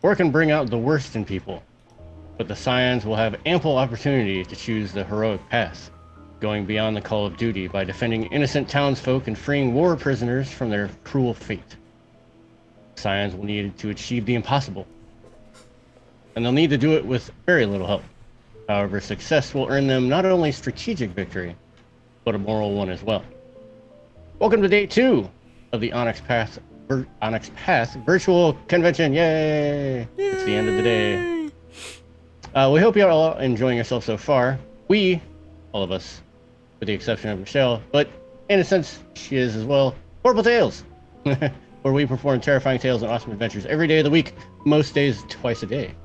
or can bring out the worst in people. But the Scions will have ample opportunity to choose the heroic path, going beyond the call of duty by defending innocent townsfolk and freeing war prisoners from their cruel fate. Scions will need to achieve the impossible, and they'll need to do it with very little help. However, success will earn them not only strategic victory, but a moral one as well. Welcome to day 2 of the Onyx Path virtual convention. Yay! It's the end of the day. We hope you're all enjoying yourself so far. We, all of us, with the exception of Michelle, but in a sense, she is as well. Horrible Tales, where we perform terrifying tales and awesome adventures every day of the week, most days twice a day.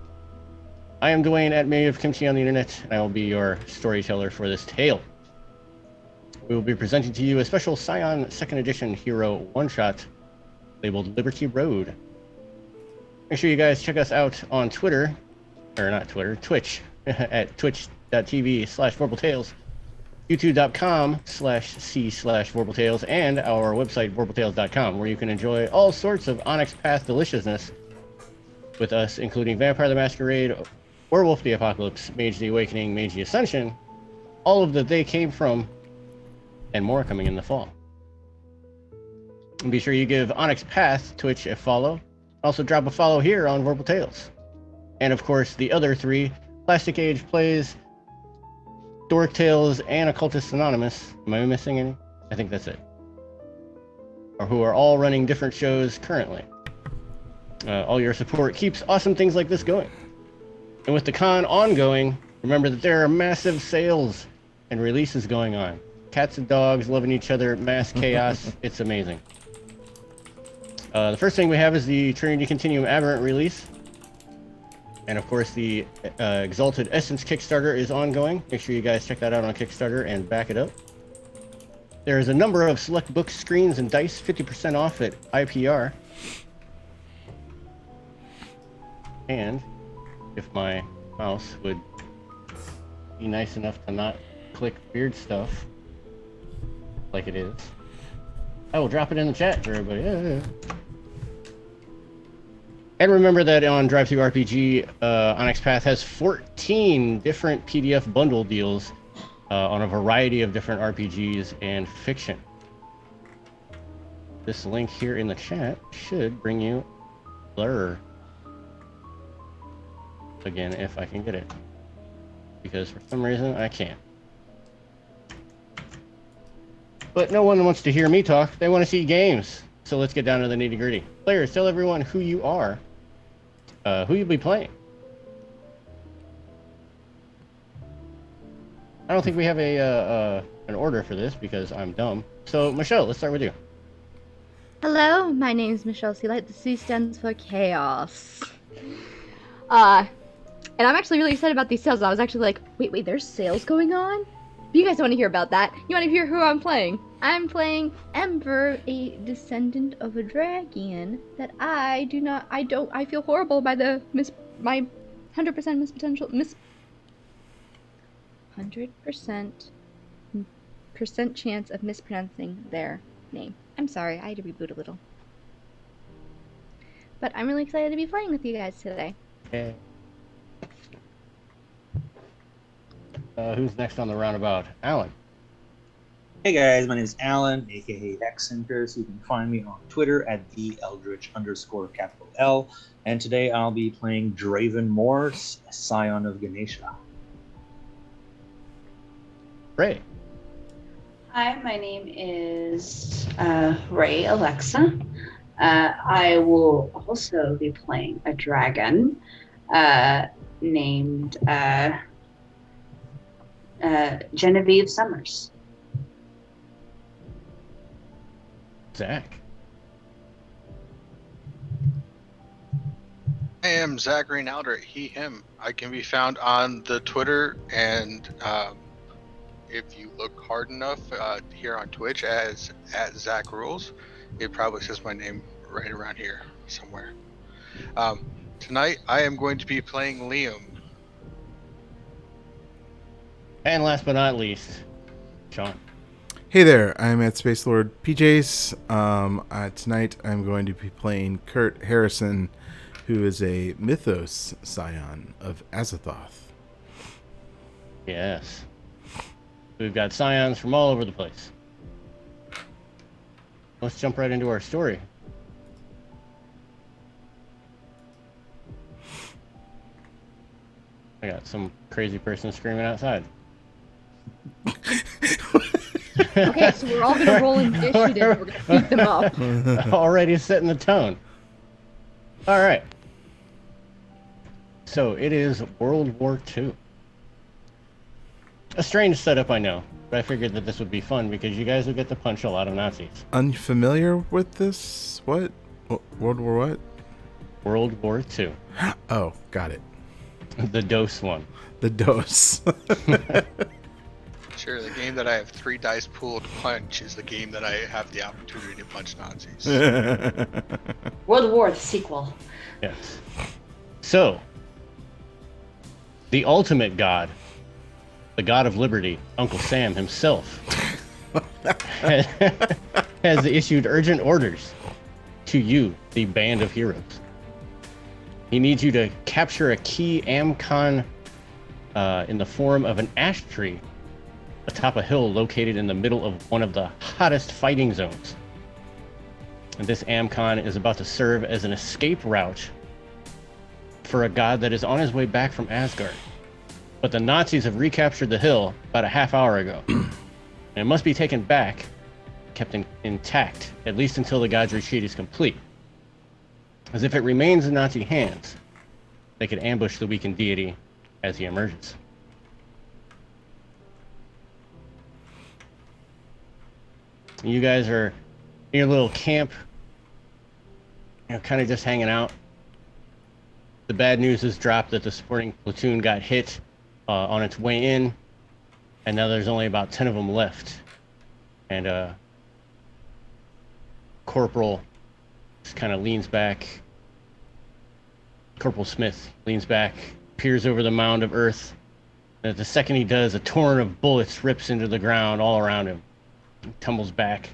I am Dwayne at May of Kimchi on the internet, and I will be your storyteller for this tale. We will be presenting to you a special Scion 2nd Edition Hero one-shot labeled Liberty Road. Make sure you guys check us out on Twitter, or not Twitter, Twitch, at twitch.tv/VorbalTales, youtube.com/c/VorbalTales, and our website, VorbalTales.com, where you can enjoy all sorts of Onyx Path deliciousness with us, including Vampire the Masquerade, Werewolf the Apocalypse, Mage the Awakening, Mage the Ascension, all of the They Came From, and more coming in the fall. And be sure you give Onyx Path Twitch a follow. Also drop a follow here on Verbal Tales. And of course, the other 3, Plastic Age Plays, Dork Tales, and Occultist Anonymous. Am I missing any? I think that's it. Or who are all running different shows currently. All your support keeps awesome things like this going. And with the con ongoing, remember that there are massive sales and releases going on. Cats and dogs loving each other, mass chaos. It's amazing. The first thing we have is the Trininty Continuum Aberrant release. And of course, the Exalted Essence Kickstarter is ongoing. Make sure you guys check that out on Kickstarter and back it up. There is a number of select books, screens, and dice, 50% off at IPR. And if my mouse would be nice enough to not click weird stuff like it is, I will drop it in the chat for everybody. And remember that on Drive-Thru RPG, Onyx Path has 14 different PDF bundle deals on a variety of different RPGs and fiction. This link here in the chat should bring you Blur again, if I can get it, because for some reason I can't. But no one wants to hear me talk, they want to see games. So let's get down to the nitty-gritty. Players, tell everyone who you are, who you'll be playing. I don't think we have an order for this because I'm dumb. So Michelle, let's start with you. Hello, my name is Michelle Sealight. The C stands for chaos. And I'm actually really excited about these sales. I was actually like, wait, there's sales going on? But you guys don't want to hear about that. You want to hear who I'm playing. I'm playing Ember, a descendant of a dragon that I feel horrible by my 100% 100% chance of mispronouncing their name. I'm sorry, I had to reboot a little. But I'm really excited to be playing with you guys today. Okay. Who's next on the roundabout? Alan. Hey guys, my name is Alan, aka Hexcenter. So you can find me on Twitter at @theeldritch_L. And today I'll be playing Draven Morse, Scion of Ganesha. Ray. Hi, my name is Ray Alexa. I will also be playing a dragon named Genevieve Summers. Zach. I am Zachary Nalder, he, him. I can be found on the Twitter and if you look hard enough here on Twitch as @ZachRules, it probably says my name right around here somewhere. Tonight I am going to be playing Liam. And last but not least, Sean. Hey there, I'm at Space Lord PJs. Tonight I'm going to be playing Kurt Harrison, who is a mythos scion of Azathoth. Yes. We've got Scions from all over the place. Let's jump right into our story. I got some crazy person screaming outside. Okay, so we're all gonna roll initiative. We're gonna beat them up. Already setting the tone. All right. So it is World War II. A strange setup, I know, but I figured that this would be fun because you guys would get to punch a lot of Nazis. Unfamiliar with this? What? World War what? World War II. Oh, got it. The DOS one. The dose. Sure, the game that I have 3 dice pool to punch is the game that I have the opportunity to punch Nazis. World War, the sequel. Yes. So, the ultimate god, the god of liberty, Uncle Sam himself, has issued urgent orders to you, the band of heroes. He needs you to capture a key amcon in the form of an ash tree atop a hill located in the middle of one of the hottest fighting zones. And this amcon is about to serve as an escape route for a god that is on his way back from Asgard. But the Nazis have recaptured the hill about a half hour ago. And it must be taken back, kept intact, at least until the god's retreat is complete. As if it remains in Nazi hands, they could ambush the weakened deity as he emerges. You guys are in your little camp, kind of just hanging out. The bad news has dropped that the supporting platoon got hit on its way in, and now there's only about 10 of them left. And Corporal just kind of leans back. Corporal Smith leans back, peers over the mound of earth, and the second he does, a torrent of bullets rips into the ground all around him. He tumbles back.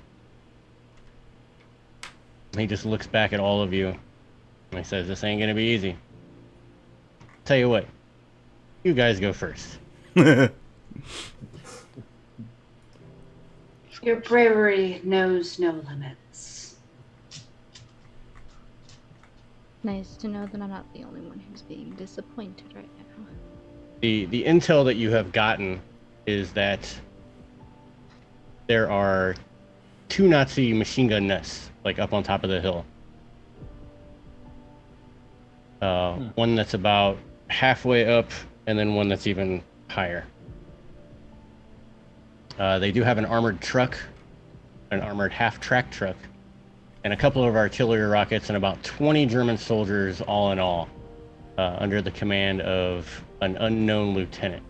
And he just looks back at all of you, and he says, "This ain't gonna be easy. Tell you what, you guys go first." Your bravery knows no limits. Nice to know that I'm not the only one who's being disappointed right now. The intel that you have gotten is that there are 2 Nazi machine gun nests, like up on top of the hill. One that's about halfway up, and then one that's even higher. They do have an armored truck, an armored half-track truck, and a couple of artillery rockets, and about 20 German soldiers all in all, under the command of an unknown lieutenant.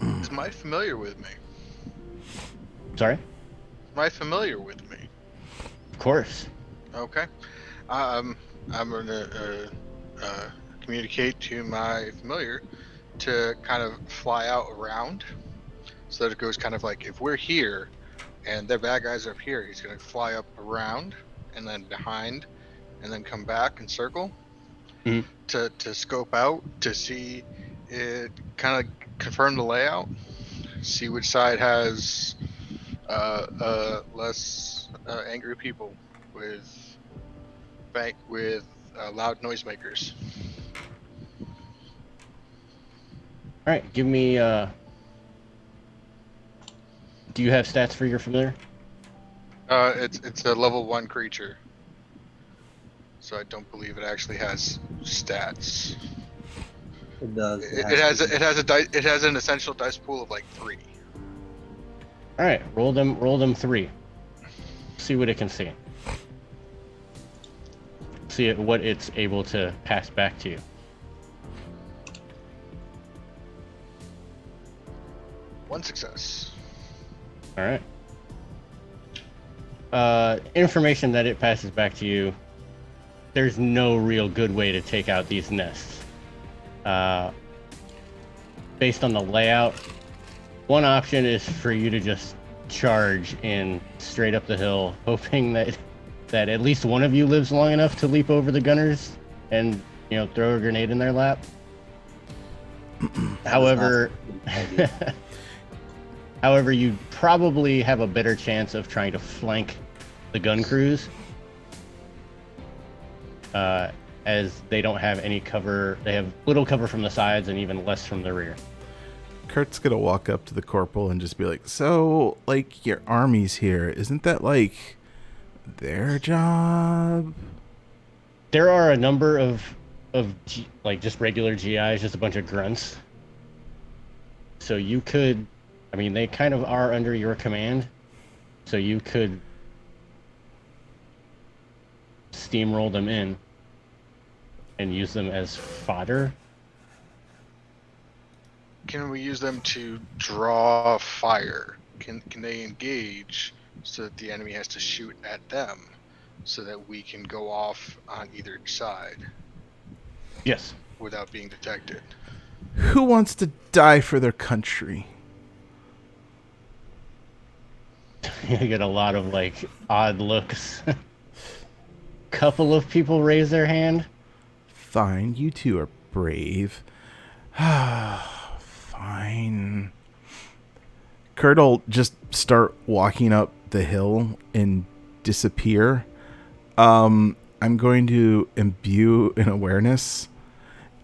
Is Mike familiar with me? Sorry? Am I familiar with me? Of course. Okay. I'm gonna communicate to my familiar to kind of fly out around, so that it goes kind of like, if we're here and the bad guys are up here, he's gonna fly up around and then behind and then come back and circle to scope out, to see it, kind of confirm the layout, see which side has less angry people with loud noisemakers. All right, give me. Do you have stats for your familiar? It's a level 1 creature, so I don't believe it actually has stats. It does. It has an essential dice pool of like 3. All right, roll them 3. See what it can see. See what it's able to pass back to you. One success. All right. Information that it passes back to you. There's no real good way to take out these nests. Based on the layout, one option is for you to just charge in straight up the hill, hoping that that at least one of you lives long enough to leap over the gunners and, throw a grenade in their lap. However, however, you probably have a better chance of trying to flank the gun crews, as they don't have any cover. They have little cover from the sides and even less from the rear. Kurt's gonna walk up to the corporal and just be like, "So, like, your army's here. Isn't that, like, their job?" There are a number of just regular GIs, just a bunch of grunts. So you could, they kind of are under your command. So you could steamroll them in and use them as fodder. Can we use them to draw fire? Can they engage so that the enemy has to shoot at them so that we can go off on either side? Yes. Without being detected. Who wants to die for their country? You get a lot of odd looks. Couple of people raise their hand. Fine, you two are brave. Fine. Kurt'll just start walking up the hill and disappear. I'm going to imbue an awareness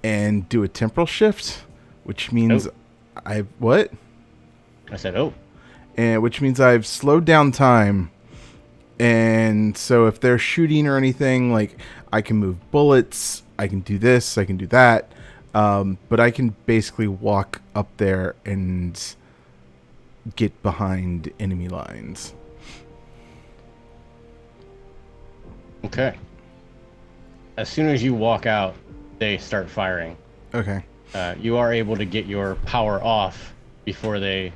and do a temporal shift, which means what? I said, oh. And which means I've slowed down time. And so if they're shooting or anything, I can move bullets, I can do this, I can do that. But I can basically walk up there and get behind enemy lines. Okay. As soon as you walk out, they start firing. Okay. You are able to get your power off before they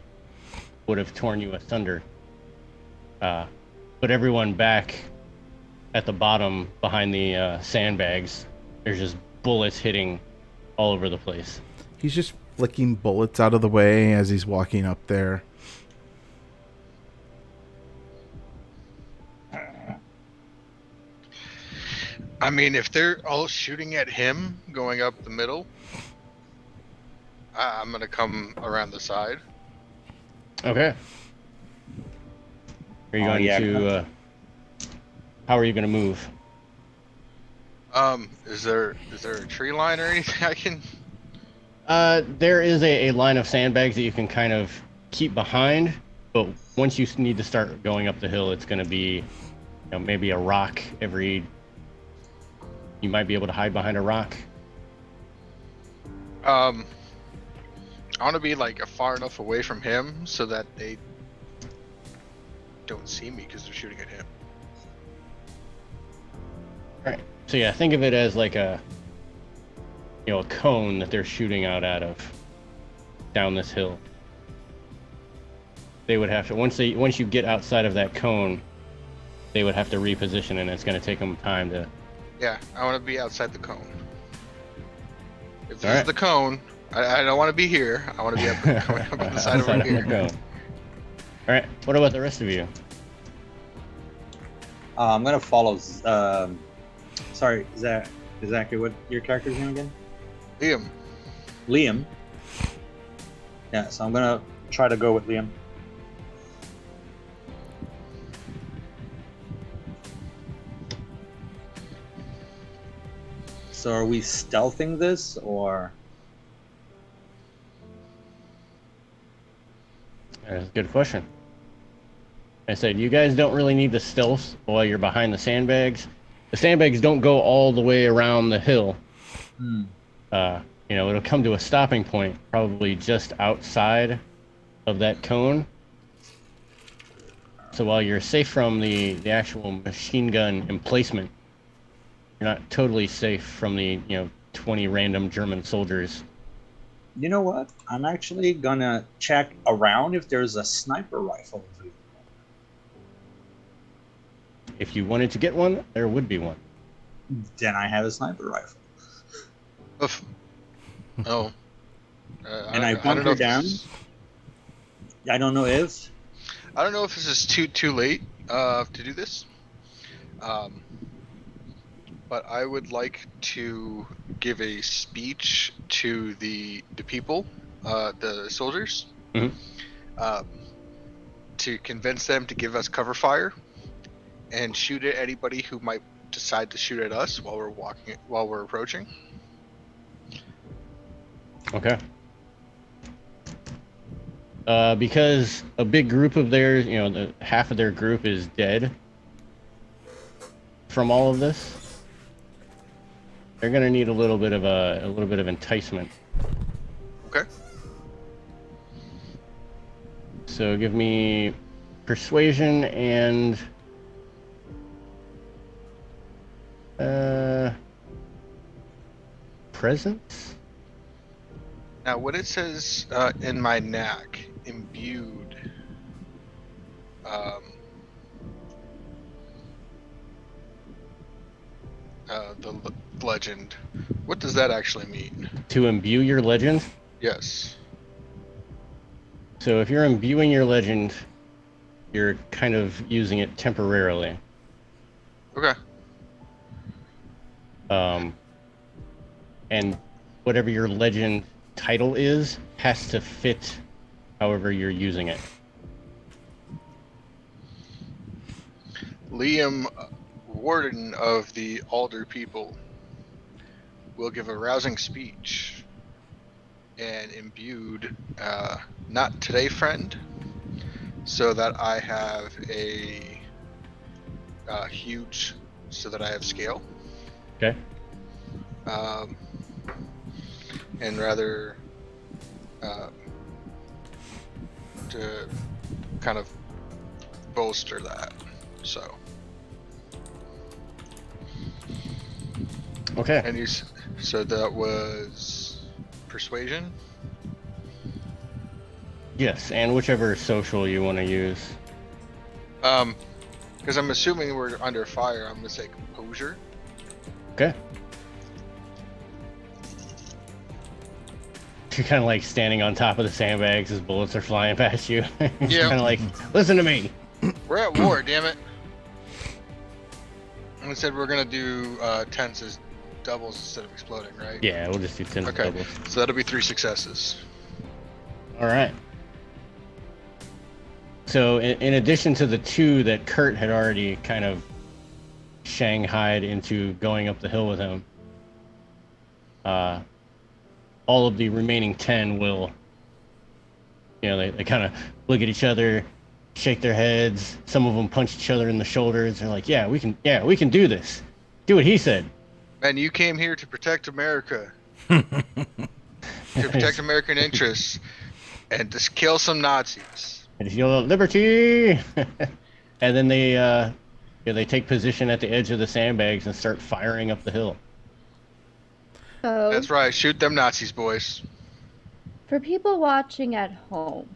would have torn you asunder. Put everyone back at the bottom behind the sandbags. There's just bullets hitting all over the place. He's just flicking bullets out of the way as he's walking up there. If they're all shooting at him going up the middle, I'm going to come around the side. Okay. Are you going to... how are you going to move? Is there a tree line or anything I can... There is a line of sandbags that you can kind of keep behind, but once you need to start going up the hill, it's going to be maybe a rock every... You might be able to hide behind a rock. I want to be far enough away from him so that they don't see me because they're shooting at him. Alright. So yeah, think of it as a cone that they're shooting out of down this hill. They would have to once you get outside of that cone, they would have to reposition, and it's going to take them time to... Yeah, I want to be outside the cone. If this is the cone, I don't want to be here. I want to be up on the side over here. Alright, what about the rest of you? I'm gonna follow. Sorry, is that exactly what your character's name again? Liam. Yeah, so I'm gonna try to go with Liam. So are we stealthing this, or? That's a good question. I said, you guys don't really need the stealth while you're behind the sandbags. The sandbags don't go all the way around the hill. It'll come to a stopping point, probably just outside of that cone. So while you're safe from the actual machine gun emplacement, you're not totally safe from the 20 random German soldiers. You know what? I'm actually gonna check around if there's a sniper rifle. If you wanted to get one, there would be one. Then I have a sniper rifle. Oh. And I bunker down. I don't know if. I don't know if this is too late to do this. But I would like to give a speech to the people, the soldiers, Mhm. to convince them to give us cover fire and shoot at anybody who might decide to shoot at us while we're approaching. Okay. Because a big group of theirs, half of their group is dead from all of this. They're gonna need a little bit of enticement. Okay. So give me persuasion and presence. Now, when it says in my knack, imbued, the legend, what does that actually mean? To imbue your legend. Yes. So if you're imbuing your legend, you're kind of using it temporarily. Okay. And whatever your legend title is has to fit however you're using it. Liam, warden of the Alder people, will give a rousing speech and imbued, not today, friend, so that I have a huge, so that I have scale. Okay. And rather to kind of bolster that. So. Okay. And so that was persuasion? Yes, and whichever social you want to use. Because I'm assuming we're under fire, I'm gonna say composure. Okay. You're kind of like standing on top of the sandbags as bullets are flying past you. You're Yeah. kind of like, listen to me. We're at war, damn it. And we said we're gonna do tens as doubles instead of exploding, right? Yeah, we'll just do 10 Okay, doubles. so that'll be 3 successes. All right. So in addition to the 2 that Kurt had already kind of shanghaied into going up the hill with him, all of the remaining 10 will, they kind of look at each other, shake their heads. Some of them punch each other in the shoulders. They're like, yeah, we can do this. Do what he said. And you came here to protect America. To protect American interests. And to kill some Nazis. And yell liberty. And then they take position at the edge of the sandbags and start firing up the hill. So, That's right, shoot them Nazis, boys. for people watching at home,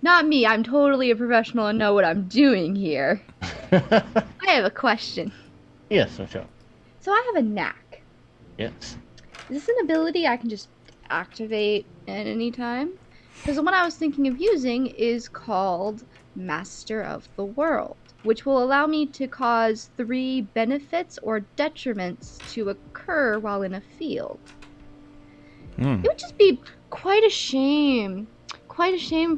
not me, I'm totally a professional and know what I'm doing here. I have a question. Yes, Michelle. So I have a knack. Yes. Is this an ability I can just activate at any time? Because the one I was thinking of using is called Master of the World, which will allow me to cause 3 benefits or detriments to occur while in a field. It would just be quite a shame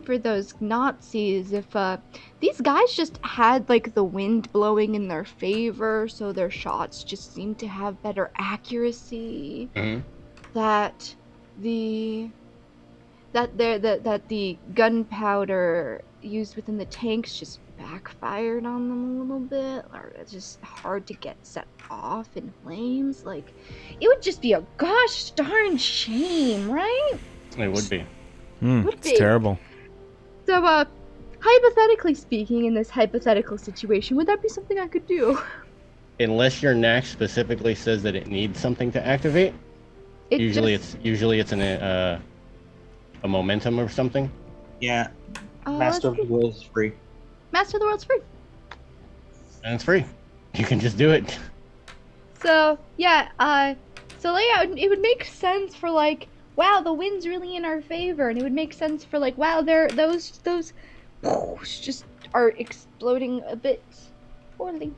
for those Nazis if these guys just had like the wind blowing in their favor, so their shots just seemed to have better accuracy. Mm-hmm. That the gunpowder used within the tanks just backfired on them a little bit, or it's just hard to get set off in flames. Like, it would just be a gosh darn shame, right? It would be. Would It's be. terrible. So, hypothetically speaking, in this hypothetical situation, would that be something I could do? Unless your knack specifically says that it needs something to activate. Usually it's a momentum or something. Yeah, let's Master of the see. World is free. Master of the World's free. And it's free. You can just do it. So yeah, so yeah, it would make sense for like, wow, the wind's really in our favor, and it would make sense for like, wow, those just are exploding a bit poorly.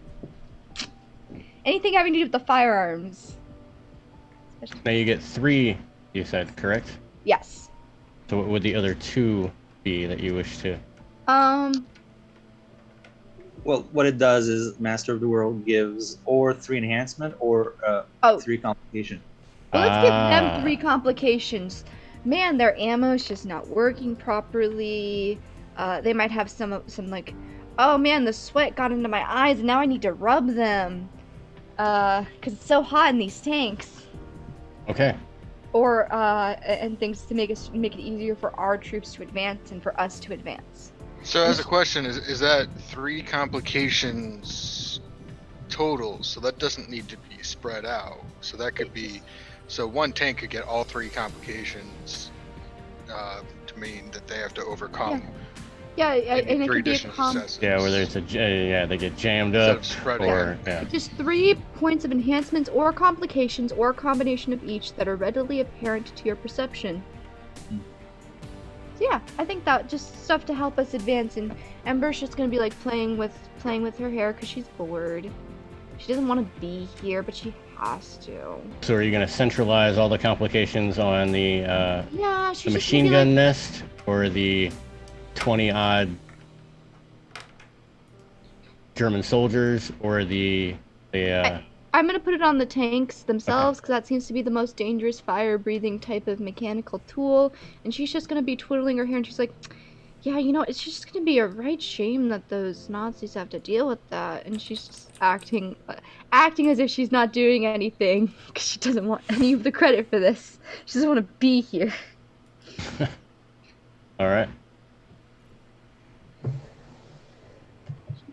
anything having to do with the firearms. Now you get 3, you said, correct? Yes. So what would the other 2 be that you wish to? Well, what it does is Master of the World gives or 3 enhancement or 3 complication. Well, let's give them 3 complications. Man, their ammo's just not working properly. They might have some like, oh man, the sweat got into my eyes and now I need to rub them. 'Cause it's so hot in these tanks. Okay. Or and things to make it easier for our troops to advance and for us to advance. So as a question, is that 3 complications total? So that doesn't need to be spread out. So that could be, so one tank could get all 3 complications to mean that they have to overcome. Yeah, and it 3 could be a additional com. successes. Yeah, whether it's they get jammed Instead up, of spreading or it. yeah. Just 3 points of enhancements or complications or a combination of each that are readily apparent to your perception. So yeah, I think that just stuff to help us advance. And Ember's just gonna be like playing with her hair because she's bored. She doesn't want to be here, but she has to. So are you going to centralize all the complications on the Yeah, she's the just machine gonna gun be like, nest, or the 20-odd German soldiers, or the I'm gonna put it on the tanks themselves because that seems to be the most dangerous fire-breathing type of mechanical tool. And she's just gonna be twiddling her hair, and she's like, "Yeah, you know, it's just gonna be a right shame that those Nazis have to deal with that." And she's just acting as if she's not doing anything because she doesn't want any of the credit for this. She doesn't want to be here. all right.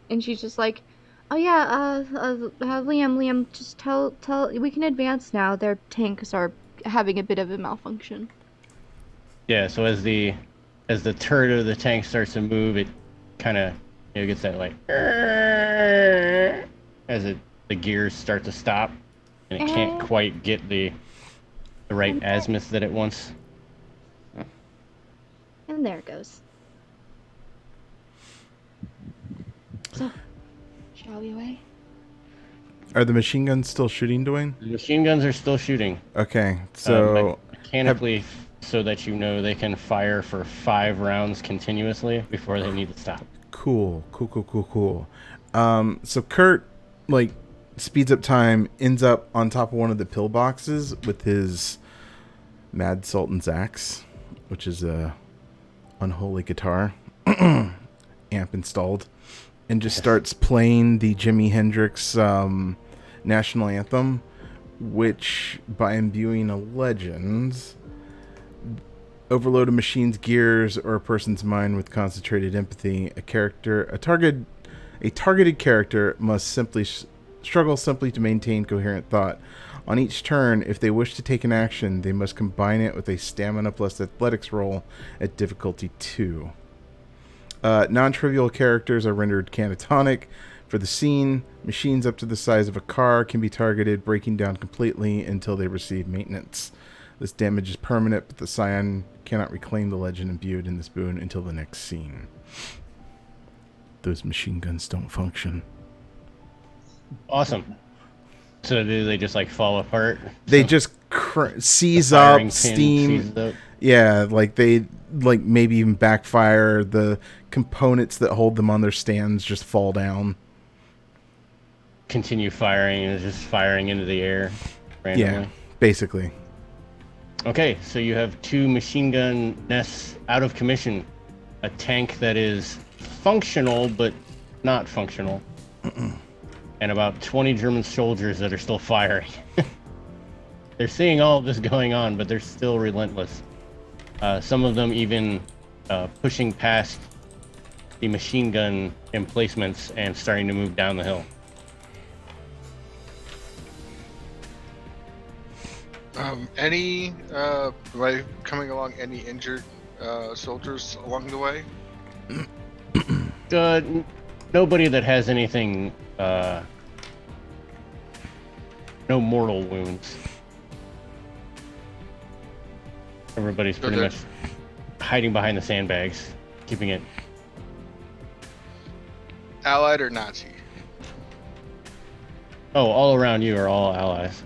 And she's just like, "Oh yeah, Liam, just tell, we can advance now. Their tanks are having a bit of a malfunction." Yeah, so as the turret of the tank starts to move, it kind of gets that like as the gears start to stop, and it can't quite get the right azimuth that it wants. And there it goes. So, shall we away? Are the machine guns still shooting, Dwayne? The machine guns are still shooting. Okay, so Mechanically, so that they can fire for 5 rounds continuously before they need to stop. Cool. So Kurt, like, speeds up time, ends up on top of one of the pillboxes with his Mad Sultan's axe, which is a unholy guitar, amp installed, and just starts playing the Jimi Hendrix national anthem, which, by imbuing a legend, overload a machine's gears or a person's mind with concentrated empathy. A targeted character must struggle to maintain coherent thought. On each turn, if they wish to take an action, they must combine it with a stamina plus athletics roll at difficulty 2. Non-trivial characters are rendered catatonic. For the scene, machines up to the size of a car can be targeted, breaking down completely until they receive maintenance. This damage is permanent, but the Scion cannot reclaim the legend imbued in this boon until the next scene. Those machine guns don't function. Awesome. So do they just like fall apart? They So just seize the firing up, pin steam. seizes up? Yeah, like they maybe even backfire. The components that hold them on their stands just fall down. Continue firing, and it's just firing into the air randomly. Yeah, basically. Okay, so you have 2 machine gun nests out of commission, a tank that is functional but not functional, and about 20 German soldiers that are still firing. They're seeing all of this going on, but they're still relentless. Some of them even pushing past the machine gun emplacements and starting to move down the hill. Coming along, any injured soldiers along the way? Nobody that has anything, no mortal wounds. Everybody's So pretty they're- much hiding behind the sandbags, keeping it. Allied or Nazi? Oh, all around you are all allies.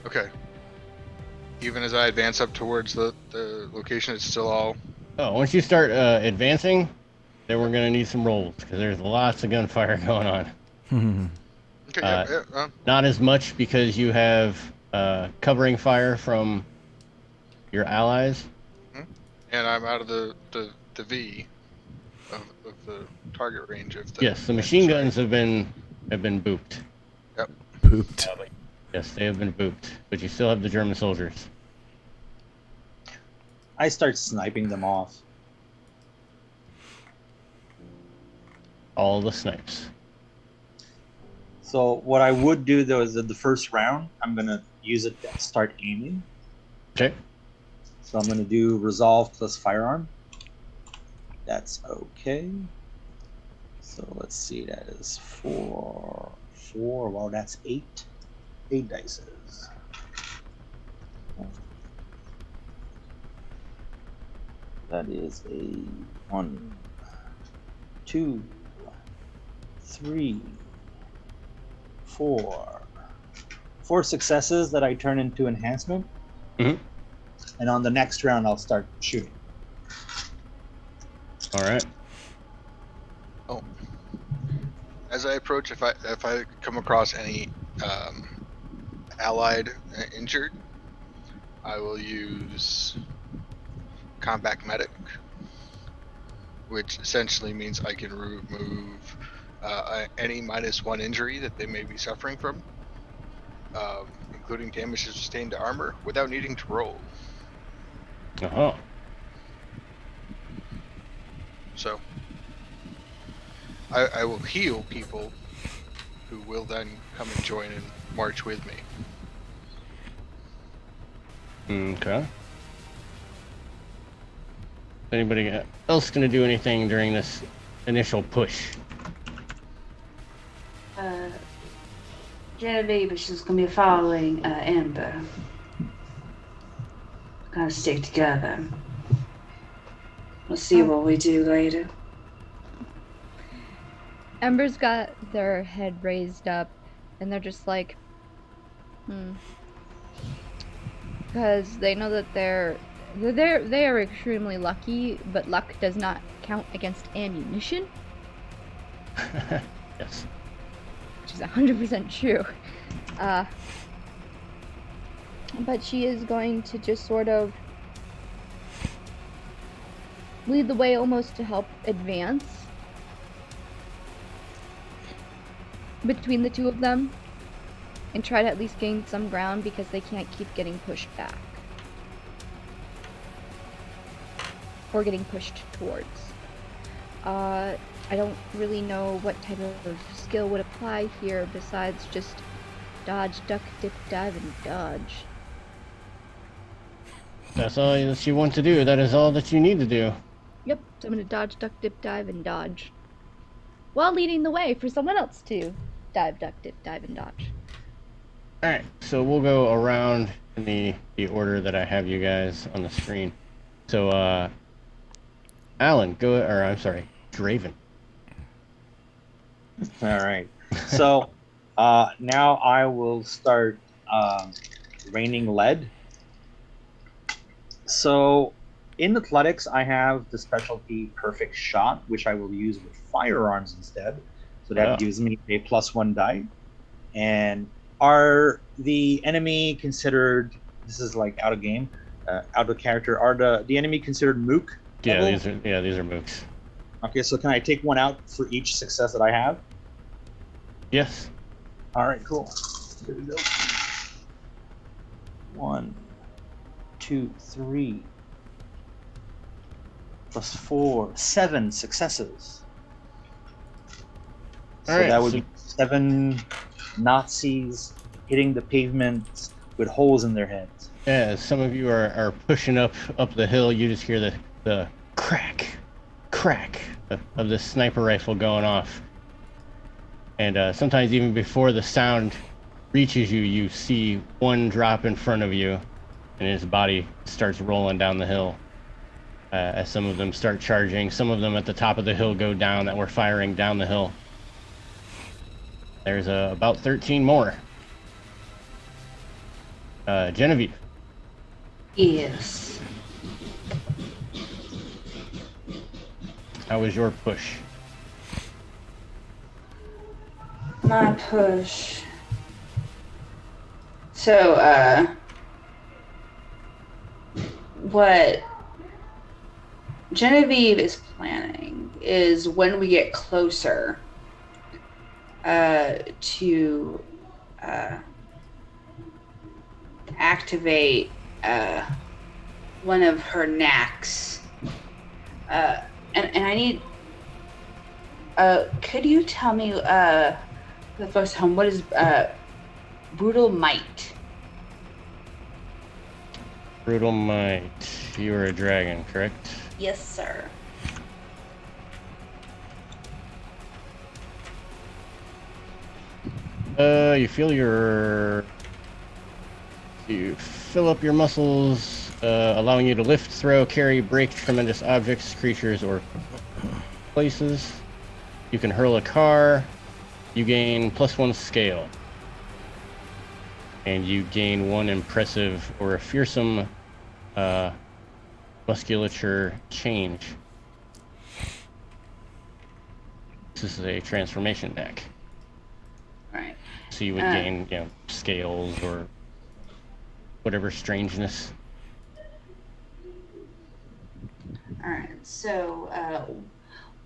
Okay. Even as I advance up towards the location, it's still all. Oh, once you start advancing, then we're gonna need some rolls because there's lots of gunfire going on. Okay, Not as much because you have covering fire from your allies. and I'm out of the V of the target range of the. Yes, the machine guns have been booped. Yep. Pooped. Yes, they have been booped, but you still have the German soldiers. I start sniping them off. All the snipes. So what I would do though is that the first round, I'm gonna use it to start aiming. Okay. So I'm gonna do resolve plus firearm. That's okay. So let's see, that is 4. Well, that's 8. 8 dices. That is a 1, 2, 3, 4. 4 successes that I turn into enhancement. Mm-hmm. And on the next round, I'll start shooting. All right. Oh. As I approach, if I come across any allied injured, I will use combat medic, which essentially means I can remove any -1 injury that they may be suffering from, including damage sustained to armor, without needing to roll. Uh-huh. So I will heal people who will then come and join and march with me. Okay. Anybody else gonna do anything during this initial push? Genevieve is going to be following Amber. Gotta stick together. We'll see what we do later. Ember's got their head raised up, and they're just like, because they know that they are extremely lucky, but luck does not count against ammunition. Yes. Which is 100% true. But she is going to just sort of lead the way almost to help advance between the two of them and try to at least gain some ground because they can't keep getting pushed back or getting pushed towards. I don't really know what type of skill would apply here besides just dodge, duck, dip, dive, and dodge. That's all that you want to do. That is all that you need to do. Yep, so I'm gonna dodge, duck, dip, dive, and dodge. While leading the way for someone else to dive, duck, dip, dive, and dodge. Alright, so we'll go around in the order that I have you guys on the screen. So, Alan, Draven. Alright. So, now I will start raining lead. So, in athletics, I have the specialty Perfect Shot, which I will use with firearms instead. So that gives me a +1 die. And are the enemy considered? This is like out of game, out of character. Are the enemy considered mook? Yeah, these are mooks. Okay, so can I take one out for each success that I have? Yes. All right, cool. Here we go. 1, 2, 3. +4, 7 successes. So Alright, that would be 7 Nazis hitting the pavement with holes in their heads. Yeah, as some of you are pushing up the hill, you just hear the crack of the sniper rifle going off. And sometimes even before the sound reaches you, you see one drop in front of you, and his body starts rolling down the hill. As some of them start charging, some of them at the top of the hill go down that were firing down the hill. There's about 13 more. Genevieve. Yes. How was your push? My push. So, what Genevieve is planning is when we get closer to activate one of her knacks. And I need. Could you tell me, for the first time, what is brutal might? Brutal Might. You are a dragon, correct? Yes, sir. You fill up your muscles, allowing you to lift, throw, carry, break tremendous objects, creatures, or places. You can hurl a car. You gain +1 scale. And you gain 1 impressive or a fearsome musculature change. This is a transformation deck. Right. So you would gain, scales or whatever strangeness. Alright, so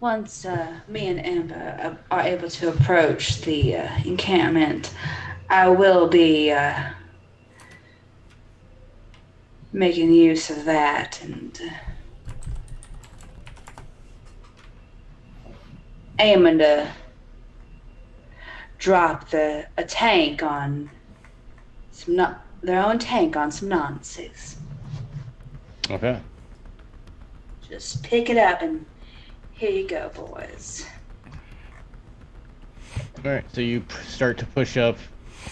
once me and Amber are able to approach the encampment, I will be making use of that and aiming to drop a tank on their own tank on some Nazis. Okay. Just pick it up and here you go, boys. Alright, so you start to push up,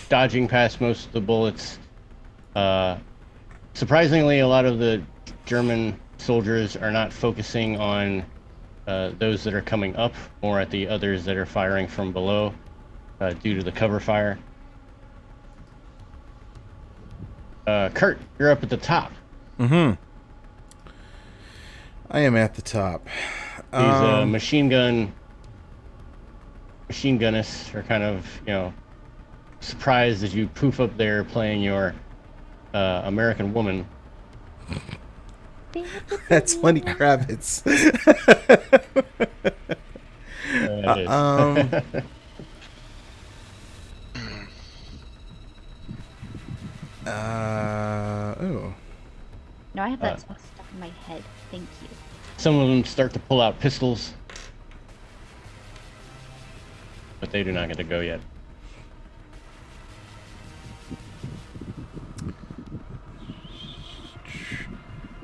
dodging past most of the bullets. Surprisingly, a lot of the German soldiers are not focusing on those that are coming up, more at the others that are firing from below, due to the cover fire. Kurt, you're up at the top. Mm-hmm. I am at the top. These machine gunners are kind of, surprised as you poof up there playing your American Woman. That's Lenny Kravitz. It is. Oh. No, I have that song stuck in my head. Thank you. Some of them start to pull out pistols, but they do not get to go yet.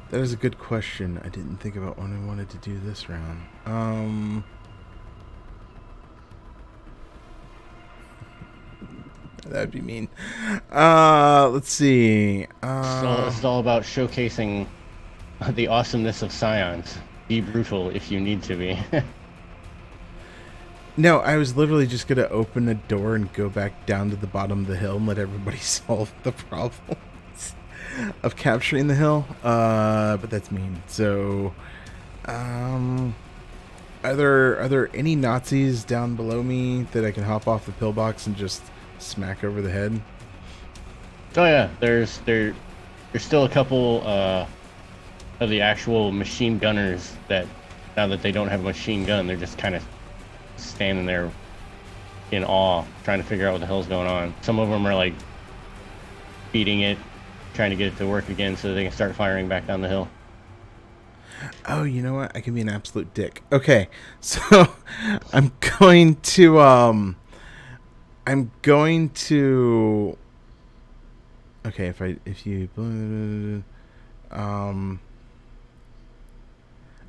That is a good question. I didn't think about when I wanted to do this round. That'd be mean. Let's see. This is all about showcasing the awesomeness of Scions. Be brutal if you need to be. No, I was literally just gonna open a door and go back down to the bottom of the hill and let everybody solve the problems of capturing the hill. But that's mean. So, are there any Nazis down below me that I can hop off the pillbox and just smack over the head? Oh yeah, there's still a couple of the actual machine gunners that, now that they don't have a machine gun, they're just kind of standing there in awe, trying to figure out what the hell's going on. Some of them are like beating it, trying to get it to work again so they can start firing back down the hill. Oh, you know what? I can be an absolute dick. Okay, so I'm going to okay,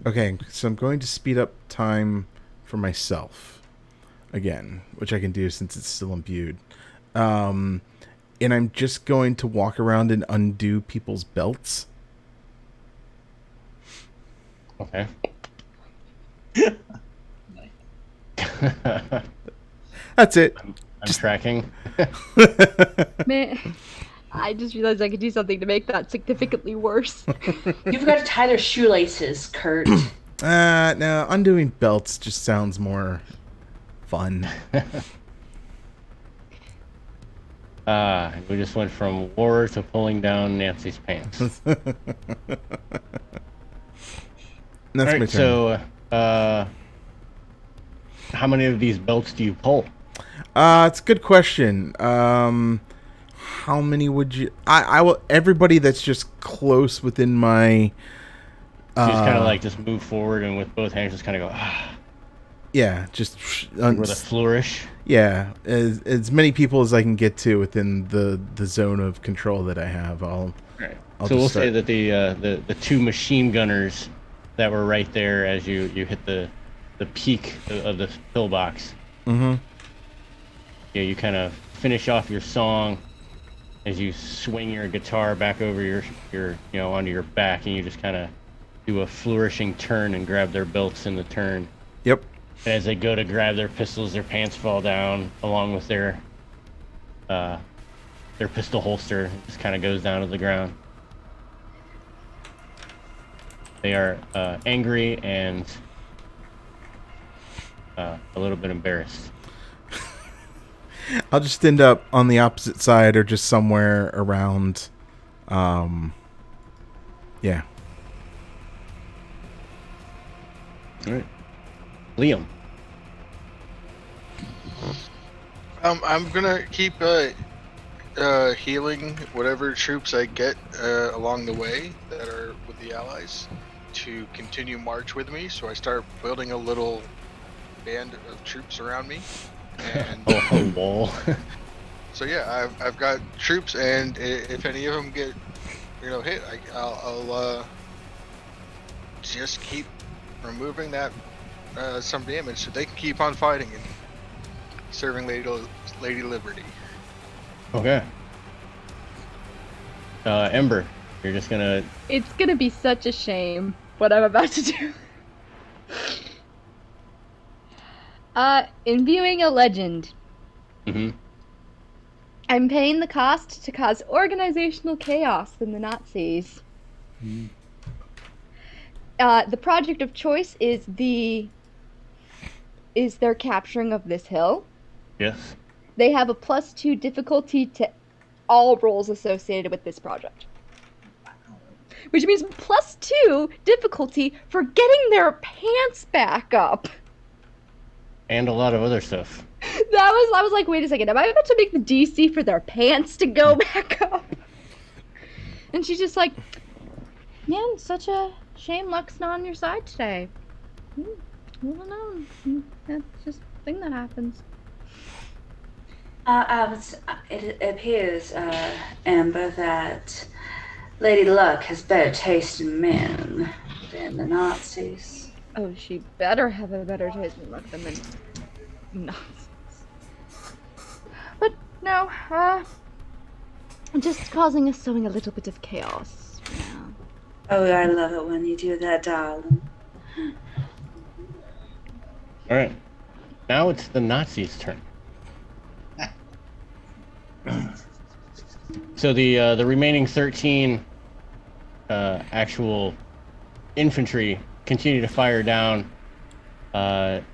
okay, so I'm going to speed up time for myself again, which I can do since it's still imbued. And I'm just going to walk around and undo people's belts. Okay. That's it. I'm tracking. Man, I just realized I could do something to make that significantly worse. You've got to tie their shoelaces, Kurt. No, undoing belts just sounds more fun. We just went from war to pulling down Nancy's pants. That's All my right, turn. so how many of these belts do you pull? It's a good question. How many would you? I will. Everybody that's just close within my. So you just kind of like just move forward and with both hands just kind of go Yeah, just with a flourish. yeah, as many people as I can get to within the zone of control that I have. I'll Right. I'll So we'll just say start. that the two machine gunners that were right there as you hit the peak of the pillbox. Mm-hmm. Yeah, you kind of finish off your song as you swing your guitar back over your onto your back, and you just kind of do a flourishing turn and grab their belts in the turn. Yep. As they go to grab their pistols, their pants fall down along with their pistol holster. It just kind of goes down to the ground. They are angry and a little bit embarrassed. I'll just end up on the opposite side or just somewhere around. Yeah. All right, Liam. I'm gonna keep healing whatever troops I get along the way that are with the allies to continue march with me. So I start building a little band of troops around me. And Oh, wall. so yeah, I've got troops, and if any of them get hit, I'll just keep removing that some damage so they can keep on fighting and serving Lady Liberty. Okay. Ember, you're just gonna. It's gonna be such a shame what I'm about to do. Imbuing a legend. Mm-hmm. I'm paying the cost to cause organizational chaos in the Nazis. The project of choice is their capturing of this hill. Yes. They have a +2 difficulty to all roles associated with this project. Which means +2 difficulty for getting their pants back up. And a lot of other stuff. I was like, wait a second, am I about to make the DC for their pants to go back up? And she's just like, man, such a shame luck's not on your side today. I don't know. That's just a thing that happens. It appears, Amber, that Lady Luck has better taste in men than the Nazis. Oh, she better have a better taste in luck than the Nazis. But no, just causing us sowing a little bit of chaos. Yeah. Oh, I love it when you do that, darling. All right. Now it's the Nazis' turn. So the remaining 13 actual infantry continue to fire down. The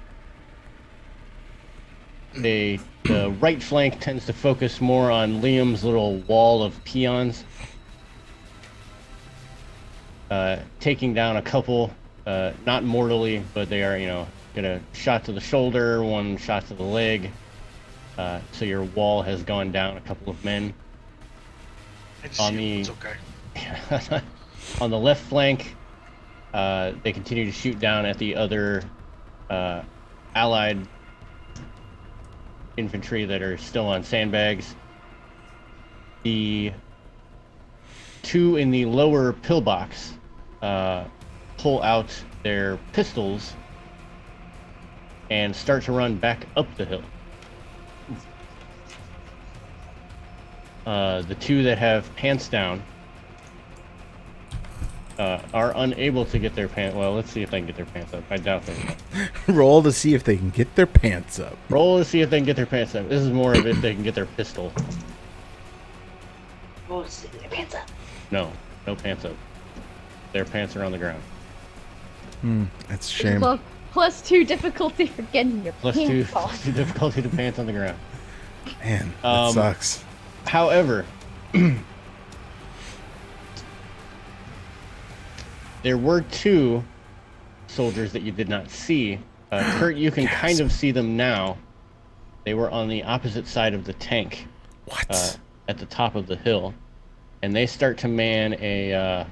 right flank tends to focus more on Liam's little wall of peons, taking down a couple, not mortally, but they are get a shot to the shoulder, one shot to the leg. So your wall has gone down a couple of men. It's okay. On the left flank, they continue to shoot down at the other allied infantry that are still on sandbags. The two in the lower pillbox pull out their pistols and start to run back up the hill. The two that have pants down are unable to get their pants. Well, let's see if they can get their pants up. I doubt they will. Roll to see if they can get their pants up. Roll to see if they can get their pants up. This is more of if they can get their pistol. Roll to see their pants up. No pants up. Their pants are on the ground. That's a shame. Well, +2 difficulty for getting your Plus pants off. plus 2 difficulty to pants on the ground. Man, that sucks. However, there were 2 soldiers that you did not see. Kurt, you can kind of see them now. They were on the opposite side of the tank. What? At the top of the hill. And they start to man a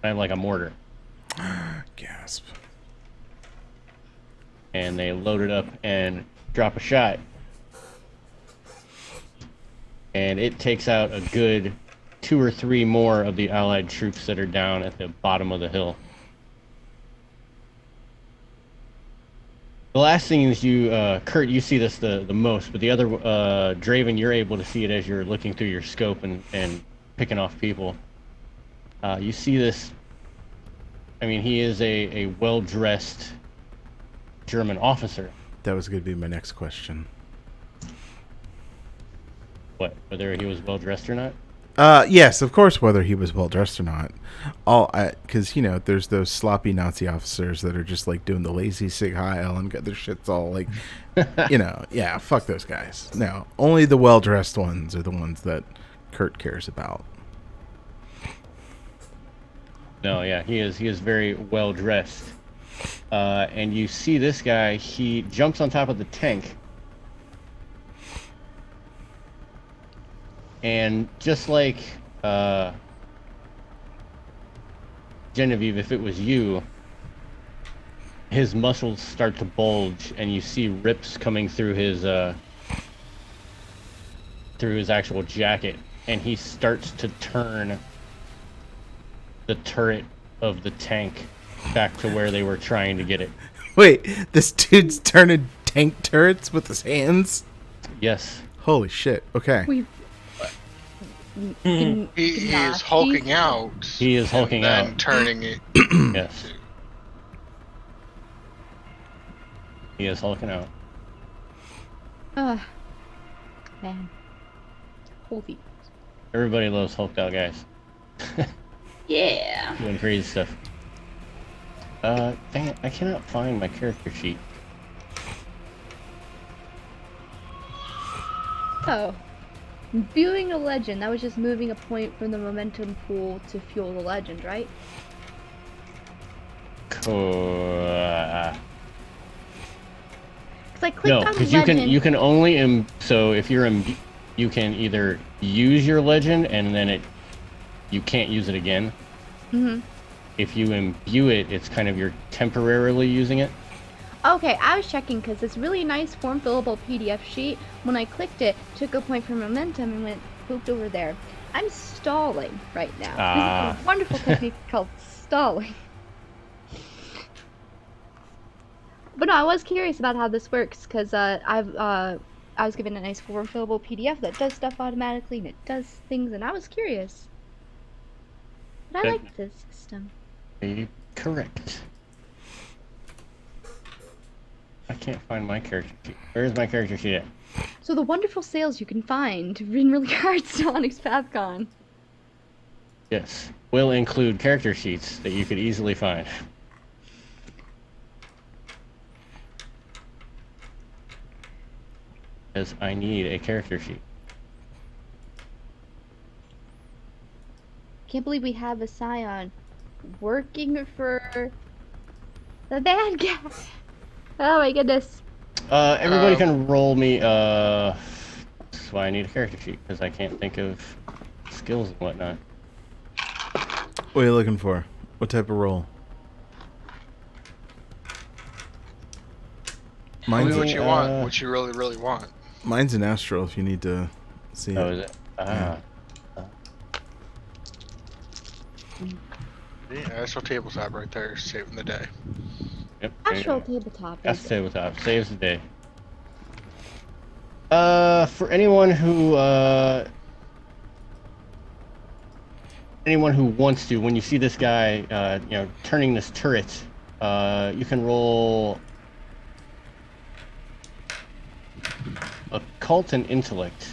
kind of like a mortar. Gasp. And they load it up and drop a shot. And it takes out a good 2 or 3 more of the allied troops that are down at the bottom of the hill. The last thing is you, Kurt, you see this the most, but the other, Draven, you're able to see it as you're looking through your scope and picking off people. You see this, I mean, he is a well-dressed German officer. That was going to be my next question. What, whether he was well-dressed or not? Yes, of course, whether he was well-dressed or not. Because, there's those sloppy Nazi officers that are just, like, doing the lazy Sig Heil and got their shits all, like, yeah, fuck those guys. No, only the well-dressed ones are the ones that Kurt cares about. No, yeah, he is very well-dressed. And you see this guy, he jumps on top of the tank. And just like Genevieve, if it was you, his muscles start to bulge, and you see rips coming through his actual jacket, and he starts to turn the turret of the tank back to where they were trying to get it. Wait, this dude's turning tank turrets with his hands? Yes. Holy shit. Okay. He is hulking out. He is hulking and then out. turning it. Yes. He is hulking out. Man. Holy. Everybody loves hulked out guys. Yeah. Doing crazy stuff. Dang it, I cannot find my character sheet. Oh. Viewing a legend, that was just moving a point from the momentum pool to fuel the legend, right? Cool. Because I clicked No, on because legend. you can only so if you're you can either use your legend and then you can't use it again. Mm-hmm. If you imbue it, it's kind of you're temporarily using it. Okay, I was checking because this really nice form fillable PDF sheet, when I clicked it, took a point from momentum and went pooped over there. I'm stalling right now. This is a wonderful technique called stalling. But no, I was curious about how this works because I was given a nice form fillable PDF that does stuff automatically and it does things, and I was curious. But I like this system. Correct. I can't find my character sheet. Where is my character sheet at? So the wonderful sales you can find in regards to Onyx PathCon. Yes. Will include character sheets that you could easily find. Because I need a character sheet. Can't believe we have a Scion working for the bad guy. Oh my goodness. Everybody can roll me, that's why I need a character sheet, because I can't think of skills and whatnot. What are you looking for? What type of roll? Tell me Mine's what you want, what you really, really want. Mine's an astral if you need to see Oh, it. is it? Yeah. Yeah, astral tabletop right there, saving the day. Yep. there you Astral go. tabletop. That's Is tabletop. Saves the day. For anyone who anyone who wants to, when you see this guy, turning this turret, you can roll occult and intellect.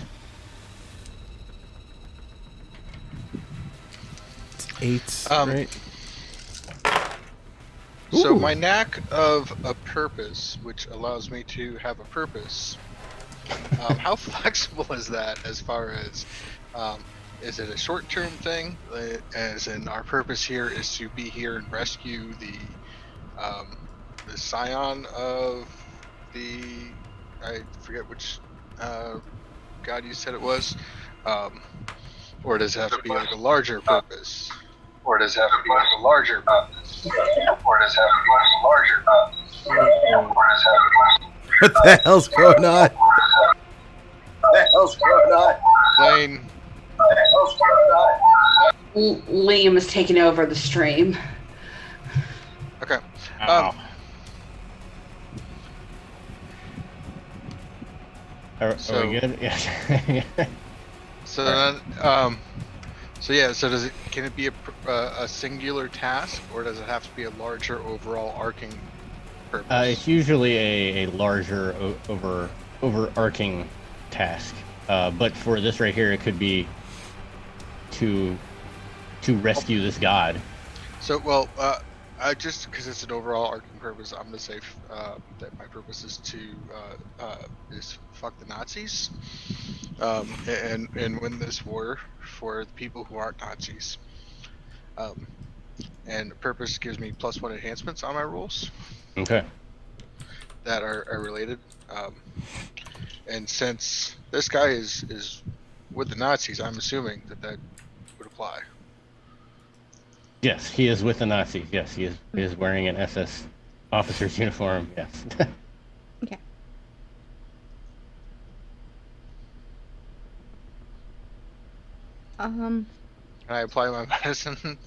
It's 8, right? So Ooh. my knack of a purpose, which allows me to have a purpose, how flexible is that as far as, is it a short-term thing? As in, our purpose here is to be here and rescue the Scion of I forget which god you said it was, or does it have to be like a larger purpose? Or does it have to be like a larger purpose? Or does it have to be like a larger purpose? Or does it have to be... What the hell's going on? What the hell's going on? Lane. Liam is taking over the stream. Okay. Ow. Are we good? Yeah. So then, so can it be a singular task, or does it have to be a larger overall arcing purpose? It's usually a larger overarching task, but for this right here, it could be to rescue this god. So, well, just because it's an overall arcing purpose, I'm gonna say that my purpose is to is fuck the Nazis, and win this war for the people who aren't Nazis. And purpose gives me +1 enhancements on my rules. Okay. That are related. And since this guy is with the Nazis, I'm assuming that would apply. Yes, he is with the Nazis. Yes, he is wearing an SS officer's uniform. Yes. Okay. Can I apply my medicine?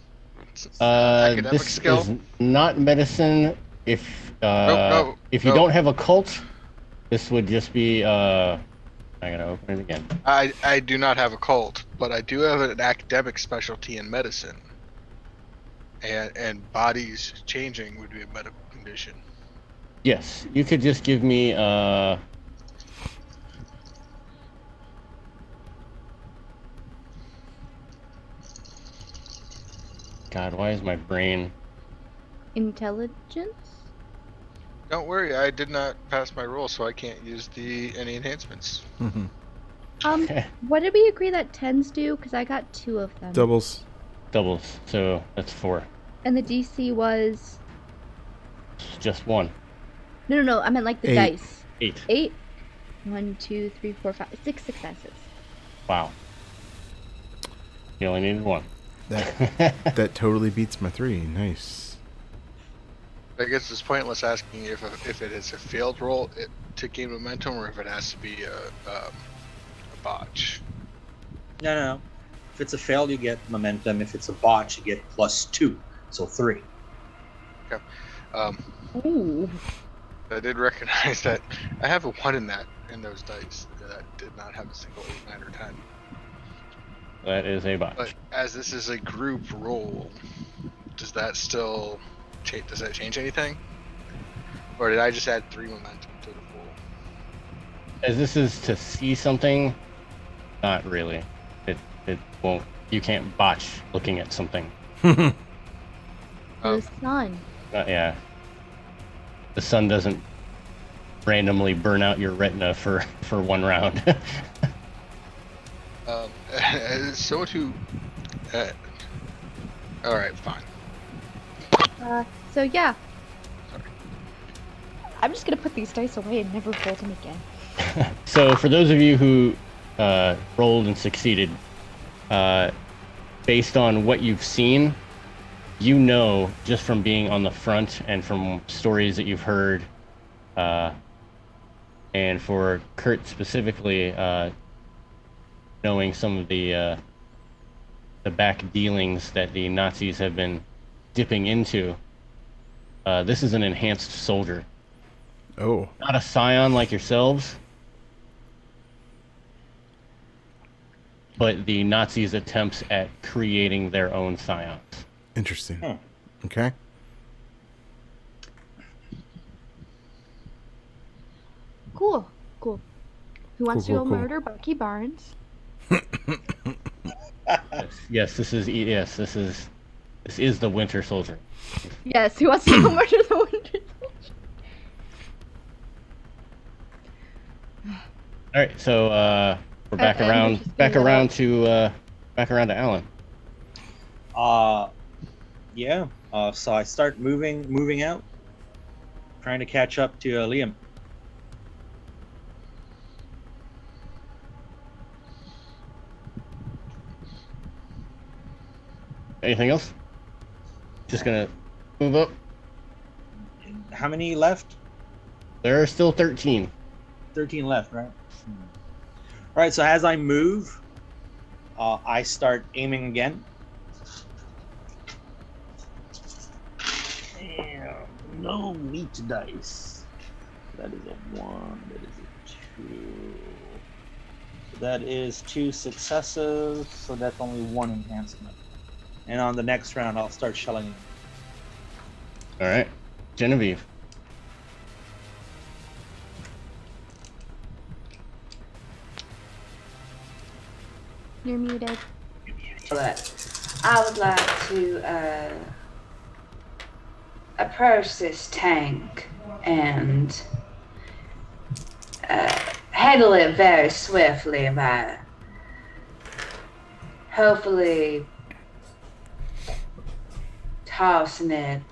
Academic this skill is not medicine. If if you no. don't have a cult, this would just be. I gotta open it again. I do not have a cult, but I do have an academic specialty in medicine. And bodies changing would be a medical condition. Yes, you could just give me. God, why is my brain? Intelligence? Don't worry, I did not pass my roll, so I can't use any enhancements. What did we agree that 10s do? Because I got 2 of them. Doubles. Doubles, so that's 4. And the DC was... Just 1. No, I meant like the 8. dice. 8. 8? 1, 2, 3, 4, 5, 6 successes. Wow. You only needed 1. That totally beats my 3. Nice. I guess it's pointless asking if it is a failed roll to gain momentum, or if it has to be a botch. No. If it's a fail, you get momentum. If it's a botch, you get +2, so 3. Okay. Ooh. I did recognize that I have a 1 in those dice that did not have a single 8, 9, or 10. That is a botch. But as this is a group roll, does that still does that change anything? Or did I just add 3 momentum to the pool? As this is to see something, not really. It won't. You can't botch looking at something. The sun. Yeah. The sun doesn't randomly burn out your retina for 1 round. As someone who, all right, fine. So yeah. Sorry. I'm just gonna put these dice away and never fold them again. So for those of you who rolled and succeeded, based on what you've seen, you know just from being on the front and from stories that you've heard, and for Kurt specifically, knowing some of the back dealings that the Nazis have been dipping into, this is an enhanced soldier. Oh. Not a Scion like yourselves. but the Nazis' attempts at creating their own Scions. Interesting. Hmm. Okay. Cool. Who wants Cool, to go cool. murder Bucky Barnes? Yes, this is the Winter Soldier. Yes, who wants to go murder the Winter Soldier? All right, so we're back And around, we're just gonna back around to Alan. Yeah. So I start moving out, trying to catch up to Liam. Anything else? Just gonna move up. How many left? There are still 13. 13 left, right? All right. So as I move, I start aiming again. And no meat dice. That is a 1. That is a 2. So that is 2 successes. So that's only 1 enhancement. And on the next round, I'll start shelling. All right, Genevieve. You're muted. But I would like to approach this tank and handle it very swiftly by hopefully tossing it,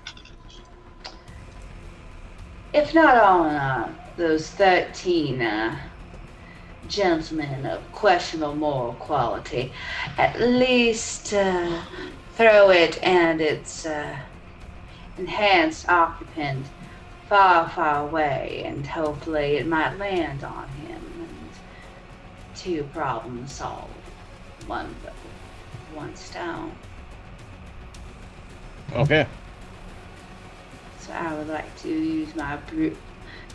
if not on those 13 gentlemen of questionable moral quality, at least throw it and its enhanced occupant far, far away, and hopefully it might land on him, and 2 problems solved. One stone. Okay. So I would like to use my brute.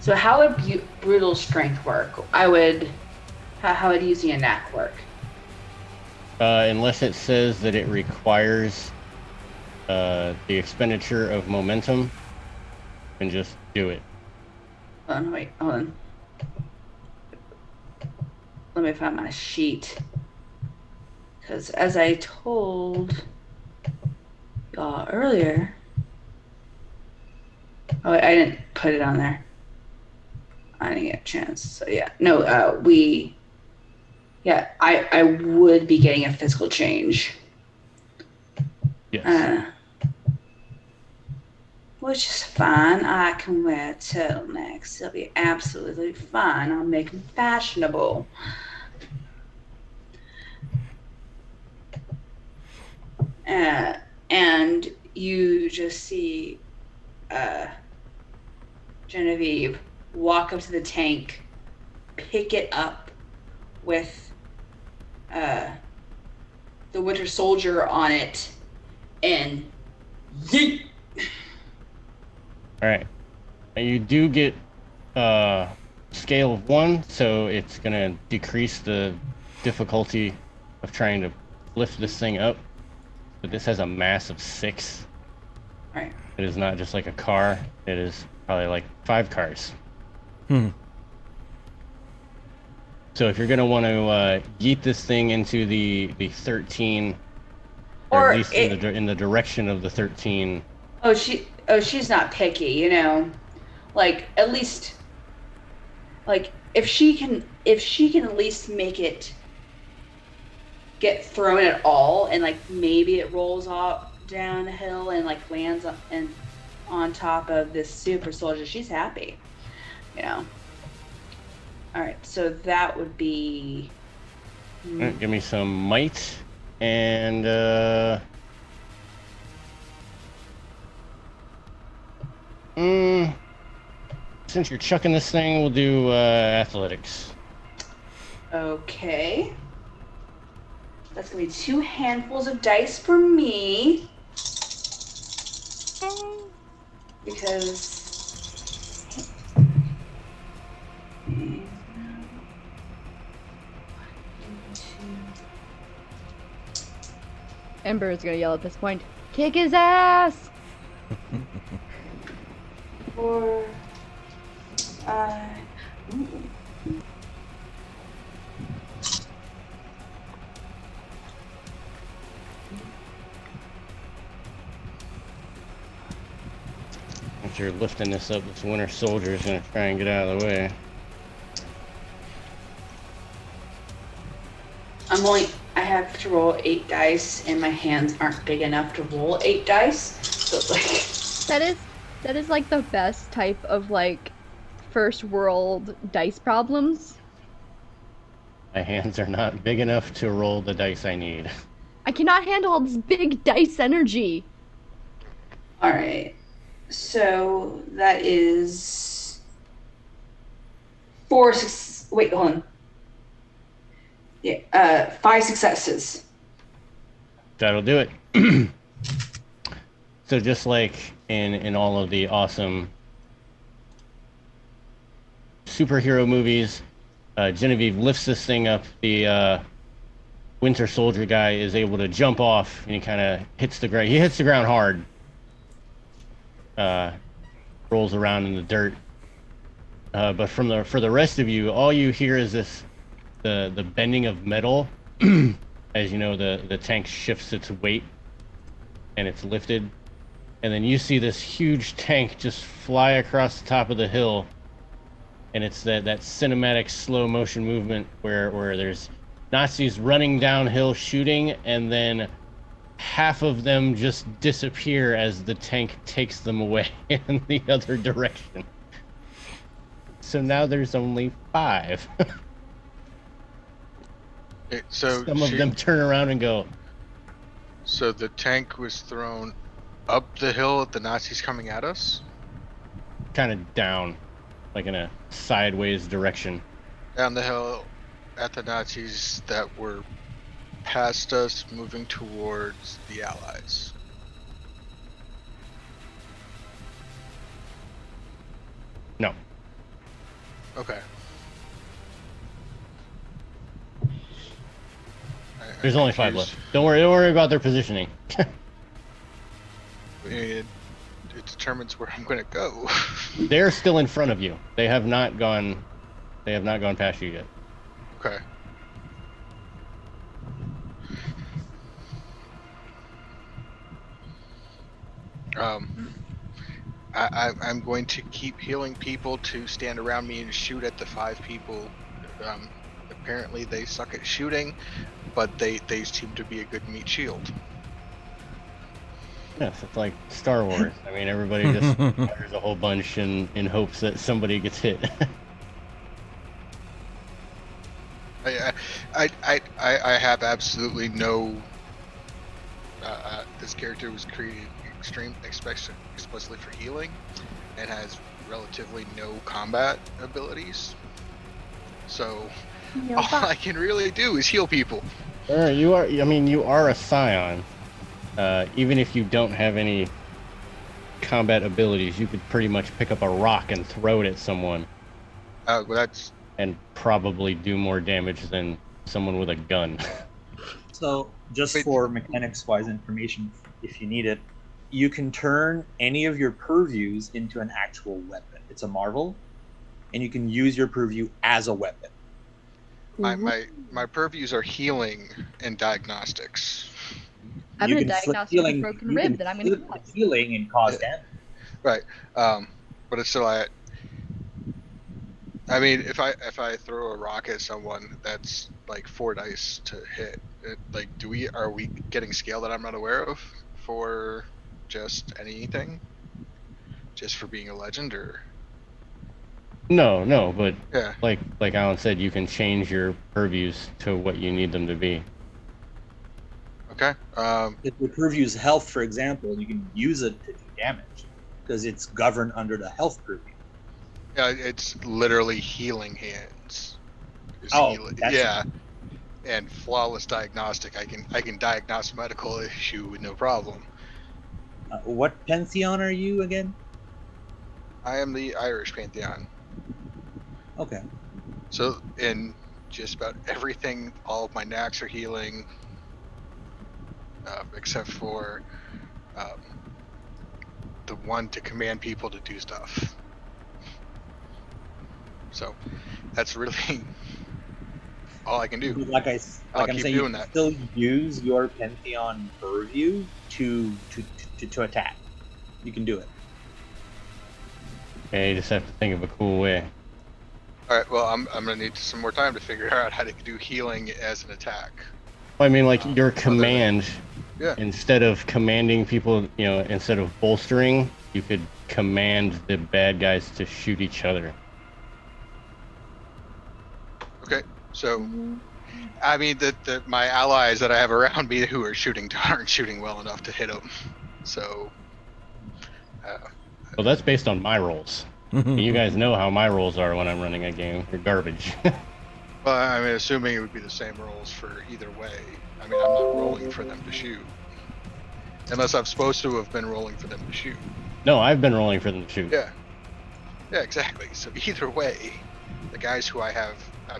So how would brutal strength work? How would using a knack work? Unless it says that it requires the expenditure of momentum, then just do it. Hold on. Let me find my sheet. Because as I told y'all earlier, I didn't put it on there. I didn't get a chance. So yeah, no, I would be getting a physical change. Yes. Which is fine. I can wear turtlenecks. They'll be absolutely fine. I'll make them fashionable. And you just see Genevieve walk up to the tank, pick it up with the Winter Soldier on it, and yeet! All right. And you do get scale of 1, so it's gonna decrease the difficulty of trying to lift this thing up. But this has a mass of 6. Right. It is not just like a car. It is probably like 5 cars. So if you're gonna want to yeet this thing into the 13, or at least in the direction of the 13. She's not picky, you know. Like, at least, like, if she can at least make it get thrown at all, and like maybe it rolls off down a hill and like lands on top of this super soldier, she's happy, you know. All right, so that would be. All right, give me some might and since you're chucking this thing, we'll do athletics. Okay. That's gonna be 2 handfuls of dice for me. Because Ember is gonna yell at this point. Kick his ass! 4, 5. Ooh. If you're lifting this up, this Winter Soldier is going to try and get out of the way. I have to roll 8 dice, and my hands aren't big enough to roll 8 dice. So it's like That is like the best type of like first world dice problems. My hands are not big enough to roll the dice I need. I cannot handle all this big dice energy. all right. So that is 4 wait, hold on. Yeah, 5 successes. That'll do it. So just like in all of the awesome superhero movies, Genevieve lifts this thing up. The Winter Soldier guy is able to jump off, and he kind of hits the ground. He hits the ground hard. Rolls around in the dirt. But for the rest of you, all you hear is the bending of metal. As you know, the tank shifts its weight and it's lifted. And then you see this huge tank just fly across the top of the hill. And it's that cinematic slow motion movement where there's Nazis running downhill shooting, and then half of them just disappear as the tank takes them away in the other direction. So now there's only 5. So Some of them turn around and go. So the tank was thrown up the hill at the Nazis coming at us? Kind of down, like in a sideways direction. Down the hill at the Nazis that were past us, moving towards the Allies. No. Okay. There's only 5 left. Don't worry about their positioning. It determines where I'm going to go. They're still in front of you. They have not gone past you yet. Okay. I'm going to keep healing people to stand around me and shoot at the 5 people. Apparently they suck at shooting, but they seem to be a good meat shield. Yes, it's like Star Wars. I mean, everybody just fires a whole bunch in hopes that somebody gets hit. I have absolutely no. This character was created explicitly for healing, and has relatively no combat abilities. So all I can really do is heal people. You are a Scion. Even if you don't have any combat abilities, you could pretty much pick up a rock and throw it at someone. Well, that's and probably do more damage than someone with a gun. So, just for mechanics-wise information, if you need it, you can turn any of your purviews into an actual weapon. It's a marvel, and you can use your purview as a weapon. My purviews are healing and diagnostics. I'm going to diagnose a broken rib that I'm going to cause. Healing and cause damage. Right. But it's still I mean, if I throw a rock at someone, that's like 4 dice to hit. Are we getting scale that I'm not aware of for just anything? Just for being a legend, or? No, but yeah. Like Alan said, you can change your purviews to what you need them to be. Okay. If your purview's health, for example, you can use it to do damage because it's governed under the health purview. Yeah, it's literally healing hands. Yeah. And flawless diagnostic. I can diagnose a medical issue with no problem. What pantheon are you again? I am the Irish pantheon. Okay. So in just about everything, all of my knacks are healing. except for the one to command people to do stuff. So that's really all I can do. Like I'll I'm keep saying, you doing can that. still use your Pantheon purview to attack. You can do it. Okay, you just have to think of a cool way. All right. Well, I'm gonna need some more time to figure out how to do healing as an attack. Well, I mean, like your Other than- command, Yeah. instead of commanding people, instead of bolstering, you could command the bad guys to shoot each other. Okay. So, I mean, my allies that I have around me who are shooting aren't shooting well enough to hit them. So, Well, that's based on my rolls. You guys know how my rolls are when I'm running a game. They're garbage. well, I mean, assuming it would be the same rolls for either way. I mean, I'm not rolling for them to shoot, unless I'm supposed to have been rolling for them to shoot. No, I've been rolling for them to shoot. Yeah. Yeah, exactly. So either way, the guys who I'm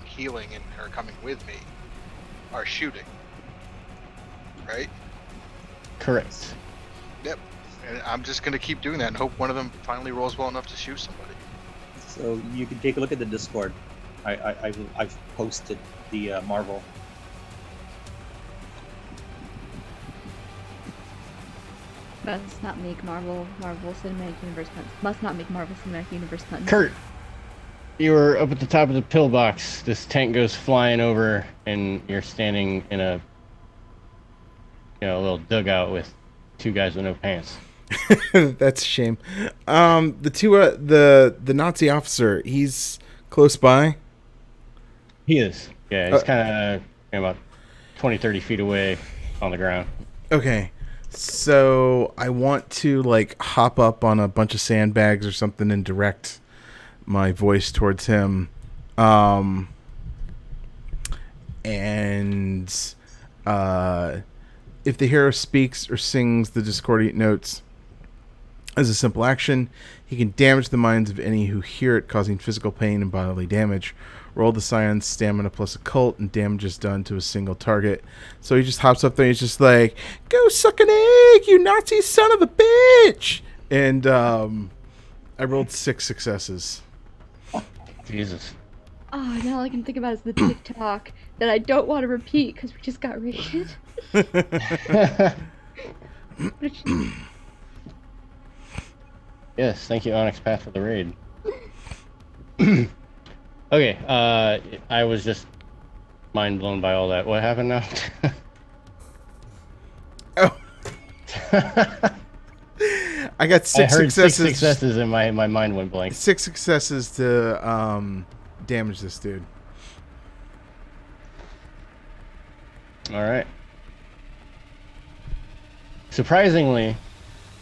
healing and are coming with me are shooting. Right? Correct. Yep. And I'm just gonna keep doing that and hope one of them finally rolls well enough to shoot somebody. So you can take a look at the Discord. I've posted the Marvel. Must not make Marvel Cinematic Universe puns. Must not make Marvel Cinematic Universe puns. Kurt, you were up at the top of the pillbox. This tank goes flying over, and you're standing in a little dugout with two guys with no pants. That's a shame. The Nazi officer, he's close by. He is. Yeah, he's kind of about 20, 30 feet away on the ground. Okay. So I want to hop up on a bunch of sandbags or something and direct my voice towards him. And if the hero speaks or sings the discordant notes as a simple action, he can damage the minds of any who hear it, causing physical pain and bodily damage. Roll the Scion's stamina plus occult, and damage is done to a single target. So he just hops up there and he's just like, "Go suck an egg, you Nazi son of a bitch!" And I rolled 6 successes. Jesus. Oh, now all I can think about is the TikTok that I don't want to repeat because we just got raided. Yes, thank you, Onyx Path, for the raid. Okay, I was just mind blown by all that. What happened now? Oh. I got 6 I heard successes. 6 successes and my mind went blank. 6 successes to damage this dude. All right. Surprisingly,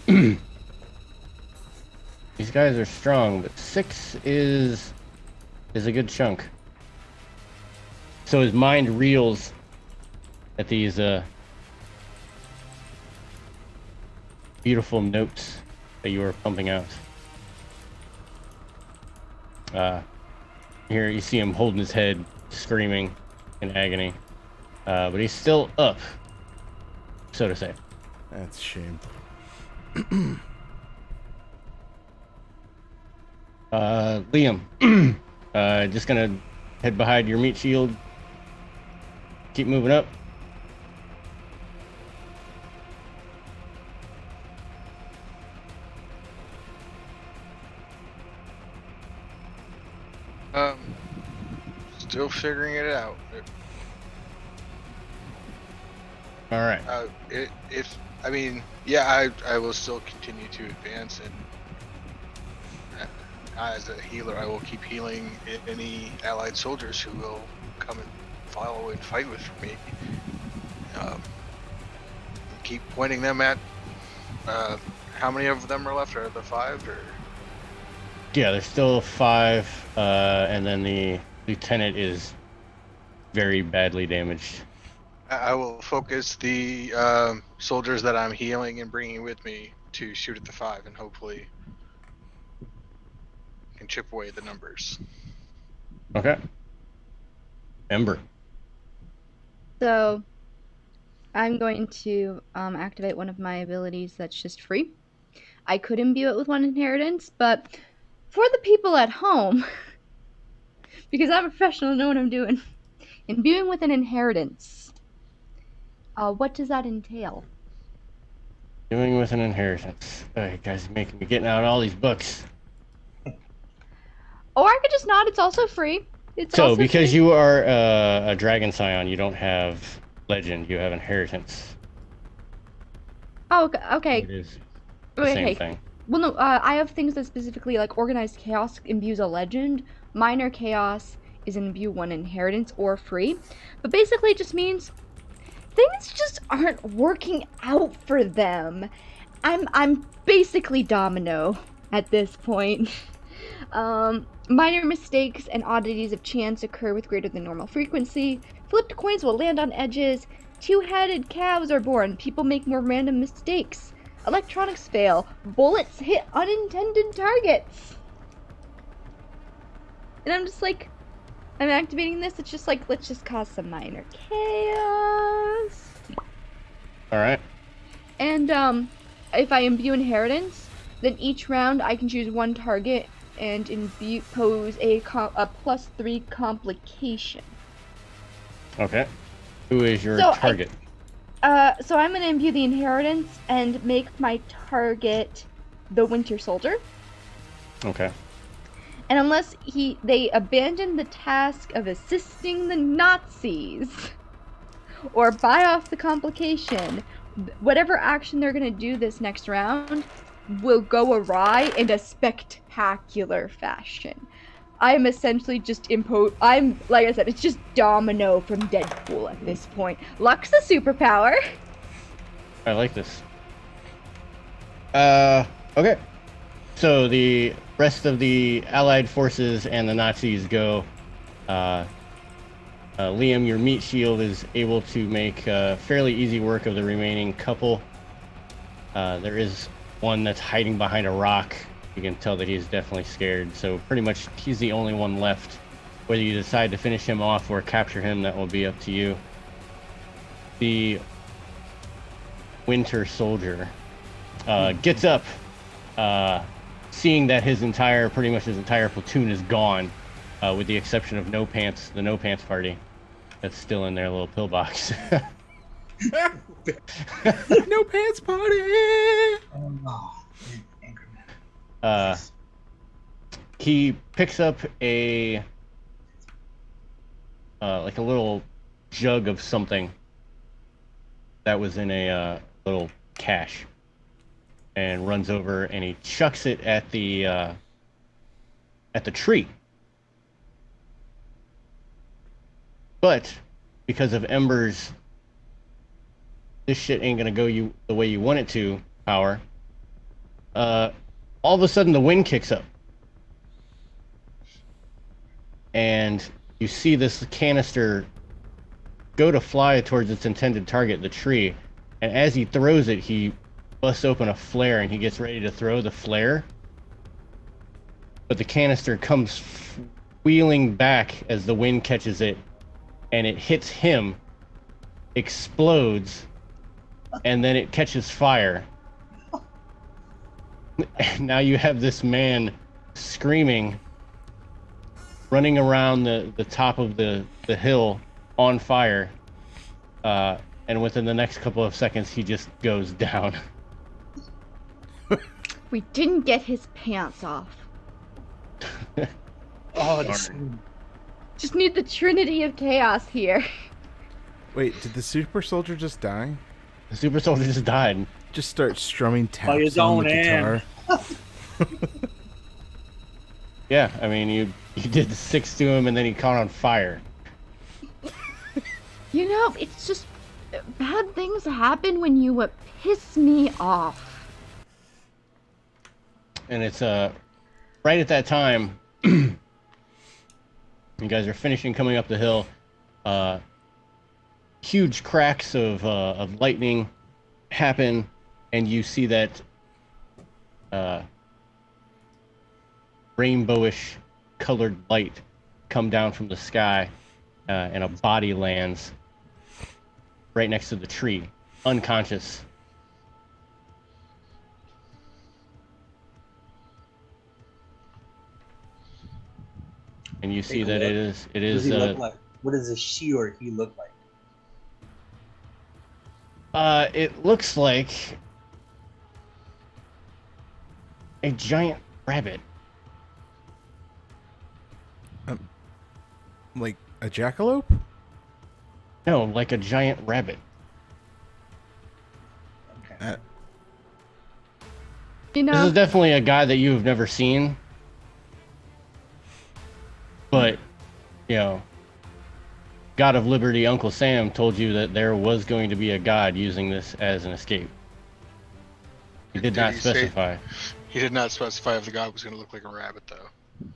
these guys are strong, but 6 is a good chunk. So his mind reels at these beautiful notes that you were pumping out. Here you see him holding his head, screaming in agony. But he's still up, so to say. That's a shame. Liam, just gonna head behind your meat shield. Keep moving up. Still figuring it out. All right. I will still continue to advance, and as a healer, I will keep healing any allied soldiers who will come and follow and fight with me. Keep pointing them at. How many of them are left? Are there 5 or? Yeah, there's still 5, and then the lieutenant is very badly damaged. I will focus the soldiers that I'm healing and bringing with me to shoot at the 5, and hopefully can chip away the numbers. Okay. Ember. So, I'm going to activate one of my abilities that's just free. I could imbue it with one inheritance, but for the people at home, because I'm a professional and know what I'm doing, imbuing with an inheritance. What does that entail? Doing with an inheritance. You guys are making me getting out all these books. Or I could just nod. It's also free. It's So, also because free. you are a dragon scion, you don't have legend. You have inheritance. Oh, okay. It is the same thing. Well, no, I have things that specifically, like, organized chaos imbues a legend. Minor chaos is imbue one inheritance or free. But basically it just means things just aren't working out for them. I'm basically Domino at this point. Minor mistakes and oddities of chance occur with greater than normal frequency. Flipped coins will land on edges. Two-headed calves are born. People make more random mistakes. Electronics fail. Bullets hit unintended targets. And I'm just like, I'm activating this. It's just like, let's just cause some minor chaos. Alright. And if I imbue inheritance, then each round I can choose one target and impose a +3 complication. Okay. Who is your So target? So I'm gonna imbue the inheritance and make my target the Winter Soldier. Okay. And unless they abandon the task of assisting the Nazis or buy off the complication, whatever action they're gonna do this next round will go awry in a spectacular fashion. I'm essentially just I'm, like I said, it's just Domino from Deadpool at this point. Luck's a superpower. I like this. Okay. So the rest of the Allied forces and the Nazis go. Liam, your meat shield is able to make fairly easy work of the remaining couple. There is one that's hiding behind a rock. You can tell that he's definitely scared. So pretty much he's the only one left. Whether you decide to finish him off or capture him, that will be up to you. The Winter Soldier gets up, seeing that pretty much his entire platoon is gone, with the exception of the No Pants party that's still in their little pillbox. No pants party. He picks up a like a little jug of something that was in a little cache, and runs over and he chucks it at the tree. But because of Ember's "this shit ain't gonna go the way you want it to" power, all of a sudden the wind kicks up. And you see this canister go to fly towards its intended target, the tree. And as he throws it, he busts open a flare and he gets ready to throw the flare. But the canister comes wheeling back as the wind catches it, and it hits him, explodes, and then it catches fire. And now you have this man screaming, running around the top of the hill on fire, and within the next couple of seconds he just goes down. We didn't get his pants off. Oh, Just need the Trinity of Chaos here. Wait, did the super soldier just die? The super soldier just died. Just start strumming By his taps on own the guitar. Yeah, I mean, you did 6 to him and then he caught on fire. You know, it's just bad things happen when you piss me off. And it's right at that time, you guys are finishing coming up the hill. Huge cracks of lightning happen, and you see that rainbowish colored light come down from the sky, and a body lands. right next to the tree, unconscious. And you see Take a that look. it What does is he look like? What does a she or he look like? it looks like a giant rabbit. Like a jackalope? No, like a giant rabbit. Okay. You This know, is definitely a guy that you've never seen. But, you know, God of Liberty Uncle Sam told you that there was going to be a god using this as an escape. He did not he say- specify. He did not specify if the god was going to look like a rabbit, though.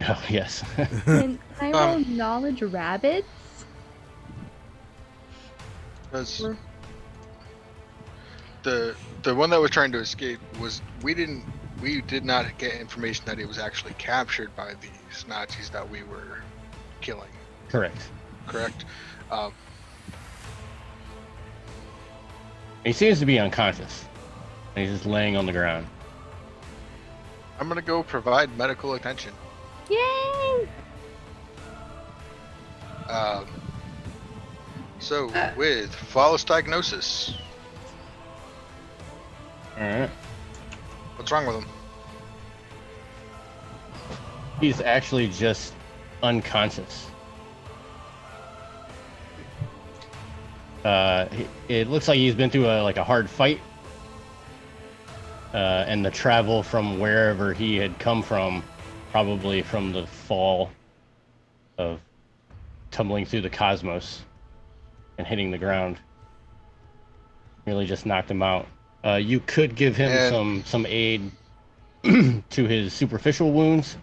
Oh, yes. can I roll knowledge rabbits? Because Or- the one that was trying to escape was we did not get information that it was actually captured by these Nazis that we were killing. Correct. Correct. He seems to be unconscious. And he's just laying on the ground. I'm gonna go provide medical attention. Yay! So with flawless diagnosis, Alright. what's wrong with him? He's actually just unconscious. It looks like he's been through a hard fight. And the travel from wherever he had come from, probably from the fall of tumbling through the cosmos and hitting the ground, really just knocked him out. You could give him some aid to his superficial wounds,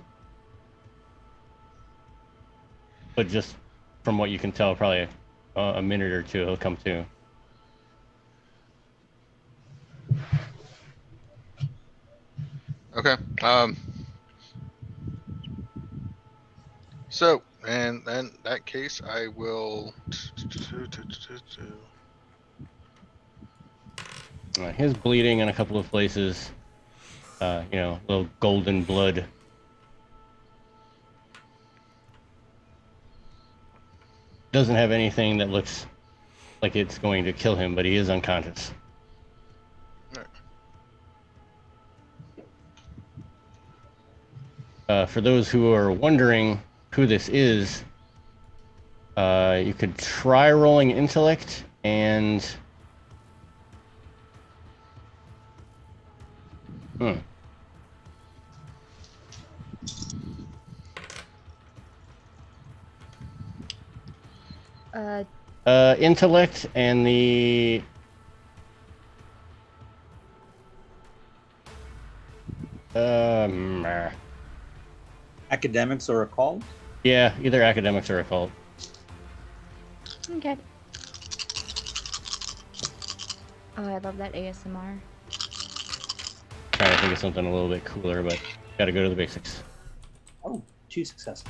but just from what you can tell, probably a minute or two he'll come to. Okay. So, and then in that case, I will. His bleeding in a couple of places. Little golden blood. Doesn't have anything that looks like it's going to kill him, but he is unconscious. For those who are wondering who this is, you could try rolling intellect and... Intellect and the... Academics or occult? Yeah, either academics or occult. Okay. Oh, I love that ASMR. Trying to think of something a little bit cooler, but gotta go to the basics. Oh, 2 successes.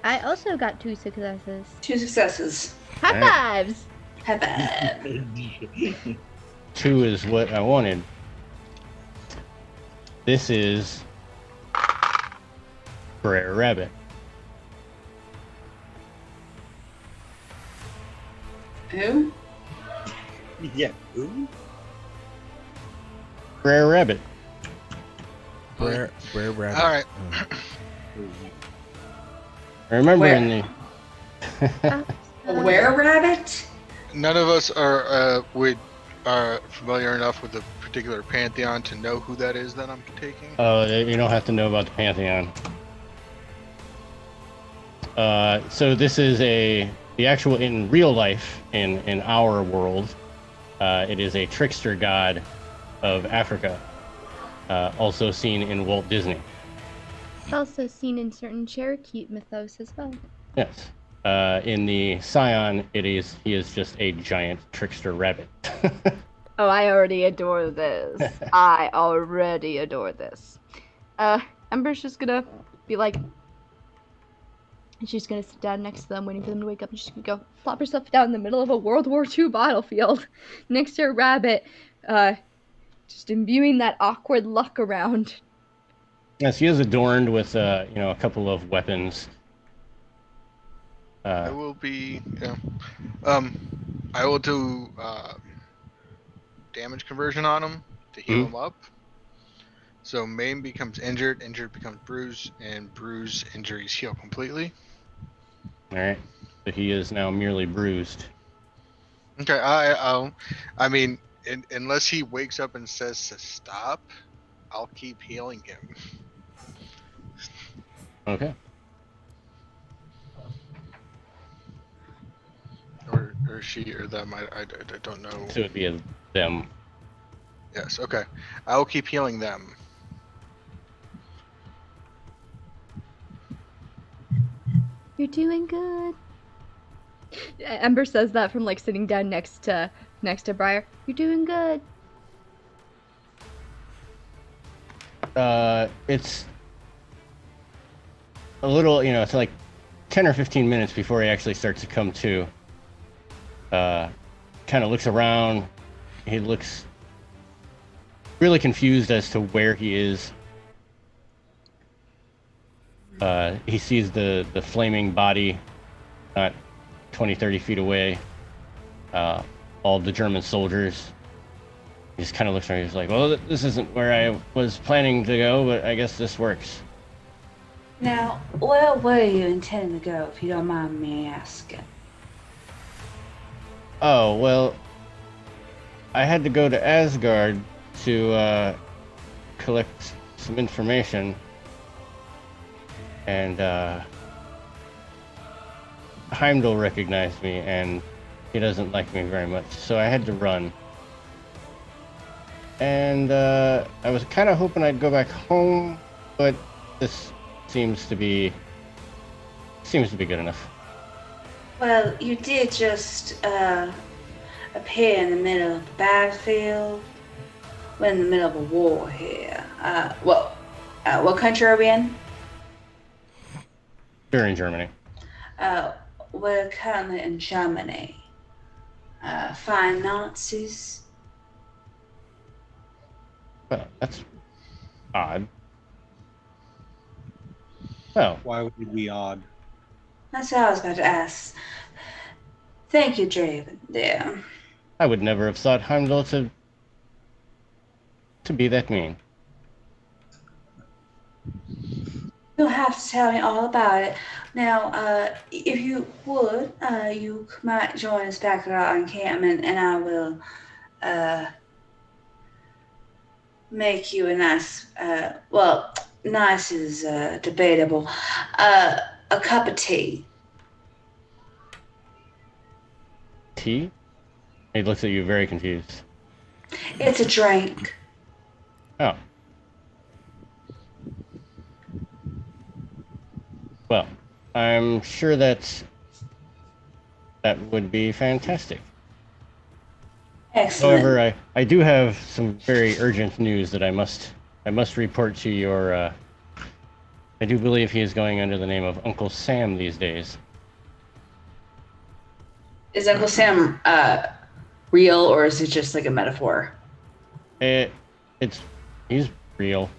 I also got 2 successes. 2 successes. High fives! Have a 2 is what I wanted. This is Rare Rabbit. Who? Yeah. Ooh. Rare Rabbit. Rare rabbit. All right. Remember Where? in the... A were-rabbit? None of us are familiar enough with the particular pantheon to know who that is that I'm taking. Oh, you don't have to know about the Pantheon. So this is the actual, in real life, in our world, it is a trickster god of Africa, also seen in Walt Disney. Also seen in certain Cherokee mythos as well. Yes. In the Scion, he is just a giant trickster rabbit. Oh, I already adore this. I already adore this. Ember's just gonna be like, And she's gonna sit down next to them, waiting for them to wake up, and she's gonna go plop herself down in the middle of a World War II battlefield, next to a rabbit, just imbuing that awkward luck around. Yes, he is adorned with, a couple of weapons. I will be, I will do damage conversion on him to heal him up. So maim becomes injured, injured becomes bruised, and bruised injuries heal completely. All right, so he is now merely bruised. Okay, I mean, unless he wakes up and says to stop, I'll keep healing him. Okay. Or she or them, I don't know. So it would be them. Yes, okay. I will keep healing them. You're doing good. Ember says that from like sitting down next to Briar. You're doing good. It's a little, it's like 10 or 15 minutes before he actually starts to come to. Kind of looks around. He looks really confused as to where he is. He sees the flaming body not 20, 30 feet away. All the German soldiers. He just kind of looks around. He's like, well, this isn't where I was planning to go, but I guess this works. Now, where were you intending to go, if you don't mind me asking? Oh, well, I had to go to Asgard to collect some information. And Heimdall recognized me, and he doesn't like me very much, so I had to run. And I was kind of hoping I'd go back home, but this seems to be good enough. Well, you did just appear in the middle of the battlefield. We're in the middle of a war here. What country are we in? We're in Germany. We're currently in Germany. Fine Nazis. Well, that's odd. Well, Why would it be odd? That's what I was about to ask. Thank you, Draven, dear. I would never have thought Heimdall to be that mean. You'll have to tell me all about it. Now, if you would, you might join us back at our encampment, and I will make you a nice, nice is debatable, a cup of tea. Tea? He looks at you very confused. It's a drink. Oh. Well, I'm sure that would be fantastic. Excellent. However, I do have some very urgent news that I must report to your. I do believe he is going under the name of Uncle Sam these days. Is Uncle Sam real, or is it just like a metaphor? He's real.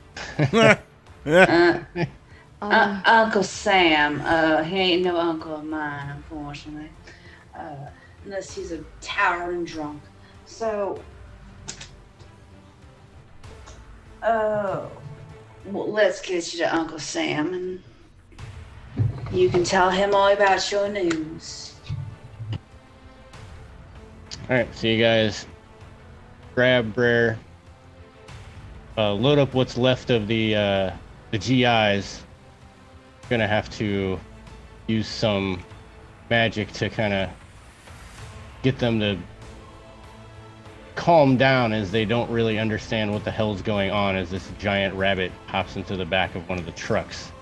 Uncle Sam, he ain't no uncle of mine, unfortunately. Unless he's a towering drunk. So, well, let's get you to Uncle Sam, and you can tell him all about your news. Alright, so you guys grab Brer, load up what's left of the GIs. Gonna have to use some magic to kind of get them to calm down, as they don't really understand what the hell's going on as this giant rabbit hops into the back of one of the trucks.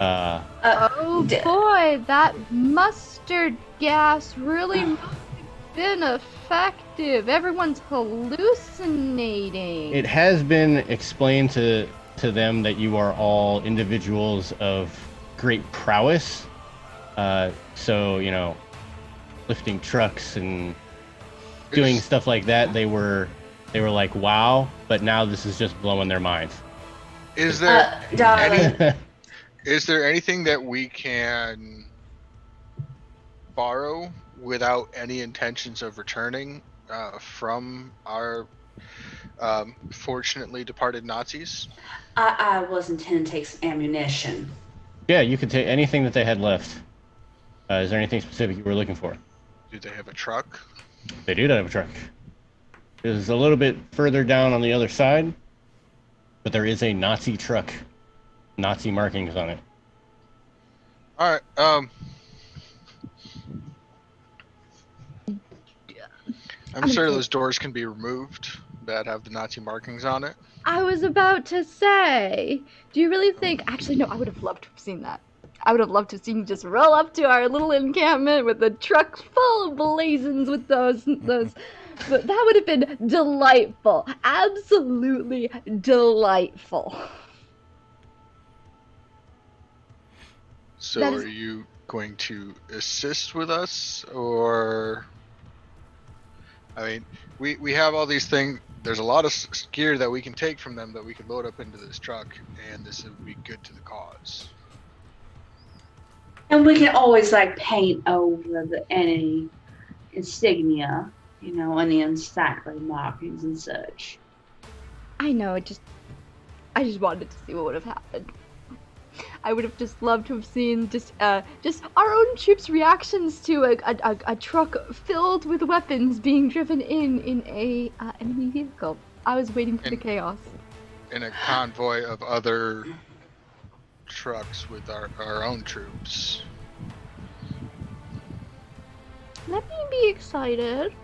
Oh boy, that mustard gas really must have been effective. Everyone's hallucinating. It has been explained to them that you are all individuals of great prowess. So, you know, lifting trucks and doing stuff like that, they were like, wow, but now this is just blowing their minds. Is there darling, is there anything that we can borrow without any intentions of returning from our fortunately departed Nazis? I was intending to take some ammunition. Yeah, you could take anything that they had left. Is there anything specific you were looking for? Do they have a truck? They do not have a truck. It is a little bit further down on the other side, but there is a Nazi truck. Nazi markings on it. All right. I'm sure those doors can be removed that have the Nazi markings on it. I was about to say, do you really think? Actually, no. I would have loved to have seen that. I would have loved to have seen you just roll up to our little encampment with a truck full of blazons with those. But that would have been delightful. Absolutely delightful. So are you going to assist with us, or? I mean, we have all these things. There's a lot of gear that we can take from them that we can load up into this truck, and this would be good to the cause. And we can always like paint over any insignia, you know, any unsightly markings and such. I know. I just wanted to see what would have happened. I would have just loved to have seen just our own troops' reactions to a truck filled with weapons being driven in a enemy vehicle. I was waiting for the chaos. In a convoy of other trucks with our own troops. Let me be excited.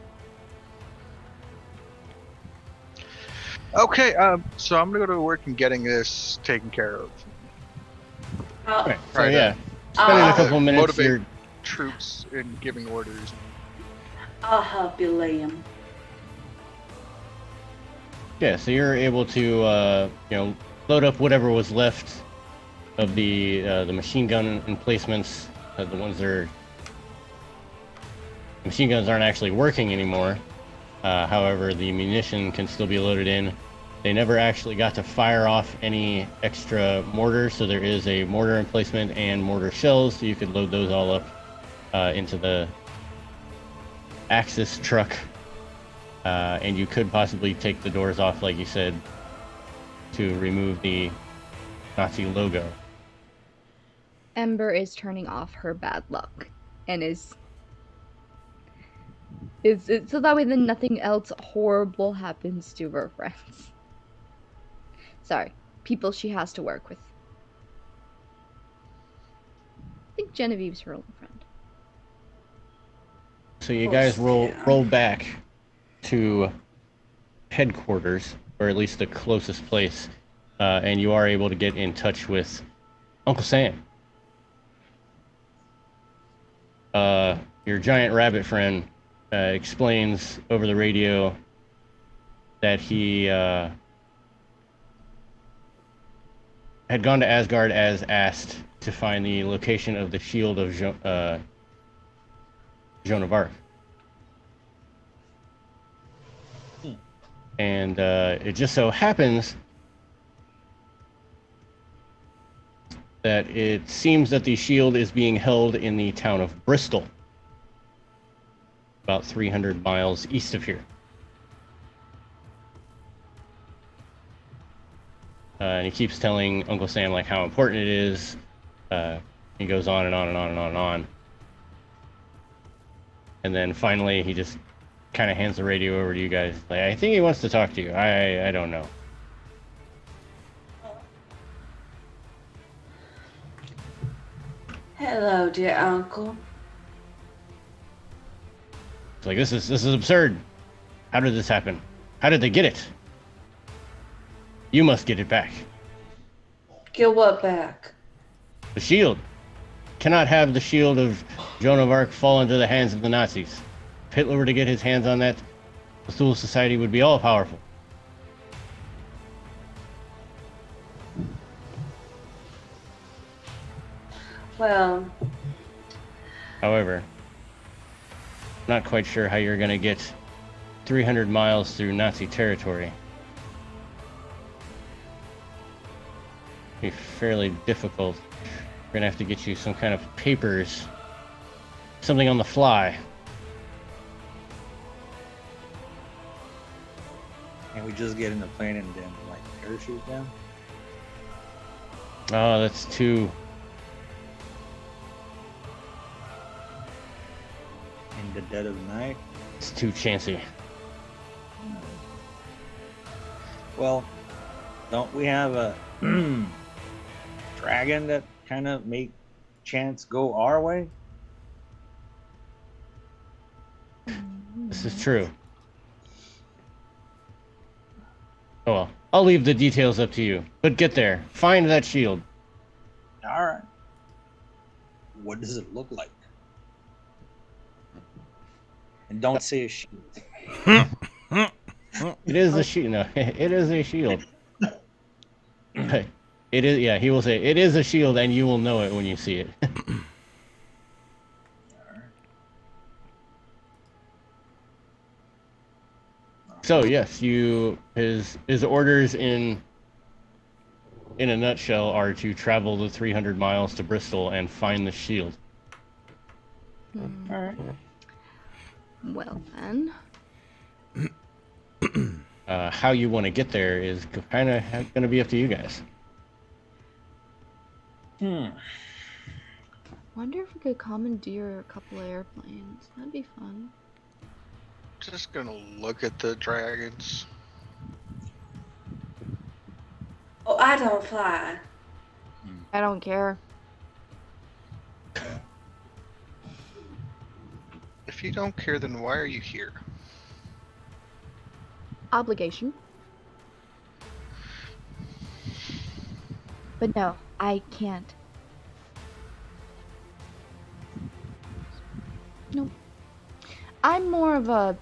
Okay, so I'm gonna go to work and getting this taken care of. Okay, so Right, yeah, spending a couple minutes motivate here. troops in giving orders. I'll help you, Liam. Yeah, so you're able to load up whatever was left of the machine gun emplacements. The ones that are machine guns aren't actually working anymore. However, the munition can still be loaded in. They never actually got to fire off any extra mortars, so there is a mortar emplacement and mortar shells, so you could load those all up into the Axis truck, and you could possibly take the doors off, like you said, to remove the Nazi logo. Ember is turning off her bad luck, and is so that way then nothing else horrible happens to her friends. Sorry, people she has to work with. I think Genevieve's her only friend. So you guys roll back to headquarters, or at least the closest place, and you are able to get in touch with Uncle Sam. Your giant rabbit friend explains over the radio that he had gone to Asgard as asked to find the location of the shield of Joan of Arc. And it just so happens that it seems that the shield is being held in the town of Bristol, about 300 miles east of here. And he keeps telling Uncle Sam like how important it is. He goes on and on and on and on and on. And then finally he just kind of hands the radio over to you guys. Like, I think he wants to talk to you. I don't know. Hello, dear uncle. It's like, this is absurd. How did this happen? How did they get it? You must get it back. Get what back? The shield. Cannot have the shield of Joan of Arc fall into the hands of the Nazis. If Hitler were to get his hands on that, the Thule Society would be all powerful. Well, However, not quite sure how you're going to get 300 miles through Nazi territory. Be fairly difficult. We're going to have to get you some kind of papers, something on the fly. Can we just get in the plane and then like parachute down? Oh, that's too... In the dead of the night? It's too chancy. Well, don't we have a dragon that kind of make chance go our way? This is true. Oh well, I'll leave the details up to you. But get there. Find that shield. Alright. What does it look like? And don't say a shield. It is a shield. No, it is a shield. It is, yeah, he will say, it is a shield and you will know it when you see it. So yes, his orders in a nutshell are to travel the 300 miles to Bristol and find the shield. Alright. Well then. How you want to get there is kind of going to be up to you guys. Wonder if we could commandeer a couple of airplanes. That'd be fun. Just gonna look at the dragons. oh, I don't fly. I don't care. If you don't care, then why are you here? Obligation. But no, I can't. Nope. I'm more of a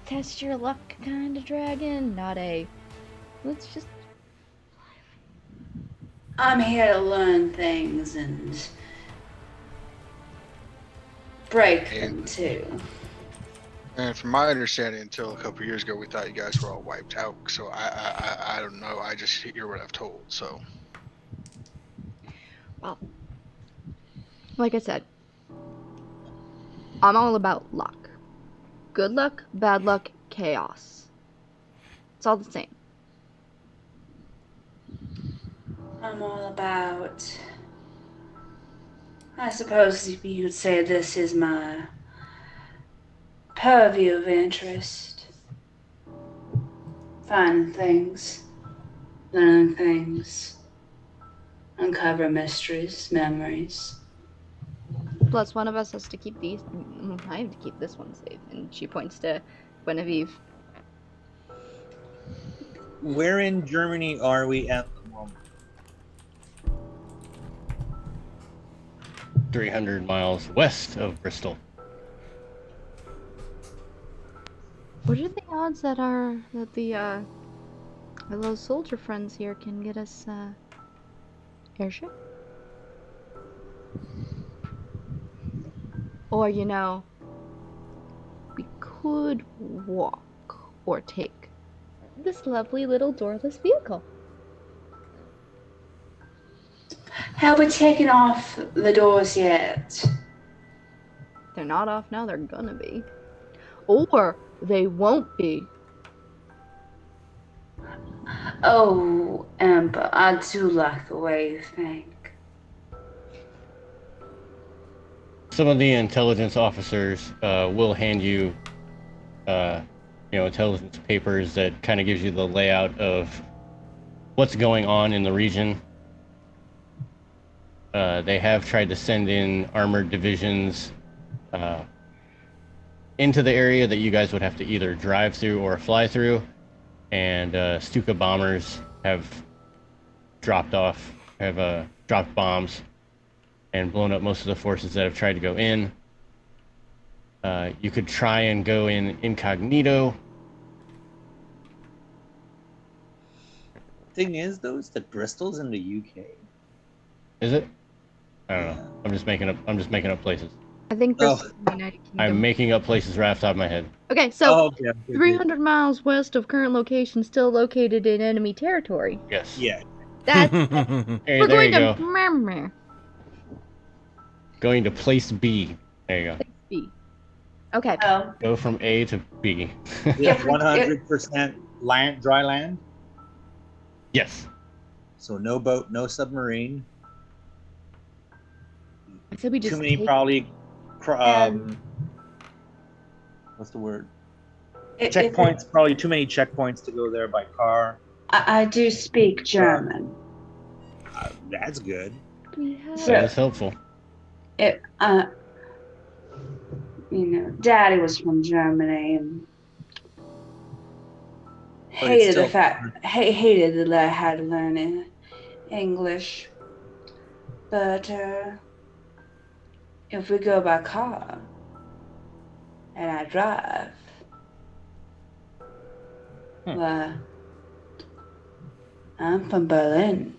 test your luck kind of dragon, not a let's just I'm here to learn things and break them too. And from my understanding, until a couple years ago, we thought you guys were all wiped out. So I don't know. I just hear what I've told. So well, like I said, I'm all about luck. Good luck, bad luck, chaos. It's all the same. I'm all about. I suppose you could say this is my purview of interest. Find things, learn things, uncover mysteries, memories. Plus, one of us has to keep these. I have to keep this one safe. And she points to Guinevere. Where in Germany are we at the moment? 300 miles west of Bristol. What are the odds that our little soldier friends here can get us airship? Or we could walk or take this lovely little doorless vehicle. Have we taken off the doors yet? They're not off now, they're gonna be. Or they won't be. Oh, Amber, I do like the way you think. Some of the intelligence officers will hand you, intelligence papers that kind of gives you the layout of what's going on in the region. They have tried to send in armored divisions into the area that you guys would have to either drive through or fly through, and Stuka bombers have dropped bombs and blown up most of the forces that have tried to go in. You could try and go in incognito. Thing is, though, is that Bristol's in the UK. Is it? I don't know. I'm just making up places. I think this is the United Kingdom. I'm making up places right off the top of my head. Okay, so okay. 300 miles west of current location, still located in enemy territory. Yes. Yeah. That's Hey, we're there going you go. to Going to place B. There you go. B. Okay. Oh, Go from A to B. Yeah, If we- 100% land, dry land. Yes. So no boat, no submarine. I said we just Too many take- probably. What's the word? Checkpoints. Probably too many checkpoints to go there by car. I do speak German. That's good. we have So- That is helpful. Daddy was from Germany and But it's hated still- hated that I had to learn English. But if we go by car and I drive, well, I'm from Berlin.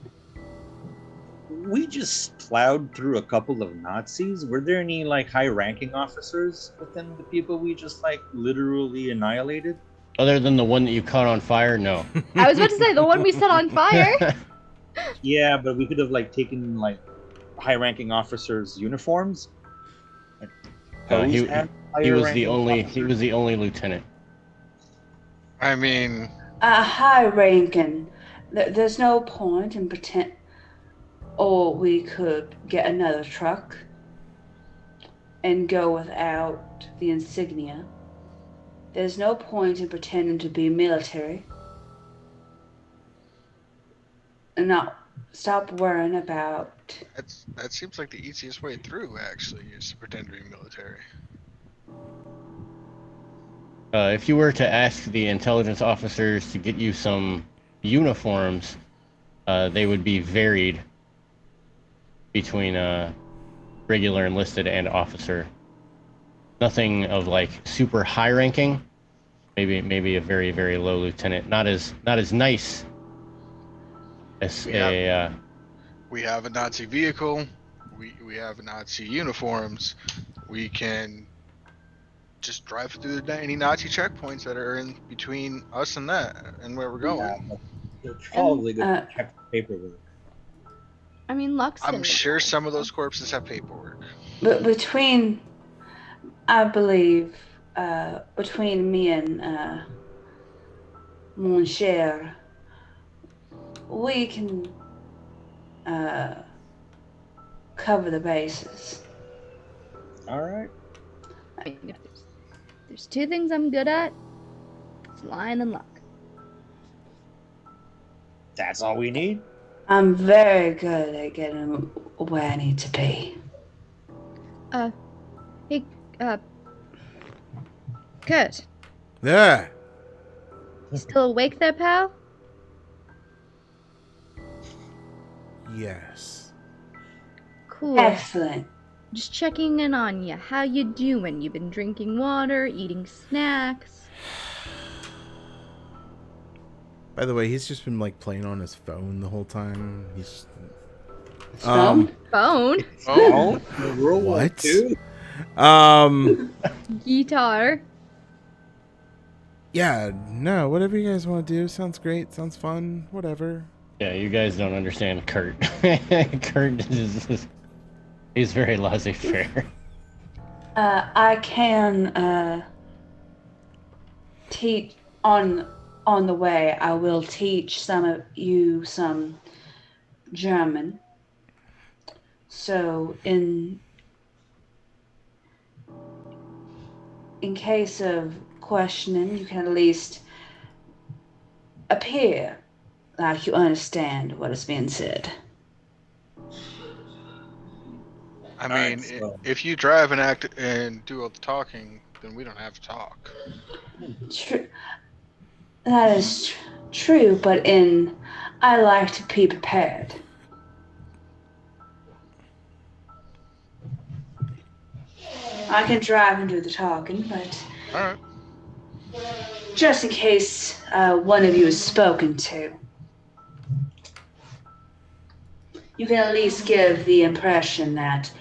We just plowed through a couple of Nazis. Were there any like high-ranking officers within the people we just like literally annihilated? Other than the one that you caught on fire, no. I was about to say the one we set on fire. Yeah, but we could have like taken like high-ranking officers' uniforms. And He those had was higher-ranking the only officers. lieutenant. I mean, High ranking. There's no point in pretend. Or we could get another truck and go without the insignia. There's no point in pretending to be military. And not stop worrying about. that seems like the easiest way through. Actually, is to pretend to be military. If you were to ask the intelligence officers to get you some uniforms, they would be varied between regular enlisted and officer. Nothing of like super high ranking. Maybe a very, very low lieutenant. Not as nice as Yeah. We have a Nazi vehicle. We have Nazi uniforms. We can just drive through any Nazi checkpoints that are in between us and that and where we're going. Yeah, but they're probably going to check the paperwork. I mean, Lux. I'm sure some of those corpses have paperwork. But between, I believe, between me and Mon Cher, we can cover the bases. All right. I mean, there's two things I'm good at. It's lying and luck. That's all we need. I'm very good at getting where I need to be. Hey, Kurt, Yeah. you still awake there, pal? Yes. Cool. Excellent. Just checking in on you. How you doing? You been drinking water, eating snacks? By the way, he's just been like playing on his phone the whole time. He's Phone? Phone? Oh, World War What? II? Guitar? Yeah, no, whatever you guys want to do sounds great. Sounds fun. Whatever. Yeah, you guys don't understand Kurt. Kurt is he's very laissez-faire. I can teach on the way. I will teach some of you some German. So in case of questioning, you can at least appear like you understand what is being said. I All right, mean, so- if you drive and act and do all the talking, then we don't have to talk. True. That is true, but I like to be prepared. I can drive and do the talking, but All right. just in case one of you is spoken to. you can at least give the impression that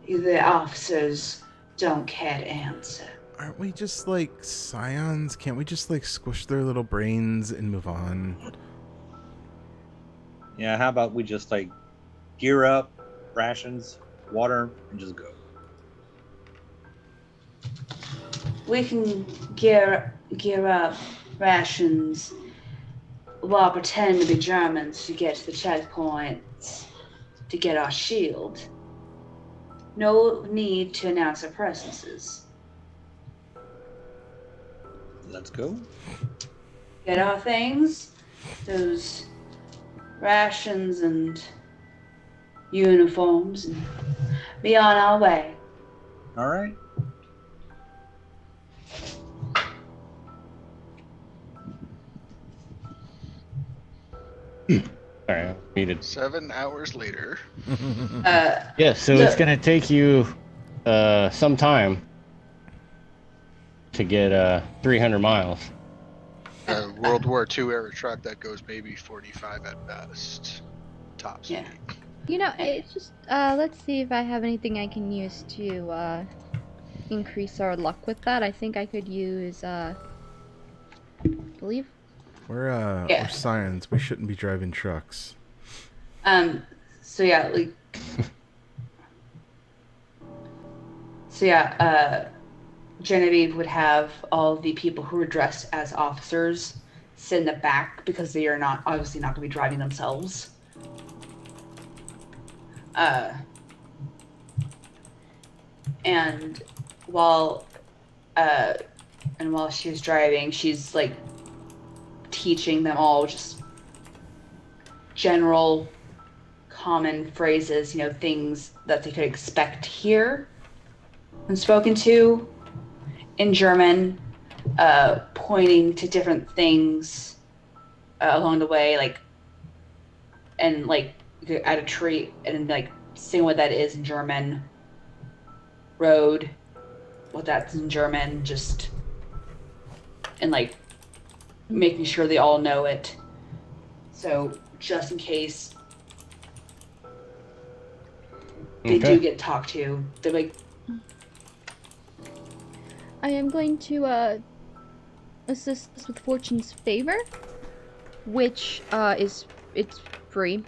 the officers don't care to answer. Aren't we just like Scions? Can't we just like squish their little brains and move on? Yeah, how about we just like gear up, rations, water, and just go. We can gear up rations while pretending to be Germans to get to the checkpoints to get our shield. No need to announce our presences. Let's go. Get our things, those rations and uniforms, and be on our way. All right. Sorry, muted. 7 hours later. Yeah, so it's gonna take you some time to get 300 miles. A World War II era truck that goes maybe 45 at best. Top speed. Yeah. You know, it's just, let's see if I have anything I can use to, increase our luck with that. I think I could use, believe. We're Scions. We shouldn't be driving trucks. So yeah, like, Genevieve would have all the people who are dressed as officers sit in the back because they are not obviously not going to be driving themselves. And while she's driving, she's like teaching them all just general common phrases, you know, things that they could expect here when spoken to in German, pointing to different things along the way, like, and like at a tree and like saying what that is in German, road, what that's in German, just, and like making sure they all know it. So just in case they do get talked to, they're like, I am going to, assist us with Fortune's Favor, which, it's free.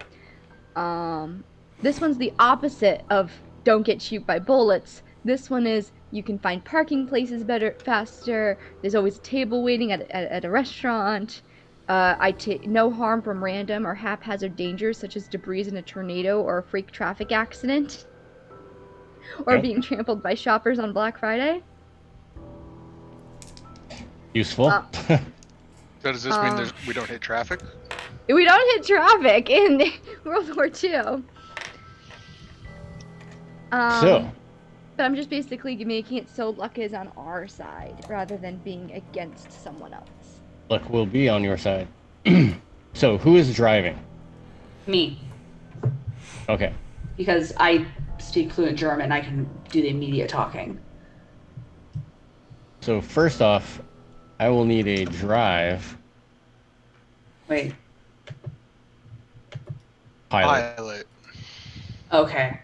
This one's the opposite of don't get shoot by bullets. This one is you can find parking places faster. There's always a table waiting at a restaurant. I take no harm from random or haphazard dangers such as debris in a tornado or a freak traffic accident. Or being trampled by shoppers on Black Friday. So Useful. does this mean we don't hit traffic? We don't hit traffic in World War II. But I'm just basically making it so luck is on our side rather than being against someone else. Luck will be on your side. So, who is driving? me, Okay. because I speak fluent German. I can do the immediate talking. So, first off, I will need a drive Wait. pilot. Okay.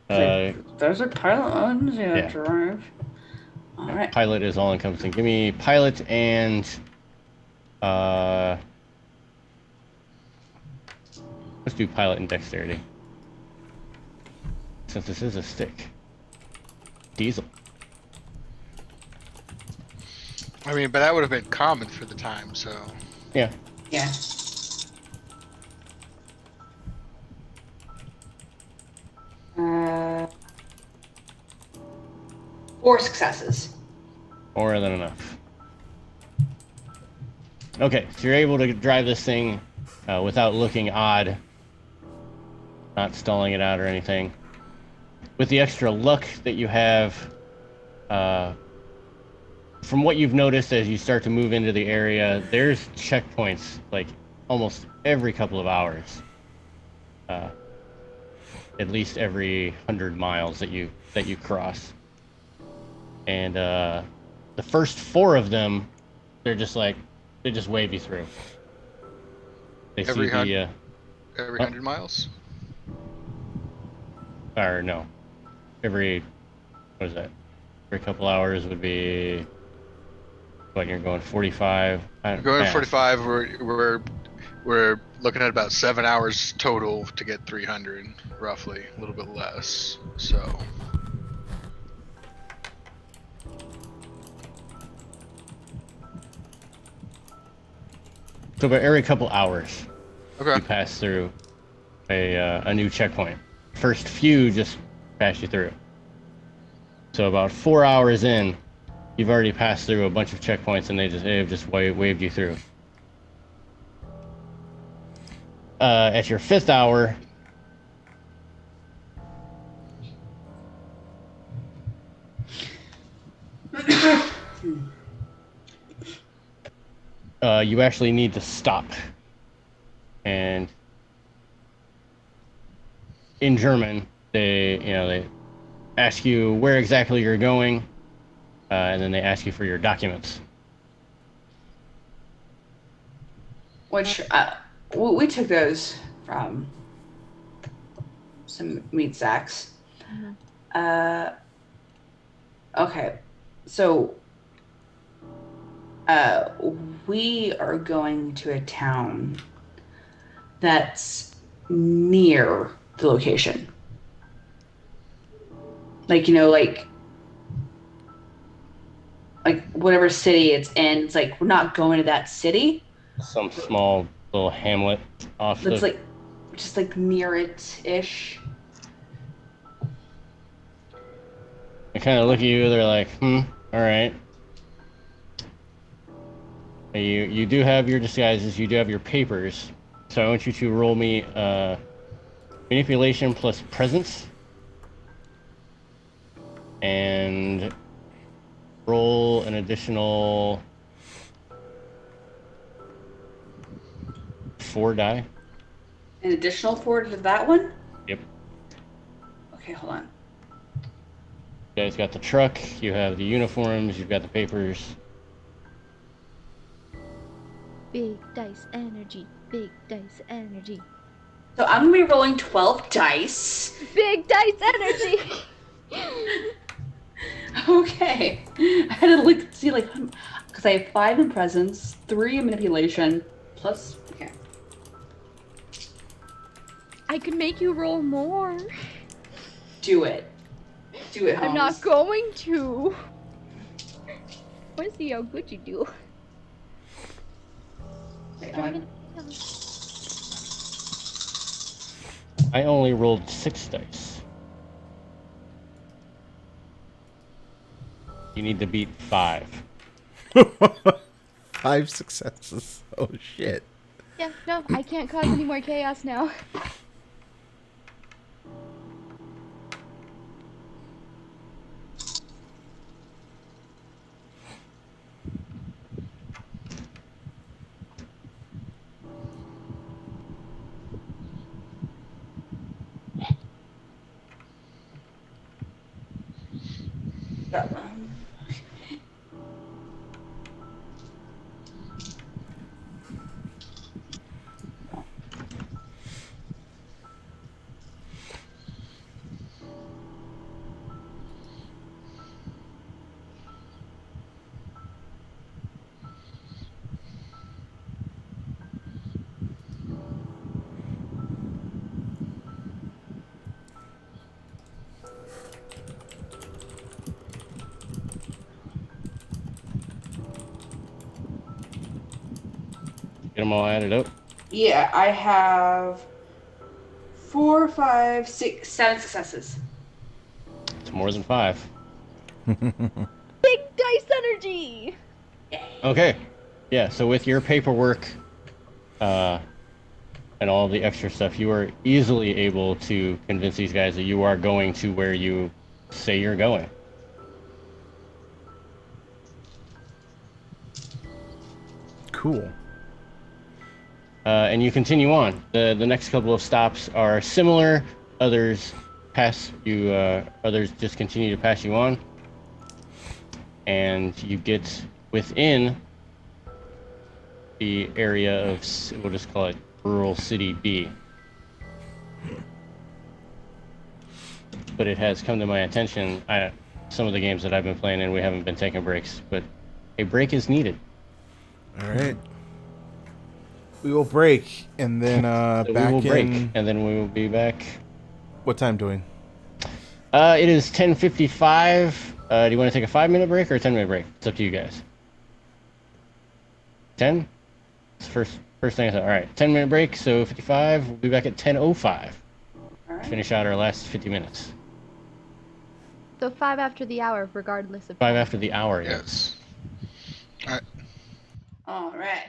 There's a pilot on the Yeah. drive. All right. Pilot is all encompassing. Give me pilot and let's do pilot and dexterity. Since this is a stick. Diesel. I mean, but that would have been common for the time, so. Yeah. Yeah. Four successes. More than enough. Okay, so you're able to drive this thing without looking odd, not stalling it out or anything. With the extra luck that you have, from what you've noticed as you start to move into the area, there's checkpoints like almost every couple of hours. At least every 100 miles that you cross. And the first 4 of them, they just wave you through. They Every see the every 100 miles? Or no, every what is that? Every couple hours would be. What you're going 45? Going 45. We're looking at about 7 hours total to get 300, roughly, a little bit less. So. So about every couple hours, Okay. you pass through a new checkpoint. First few just pass you through. So about 4 hours in, you've already passed through a bunch of checkpoints, and they've just waved you through. At your 5th hour, you actually need to stop. And in German, they ask you where exactly you're going, and then they ask you for your documents. Which we took those from some meat sacks. Okay, so we are going to a town that's near the location. Like, like whatever city it's in, it's like we're not going to that city. Some small little hamlet off It's like just like near it-ish. They kind of look at you. They're like, all right. You do have your disguises. You do have your papers. So I want you to roll me manipulation plus presence, and roll an additional 4 die. An additional 4 to that one? Yep. Okay, hold on. You guys got the truck. You have the uniforms. You've got the papers. Big dice energy. Big dice energy. So I'm gonna be rolling 12 dice. Big dice energy. Okay. I had to see because I have 5 in presence, 3 in manipulation, plus. Okay. I could make you roll more. Do it. Do it, Holmes. I'm not going to. I want to see how good you do. Wait, I only rolled 6 dice. You need to beat 5. 5 successes. Oh shit. Yeah, no, I can't cause any more chaos now. that one. Get them all added up. Yeah, I have 4, 5, 6, 7 successes. It's more than 5. Big dice energy! Okay. Yeah, so with your paperwork and all the extra stuff, you are easily able to convince these guys that you are going to where you say you're going. Cool. And you continue on. The next couple of stops are similar. Others pass you. Others just continue to pass you on. And you get within the area of, we'll just call it Rural City B. but it has come to my attention. Some of the games that I've been playing and we haven't been taking breaks, but a break is needed. All right. We will break and then So back we will break, in. and then we will be back. What time doing? It is 10:55. Do you want to take a 5-minute break or a 10-minute break? It's up to you guys. 10? It's first thing I thought. All right, 10-minute break. So 55. We'll be back at 10:05. All right. Finish out our last 50 minutes. So 5 after the hour, regardless of 5 time. after the hour. Yes. All right. All right.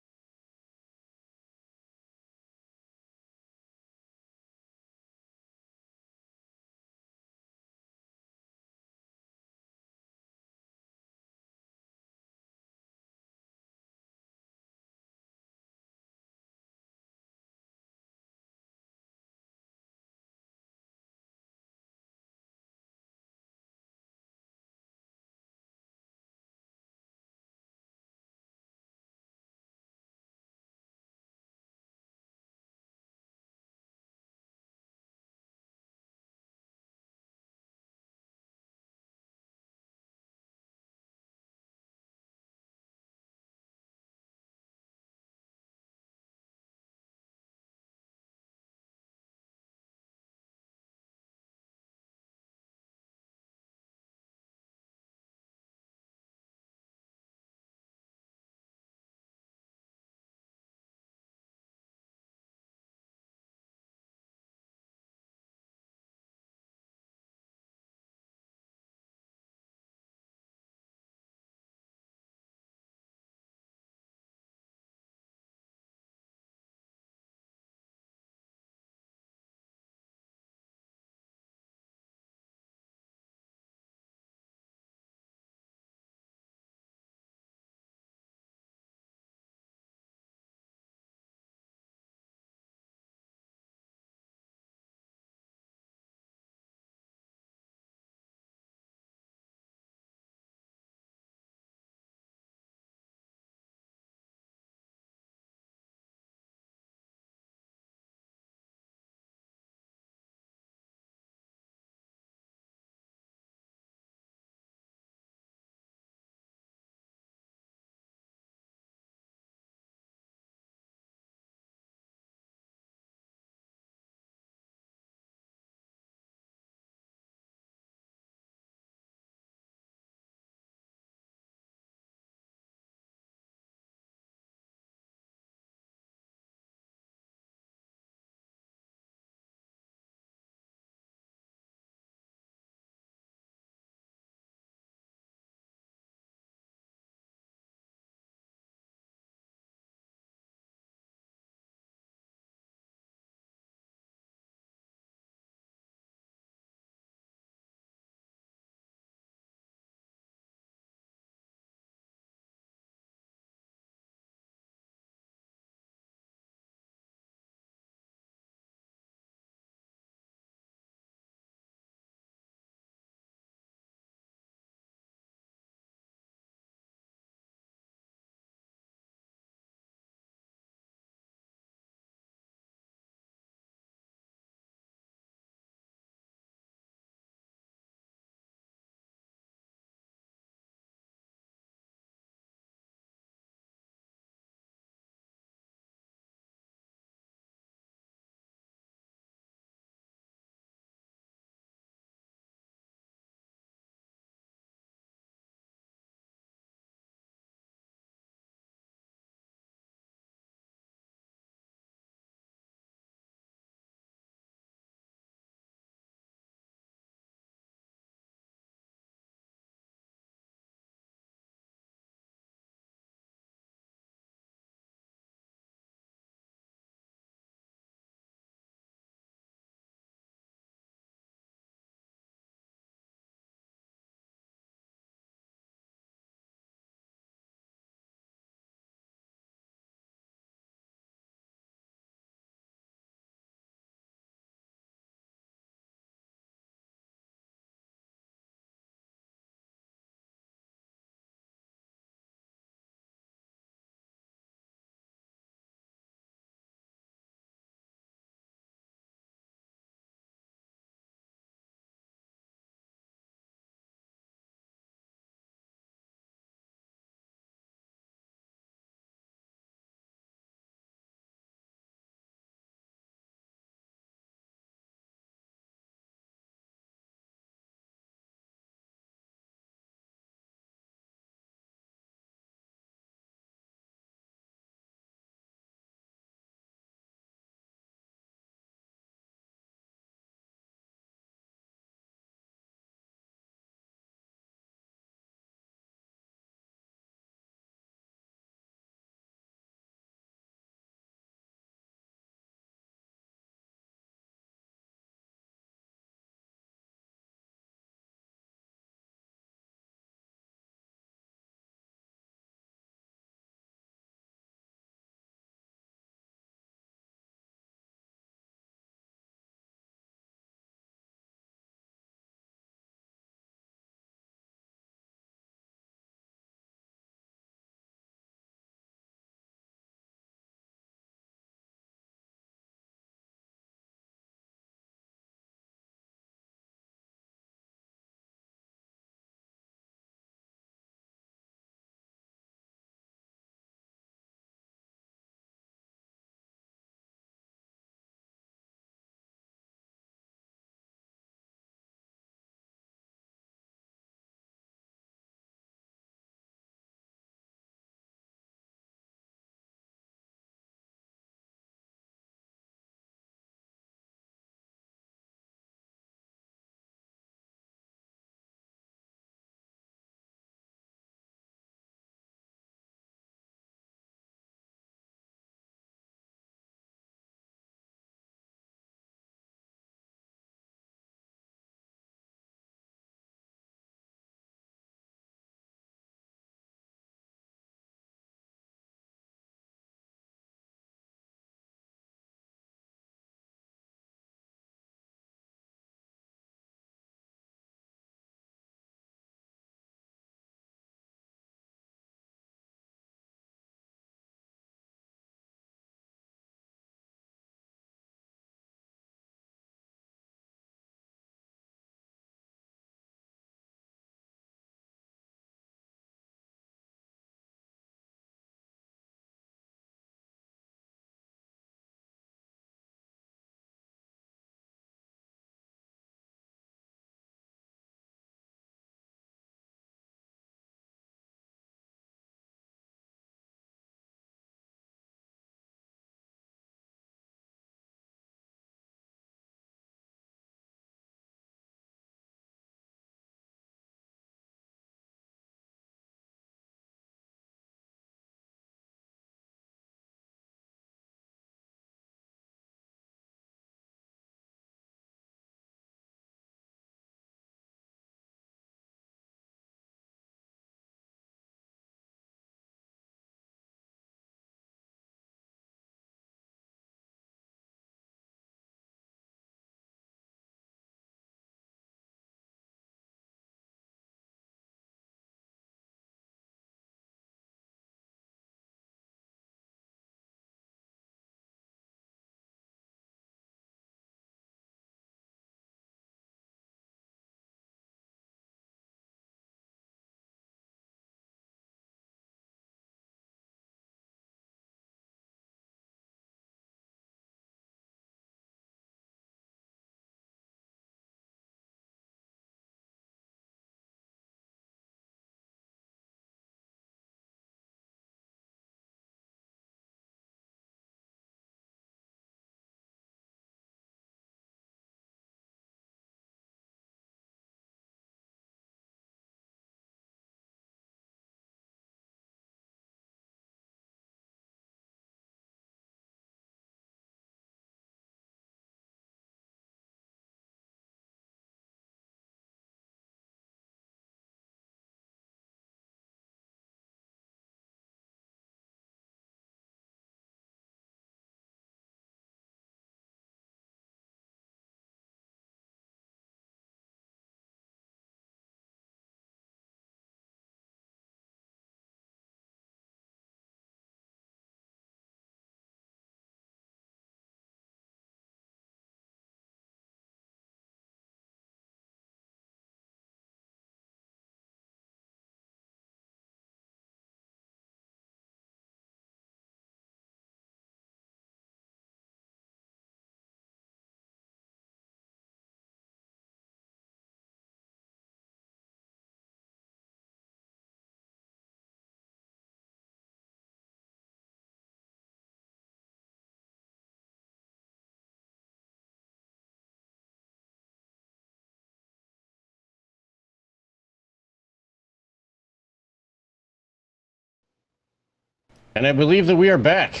And I believe that we are back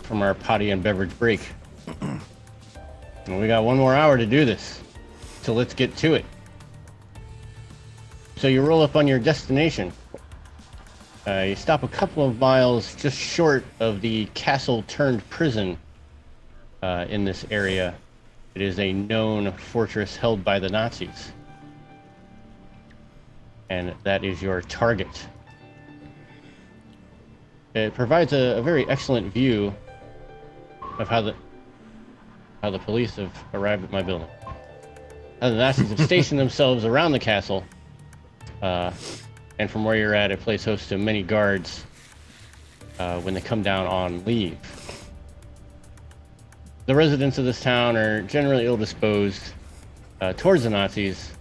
from our potty and beverage break. And we got 1 more hour to do this. So let's get to it. So you roll up on your destination. You stop a couple of miles just short of the castle turned prison in this area. It is a known fortress held by the Nazis. And that is your target. It provides a very excellent view of how the police have arrived at my building. How the Nazis have stationed themselves around the castle, and from where you're at, it plays host to many guards when they come down on leave. The residents of this town are generally ill-disposed towards the Nazis,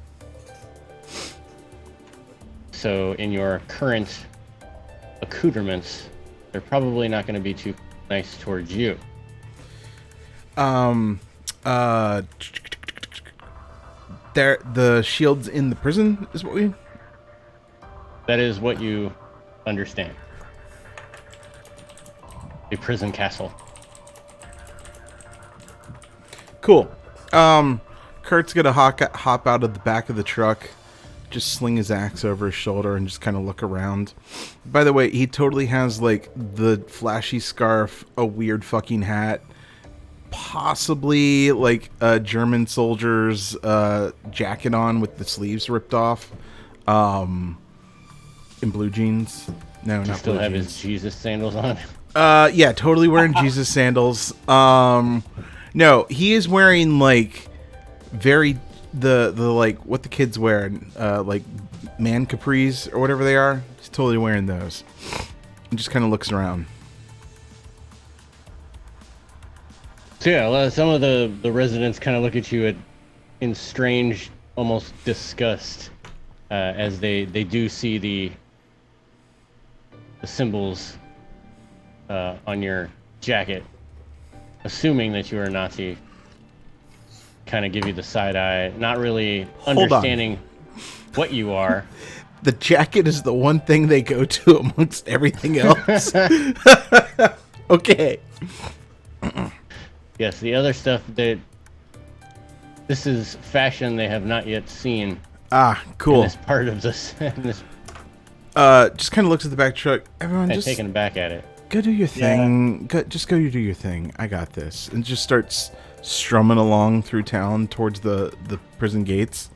so in your current accoutrements, they're probably not going to be too nice towards you. The shield's in the prison is what we... That is what you understand. A prison castle. Cool. Kurt's gonna hop out of the back of the truck, just sling his axe over his shoulder and just kind of look around. By the way, he totally has like the flashy scarf, a weird fucking hat, possibly like a German soldier's jacket on with the sleeves ripped off, and blue jeans. No, Does he not still blue have jeans. his Jesus sandals on? Yeah, totally wearing Jesus sandals. No, he is wearing like very the like what the kids wear, like man capris or whatever they are. He's totally wearing those. And just kind of looks around. So yeah, well, some of the residents kind of look at you in strange, almost disgust, as they do see the symbols on your jacket, assuming that you are a Nazi. Kind of give you the side eye, not really understanding what you are. The jacket is the one thing they go to amongst everything else. Okay. Yes, the other stuff that this is fashion they have not yet seen. Ah, In cool. this part of this, this Just kind of looks at the back truck. Everyone, and just taken back at it. go do your thing. Just go do your thing. I got this. And just starts strumming along through town towards the prison gates.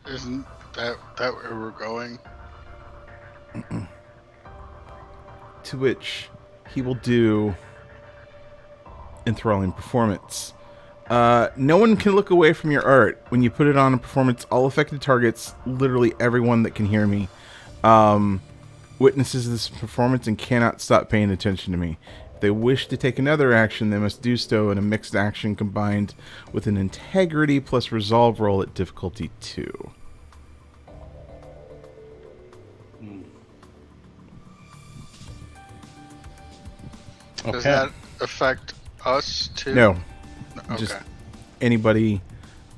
Isn't that where we're going? To which he will do enthralling performance. No one can look away from your art. When you put it on a performance, all affected targets, literally everyone that can hear me, witnesses this performance and cannot stop paying attention to me. If they wish to take another action, they must do so in a mixed action combined with an integrity plus resolve roll at difficulty 2. Okay. Does that affect us too? No, Okay. just anybody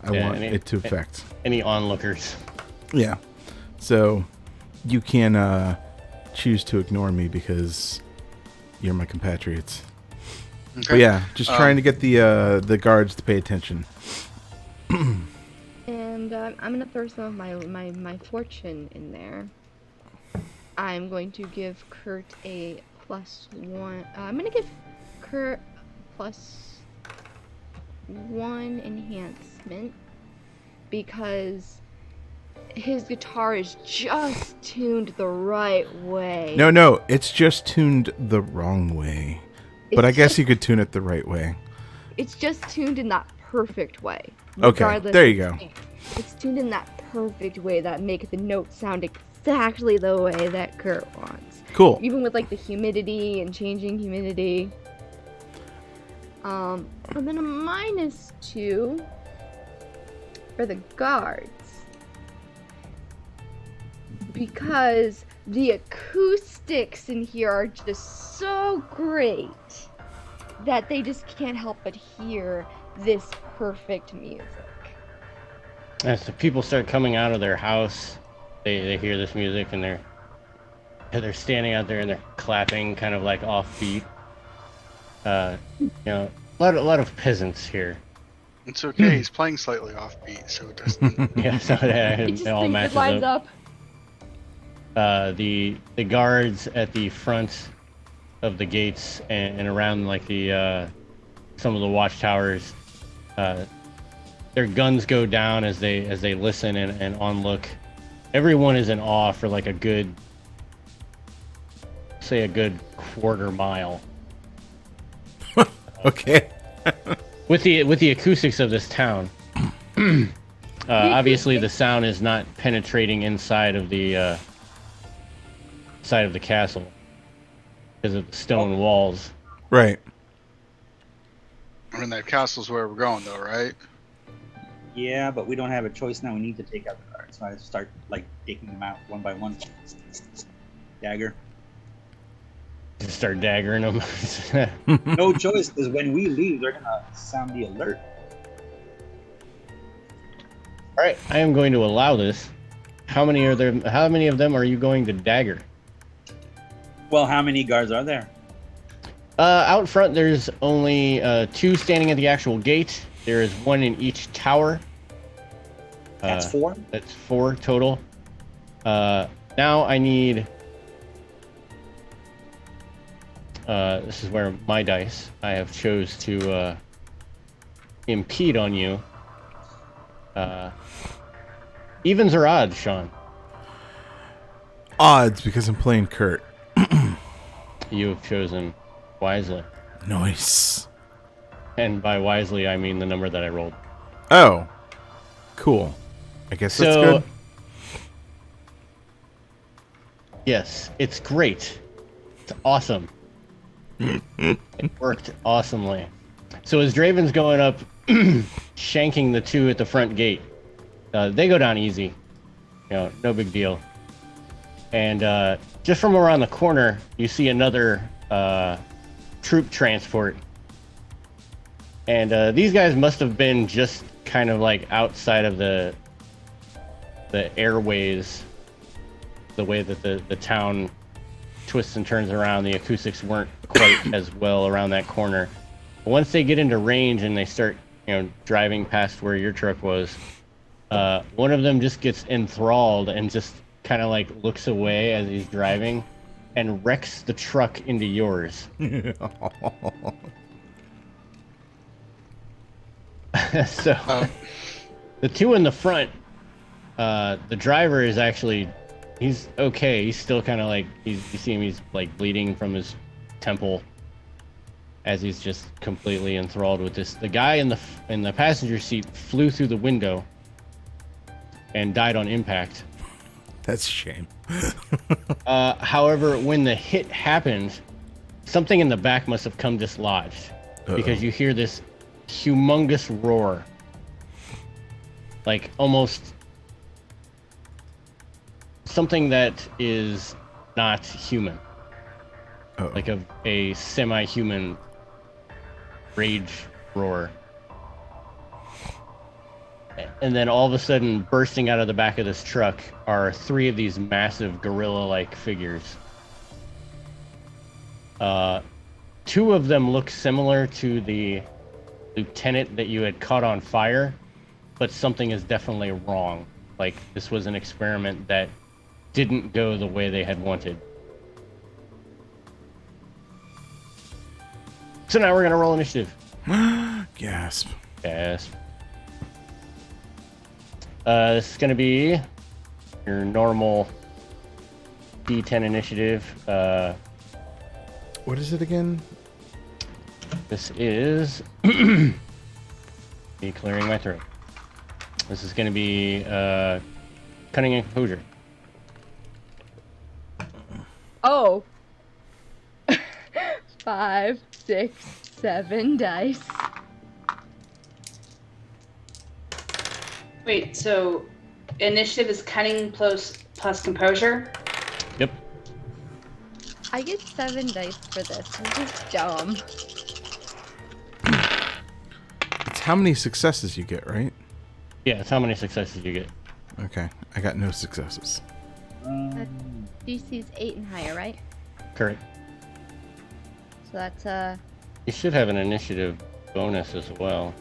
I Yeah, want it to affect. Any onlookers? Yeah. So you can choose to ignore me because you're my compatriots. Okay. But yeah, just trying to get the guards to pay attention. And I'm gonna throw some of my fortune in there. I'm going to give Kurt a +1. I'm gonna give Kurt +1 enhancement because his guitar is just tuned the right way. No, it's just tuned the wrong way. But I guess you could tune it the right way. It's just tuned in that perfect way. Okay, regardless there of you go. the thing. It's tuned in that perfect way that makes the notes sound exactly the way that Kurt wants. Cool. Even with like the humidity and changing humidity. And then a -2 for the guards. Because the acoustics in here are just so great that they just can't help but hear this perfect music. As the people start coming out of their house, they hear this music and they're standing out there and they're clapping, kind of like offbeat. You know, a lot of peasants here. It's okay. He's playing slightly offbeat, so it doesn't. Yeah, so It just it all thinks it matches lines up. up. The guards at the front of the gates and around like the some of the watchtowers, their guns go down as they listen and onlook. Everyone is in awe for like a good quarter mile. Okay. With the acoustics of this town. Obviously the sound is not penetrating inside of the castle because of the stone walls. Right. I mean, that castle's where we're going, though, right? Yeah, but we don't have a choice now. We need to take out the guards. So I start like taking them out one by one. Dagger. Just start daggering them. No choice, because when we leave, they're gonna sound the alert. All right, I am going to allow this. How many of them are you going to dagger? Well, how many guards are there? Out front, there's only 2 standing at the actual gate. There is 1 in each tower. That's 4. That's 4 total. Now I need. This is where my dice. I have chose to impede on you. Evens or odds, Sean? Odds, because I'm playing Kurt. You have chosen wisely. Nice. And by wisely, I mean the number that I rolled. Oh. Cool. I guess that's good. Yes, it's great. It's awesome. It worked awesomely. So as Draven's going up, shanking the 2 at the front gate, they go down easy. You know, no big deal. And just from around the corner, you see another troop transport. And these guys must have been just kind of like outside of the airways, the way that the town twists and turns around. The acoustics weren't quite as well around that corner. But once they get into range and they start, you know, driving past where your truck was, one of them just gets enthralled and just kind of like looks away as he's driving and wrecks the truck into yours. So the 2 in the front, the driver is actually, he's okay. He's still kind of like, you see him, he's like bleeding from his temple as he's just completely enthralled with this. The guy in the passenger seat flew through the window and died on impact. That's a shame. However, when the hit happened, something in the back must have come dislodged. Because you hear this humongous roar. Like almost something that is not human. Like a semi-human rage roar. And then all of a sudden, bursting out of the back of this truck are 3 of these massive gorilla-like figures. 2 of them look similar to the lieutenant that you had caught on fire, but something is definitely wrong. Like, this was an experiment that didn't go the way they had wanted. So now we're gonna roll initiative. Gasp. Gasp. This is gonna be your normal D10 initiative. What is it again? This is me clearing my throat. This is gonna be cunning and composure. Oh. 5, 6, 7 dice. Wait, so initiative is cunning plus composure? Yep. I get 7 dice for this. This is dumb. It's how many successes you get, right? Yeah, it's how many successes you get. Okay, I got no successes. DC's 8 and higher, right? Correct. So that's You should have an initiative bonus as well.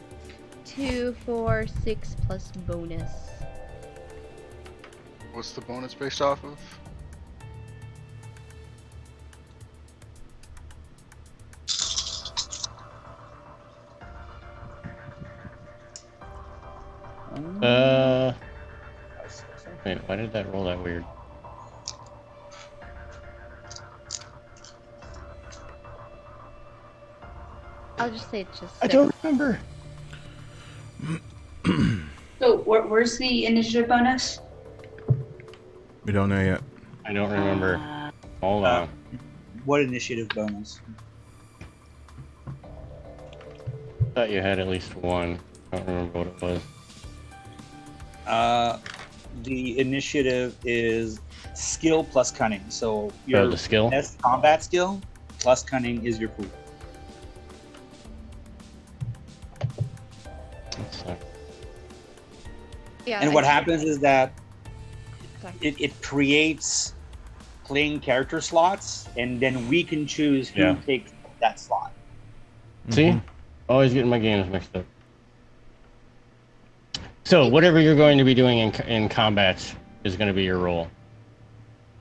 2, 4, 6 plus bonus. What's the bonus based off of? Wait, why did that roll that weird? I'll just say it's just 6. I don't remember. So where's the initiative bonus? We don't know yet. I don't remember. Hold on. What initiative bonus? Thought you had at least one. I don't remember what it was. The initiative is skill plus cunning. So your the skill? best combat skill plus cunning is your pool. Yeah. And what happens is that Sorry. it creates playing character slots, and then we can choose who takes that slot. See? Always getting my games mixed up. So, whatever you're going to be doing in combat is going to be your role.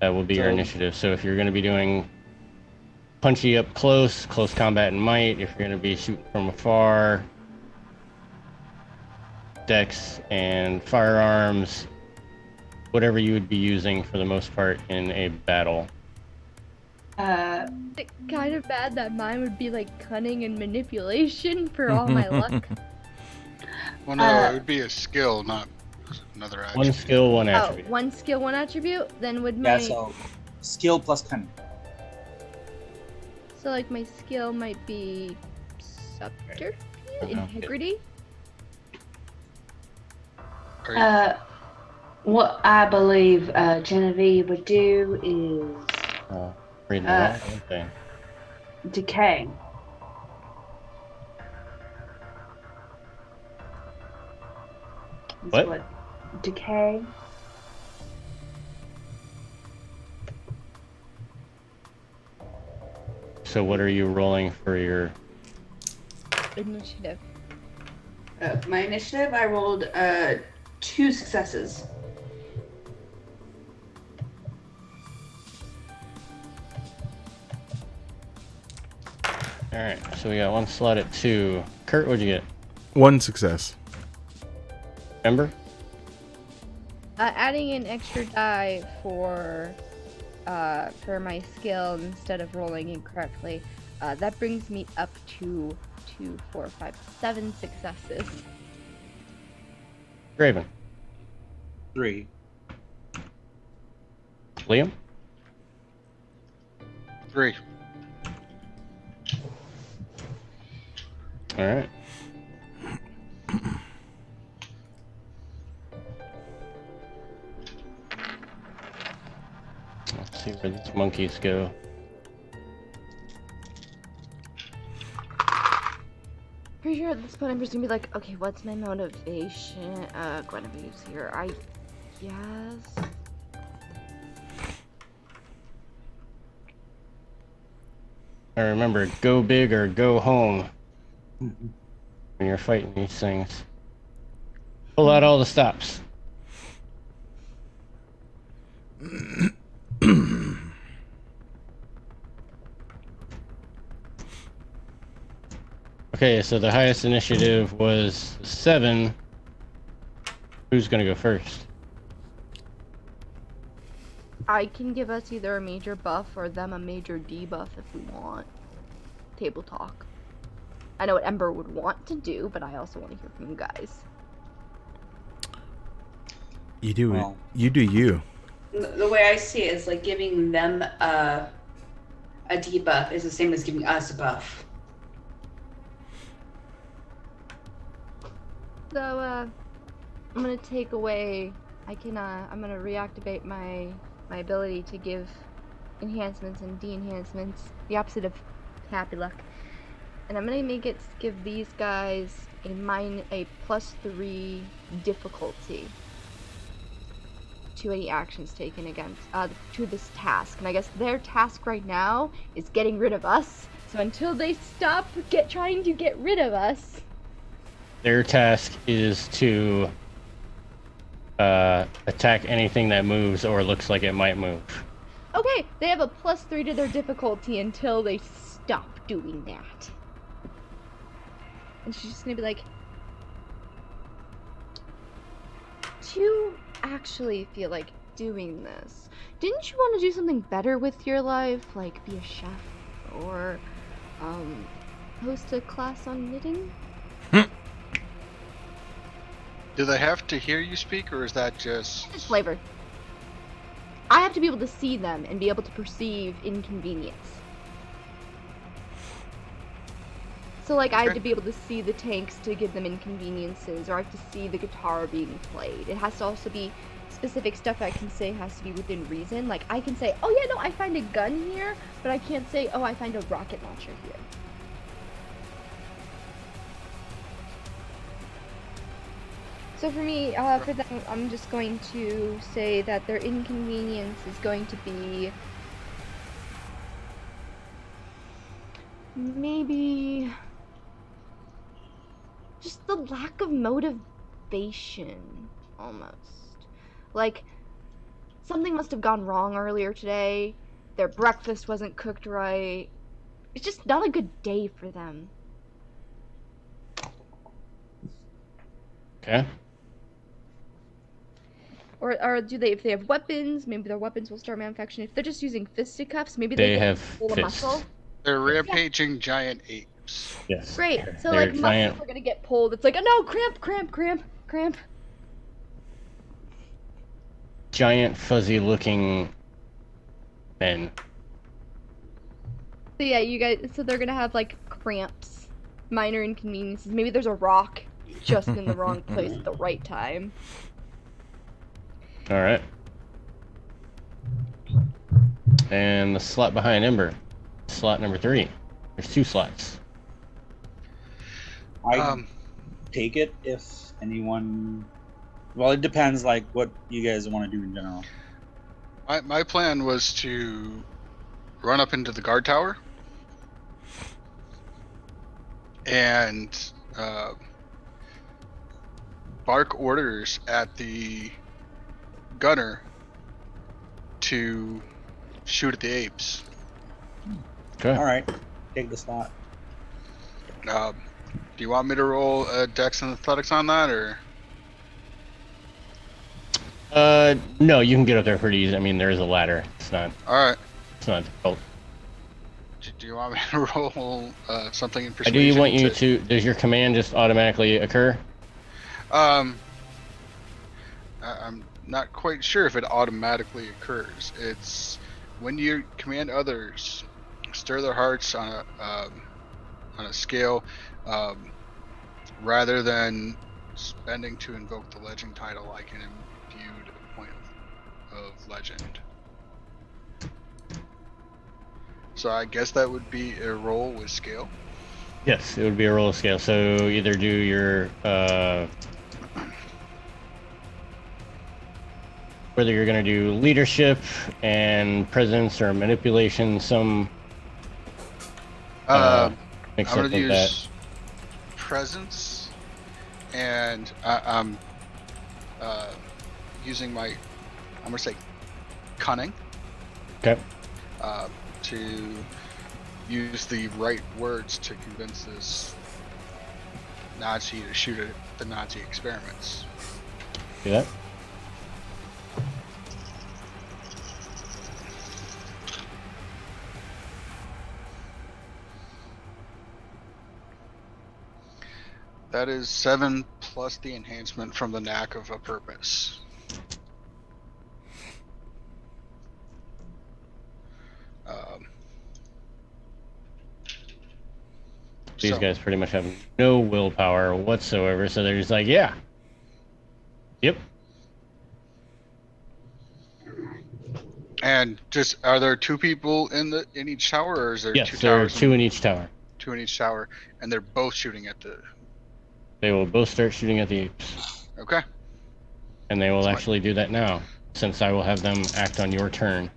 That will be your initiative. So, if you're going to be doing punchy up close combat and might, if you're going to be shooting from afar, dex and firearms, whatever you would be using for the most part in a battle. It's kind of bad that mine would be like cunning and manipulation for all my luck. Well, no, it would be a skill, not another attribute. One skill, one Oh, attribute. one skill, one attribute? Then would my... Yeah, so skill plus cunning. So like my skill might be subterfuge, integrity. What I believe Genevieve would do is Reading that. Okay. decay. That's What? Decay. So what are you rolling for your... Initiative. My initiative, I rolled 2 successes. Alright, so we got one slot at 2. Kurt, what'd you get? 1 success. Ember? Adding an extra die for my skill instead of rolling incorrectly, that brings me up to 2, 4, 5, 7 successes. Graven? 3. Liam? 3. Alright. Let's see where these monkeys go. Pretty sure at this point I'm just gonna be like, okay, what's my motivation? Guinevere's here, I guess. I remember, go big or go home when you're fighting these things. Pull out all the stops. Okay, so the highest initiative was 7. Who's gonna go first? I can give us either a major buff or them a major debuff if we want. Table talk. I know what Ember would want to do, but I also want to hear from you guys. You do Well. you do you. The way I see it is like giving them a debuff is the same as giving us a buff. So, I'm gonna take away, I'm gonna reactivate my ability to give enhancements and de-enhancements, the opposite of happy luck. And I'm gonna give these guys a +3 difficulty. to any actions taken against to this task. And I guess their task right now is getting rid of us. So until they stop trying to get rid of us, their task is to attack anything that moves or looks like it might move. okay, they have a +3 to their difficulty until they stop doing that. And she's just gonna be like, do you actually feel like doing this? Didn't you want to do something better with your life, like be a chef or host a class on knitting? Do they have to hear you speak, or is that just... It's flavor. I have to be able to see them and be able to perceive inconvenience. So, like, I have to be able to see the tanks to give them inconveniences, or I have to see the guitar being played. It has to also be specific stuff I can say has to be within reason. Like, I can say, oh yeah, no, I find a gun here, but I can't say, oh, I find a rocket launcher here. So for me, for them, I'm just going to say that their inconvenience is going to be maybe just the lack of motivation, almost. Like, something must have gone wrong earlier today, their breakfast wasn't cooked right. It's just not a good day for them. Okay. Or do they, if they have weapons, maybe their weapons will start manufacturing. If they're just using fisticuffs, maybe They they can have pull a fists. muscle. They're rampaging giant apes. Yes. Great. So They're like giant, muscles are gonna get pulled. It's like, oh no, cramp. giant fuzzy-looking men. So yeah, you guys. So they're gonna have like cramps, minor inconveniences. Maybe there's a rock just in the wrong place at the right time. All right. And the slot behind Ember, slot number 3. There's 2 slots. I take it if anyone. Well, it depends, like what you guys want to do in general. My plan was to run up into the guard tower and bark orders at the gunner to shoot at the apes. Okay. All right, take the slot. Do you want me to roll Dex and Athletics on that, or? No, you can get up there pretty easy. I mean, there is a ladder. It's not All right. difficult. Do you want me to roll something in I persuasion? do you want you to, does your command just automatically occur? I'm not quite sure if it automatically occurs. It's when you command others, stir their hearts on a scale, rather than spending to invoke the legend title, I can imbue a point of legend. So I guess that would be a roll with scale. Yes, it would be a roll of scale. So either do your whether you're going to do leadership and presence or manipulation, some mix I'm up going to with use presence, and I'm using my, I'm going to say cunning. that. Okay. To use the right words to convince this Nazi to shoot at the Nazi experiments. Do that. That is 7 plus the enhancement from the knack of a purpose. These So- guys pretty much have no willpower whatsoever, so they're just like, yeah. Yep. And just, are there 2 people in each tower, or is there Yes, 2 there are towers? 2 in each tower. 2 in each tower, and they're both shooting at the. They will both start shooting at the apes. Okay. And they will That's fine. actually do that now. since I will have them act on your turn.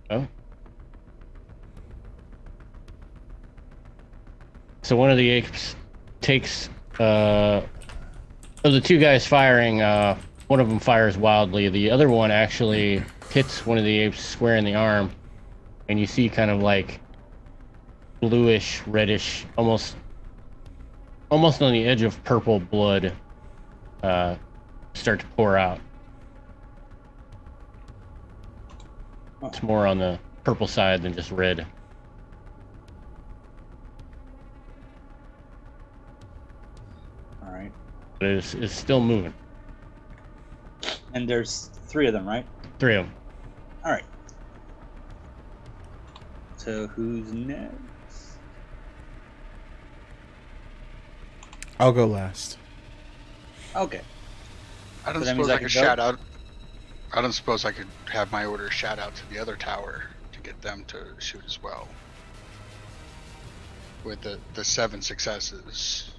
Oh. So one of the apes takes, of the two guys firing, one of them fires wildly. The other one actually hits one of the apes square in the arm, and you see kind of like bluish, reddish, almost on the edge of purple blood start to pour out. It's more on the purple side than just red. All right. But it's still moving. And there's 3 of them, right? 3 of them. All right. So who's next? I'll go last. Okay. I don't So that means suppose I I can could go? shout out. I don't suppose I could have my order shout out to the other tower to get them to shoot as well. With the 7 successes,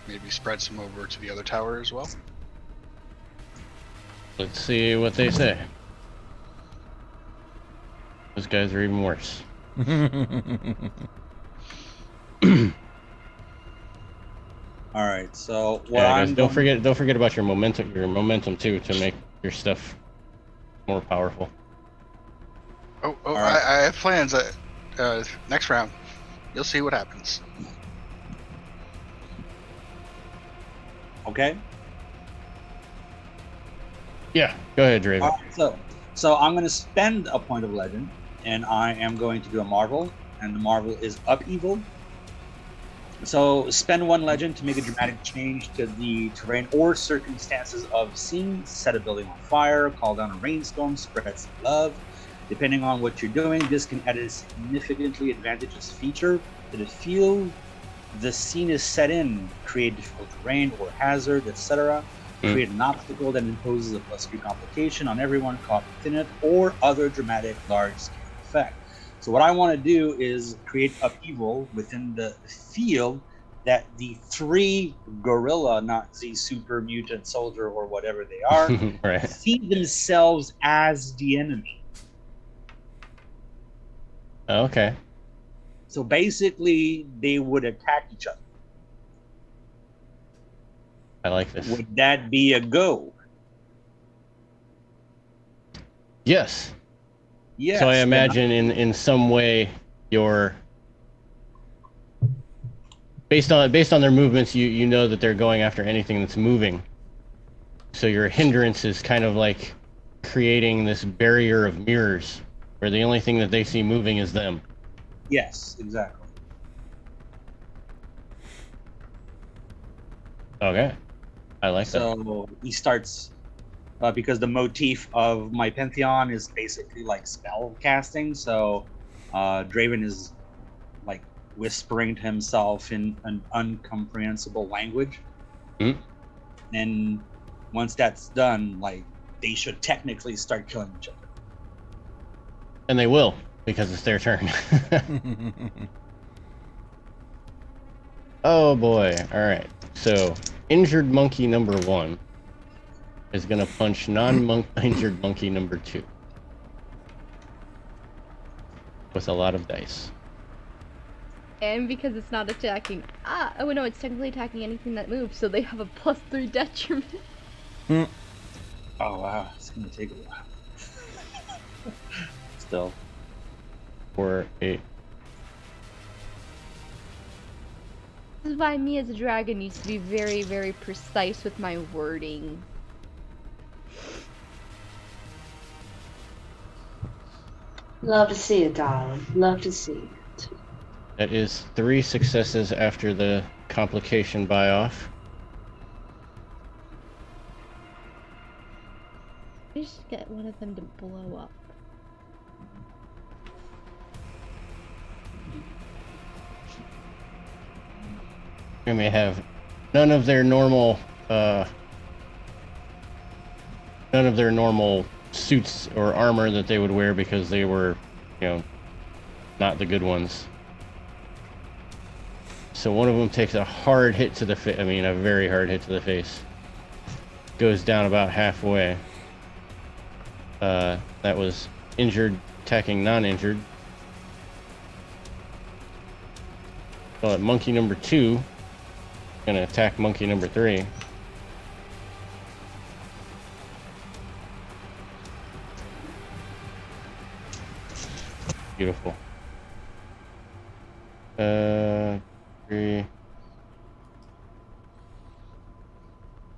maybe spread some over to the other tower as well. Let's see what they say. Those guys are even worse. All right. So what Yeah, guys, I'm don't forget about your momentum too, to make your stuff more powerful. Oh, All right. I have plans. Next round, you'll see what happens. Okay. Yeah, go ahead, Draven. All right, so I'm going to spend a point of legend, and I am going to do a marvel, and the marvel is upheaval. So spend 1 legend to make a dramatic change to the terrain or circumstances of scene. Set a building on fire, call down a rainstorm, spread some love. Depending on what you're doing, this can add a significantly advantageous feature to the field. The scene is set in, create difficult terrain or hazard, etc. Create an obstacle that imposes a +3 complication on everyone caught within it, or other dramatic large-scale effect. So what I want to do is create upheaval within the field that the 3 gorilla Nazi super mutant soldier or whatever they are Right. see themselves as the enemy. Okay. So basically, they would attack each other. I like this. Would that be a go? Yes. Yes. So I then imagine in some way you're based on their movements, you know that they're going after anything that's moving. So your hindrance is kind of like creating this barrier of mirrors where the only thing that they see moving is them. Yes, exactly. Okay. I like that. So he starts because the motif of my Pantheon is basically like spell casting. So Draven is like whispering to himself in an incomprehensible language. Mhm. And once that's done, like they should technically start killing each other. And they will, because it's their turn. Oh boy. Alright. So injured monkey number 1 is gonna punch non-injured monkey number 2. With a lot of dice. And because it's not attacking, oh no, it's technically attacking anything that moves, so they have a +3 detriment. Oh wow, it's gonna take a while. Still. 4, 8. This is why me as a dragon needs to be very, very precise with my wording. Love to see it, darling. Love to see it. That is 3 successes after the complication buy-off. I just get one of them to blow up. We may have none of their normal suits or armor that they would wear because they were, not the good ones. So one of them takes a hard hit to the face. I mean, a very hard hit to the face. goes down about halfway. That was injured attacking non-injured. So monkey number 2 gonna attack monkey number 3. Beautiful. 3.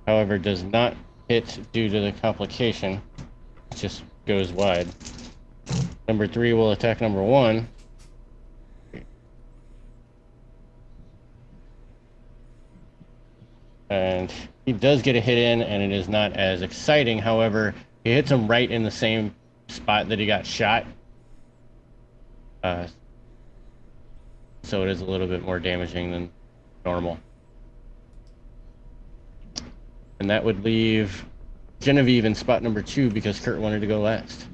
However, does not hit due to the complication. It just goes wide. Number 3 will attack number 1. And he does get a hit in, and it is not as exciting. However, he hits him right in the same spot that he got shot. So it is a little bit more damaging than normal. And that would leave Genevieve in spot number 2 because Kurt wanted to go last.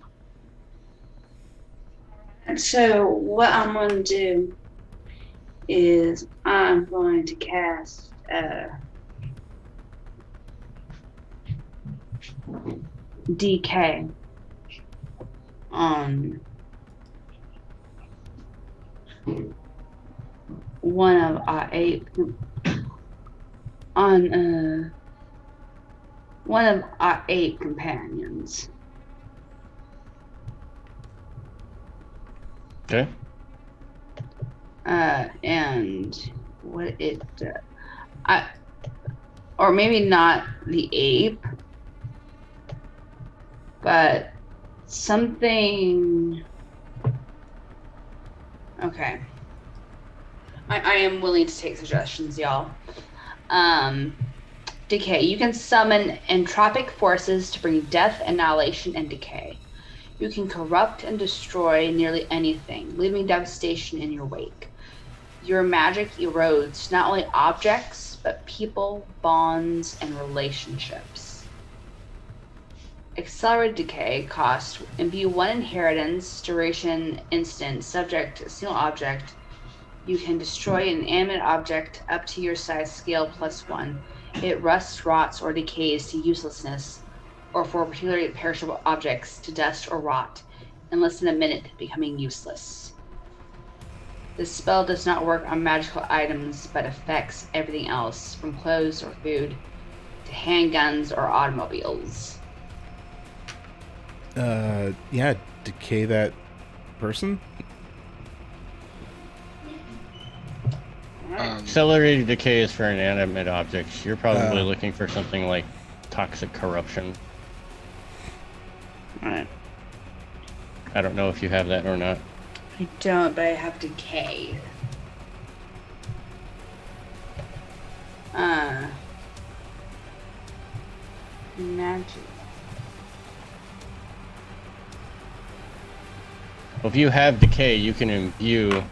So what I'm going to do is I'm going to cast DK on one of our 8 companions. Okay. And what it or maybe not the ape, but something. Okay. I am willing to take suggestions, y'all. Decay. You can summon entropic forces to bring death, annihilation, and decay. You can corrupt and destroy nearly anything, leaving devastation in your wake. Your magic erodes not only objects, but people, bonds, and relationships. Accelerated decay cost. Imbue 1 inheritance, duration, instant, subject, a single object. You can destroy an animate object up to your size scale +1. It rusts, rots, or decays to uselessness, or for particularly perishable objects to dust or rot in less than a minute, becoming useless. This spell does not work on magical items, but affects everything else, from clothes or food to handguns or automobiles. Yeah, decay that person? Accelerated decay is for inanimate objects. You're probably looking for something like toxic corruption. Alright. I don't know if you have that or not. I don't, but I have decay. Magic. Well, if you have decay, you can imbue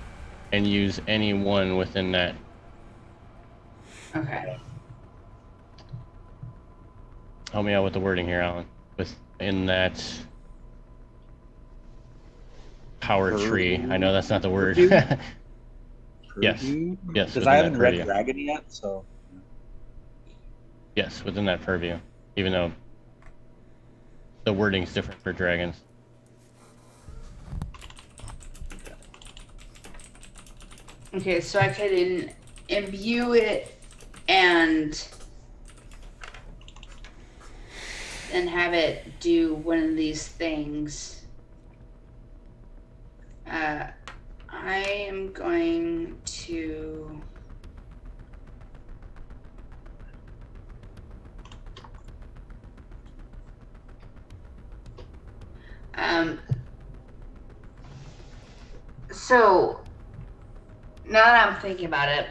and use any one within that. Okay. Help me out with the wording here, Alan. Within that power tree. I know that's not the word. Yes. Yes. Because I haven't read Dragon yet, so. Yes, within that purview. Even though the wording's different for dragons. Okay, so I could imbue it and have it do one of these things. I am going to so now that I'm thinking about it,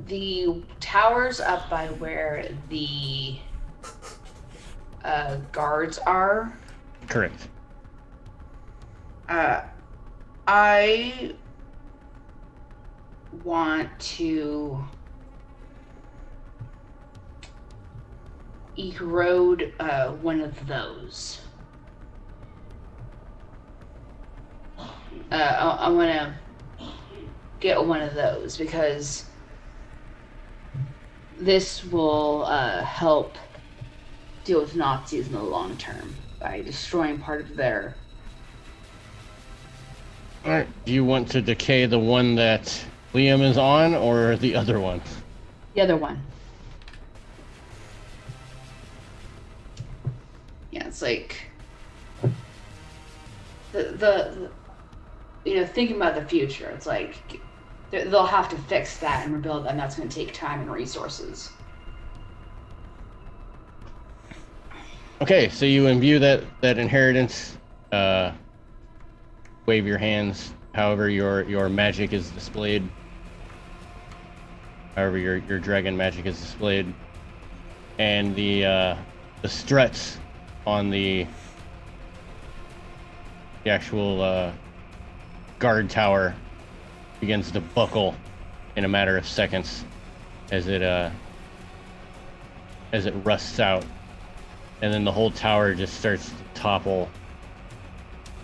the towers up by where the guards are. Correct. I want to erode one of those. I want to get one of those because this will help deal with Nazis in the long term by destroying part of their. All right. Do you want to decay the one that Liam is on, or the other one? The other one. Yeah, it's like the thinking about the future. It's like they'll have to fix that and rebuild that, and that's going to take time and resources. Okay, so you imbue that inheritance. Wave your hands. However, your magic is displayed. However, your dragon magic is displayed, and the struts on the actual guard tower begins to buckle in a matter of seconds as it rusts out, and then the whole tower just starts to topple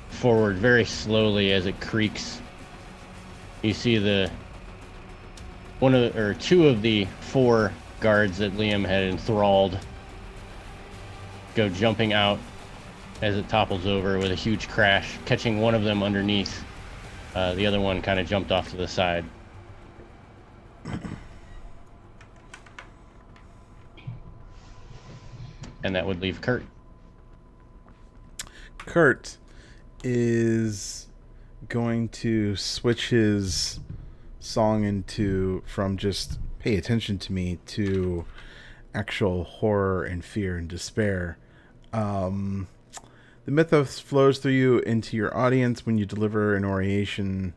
forward very slowly as it creaks. You see two of the 4 guards that Liam had enthralled go jumping out as it topples over with a huge crash, catching one of them underneath. The other one kind of jumped off to the side. And that would leave Kurt. Kurt is going to switch his song from just pay attention to me to actual horror and fear and despair. The mythos flows through you into your audience when you deliver an oration.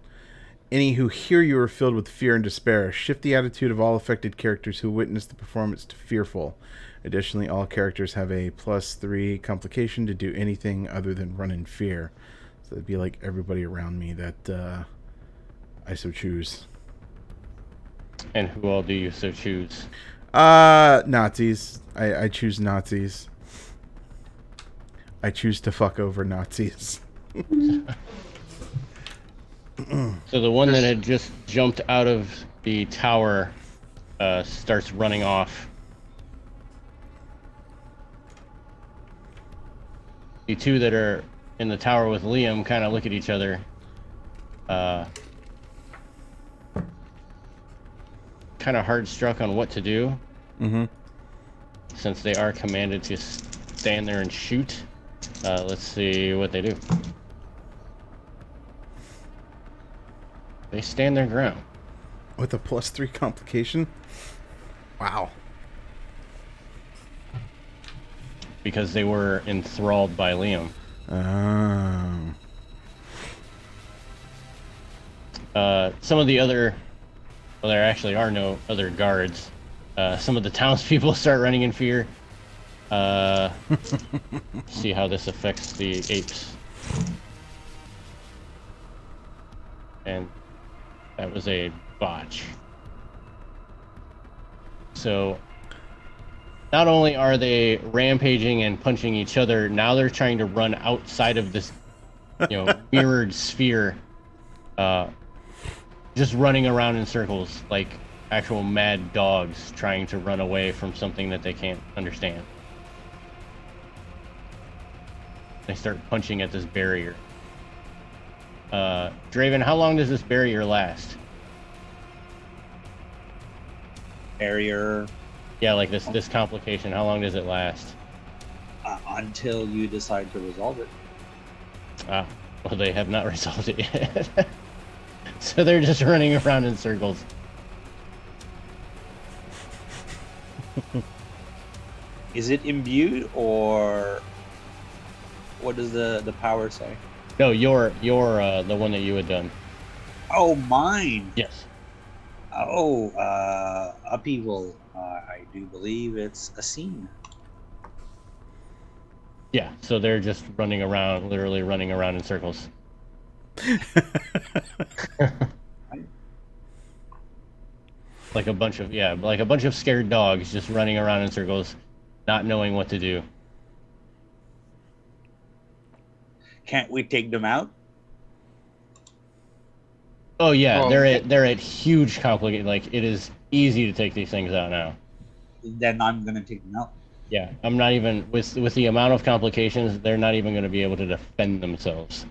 Any who hear you are filled with fear and despair. Shift the attitude of all affected characters who witness the performance to fearful. Additionally, all characters have a +3 complication to do anything other than run in fear. So it'd be like everybody around me that I so choose. And who all do you so choose? Nazis. I choose Nazis. I choose to fuck over Nazis. So the one that had just jumped out of the tower starts running off. The 2 that are in the tower with Liam kind of look at each other. Kind of hard struck on what to do. Mm-hmm. Since they are commanded to stand there and shoot. Let's see what they do. They stand their ground. With a +3 complication? Wow. Because they were enthralled by Liam. Some of the other... Well, there actually are no other guards. Some of the townspeople start running in fear. See how this affects the apes. And that was a botch. So not only are they rampaging and punching each other, now they're trying to run outside of this, mirrored sphere, just running around in circles like actual mad dogs trying to run away from something that they can't understand. They start punching at this barrier. Draven, how long does this barrier last? Barrier. Yeah, like this complication, how long does it last? Until you decide to resolve it. Well, they have not resolved it yet. So they're just running around in circles. Is it imbued, or what does the power say? No, you're the one that you had done. Oh, mine. Yes. Oh, upheaval. I do believe it's a scene. Yeah, so they're just running around, literally running around in circles. like a bunch of scared dogs just running around in circles, not knowing what to do. Can't we take them out? Oh yeah, they're at huge complicated. Like, it is easy to take these things out now. Then I'm gonna take them out. Yeah, I'm not even with the amount of complications. They're not even going to be able to defend themselves.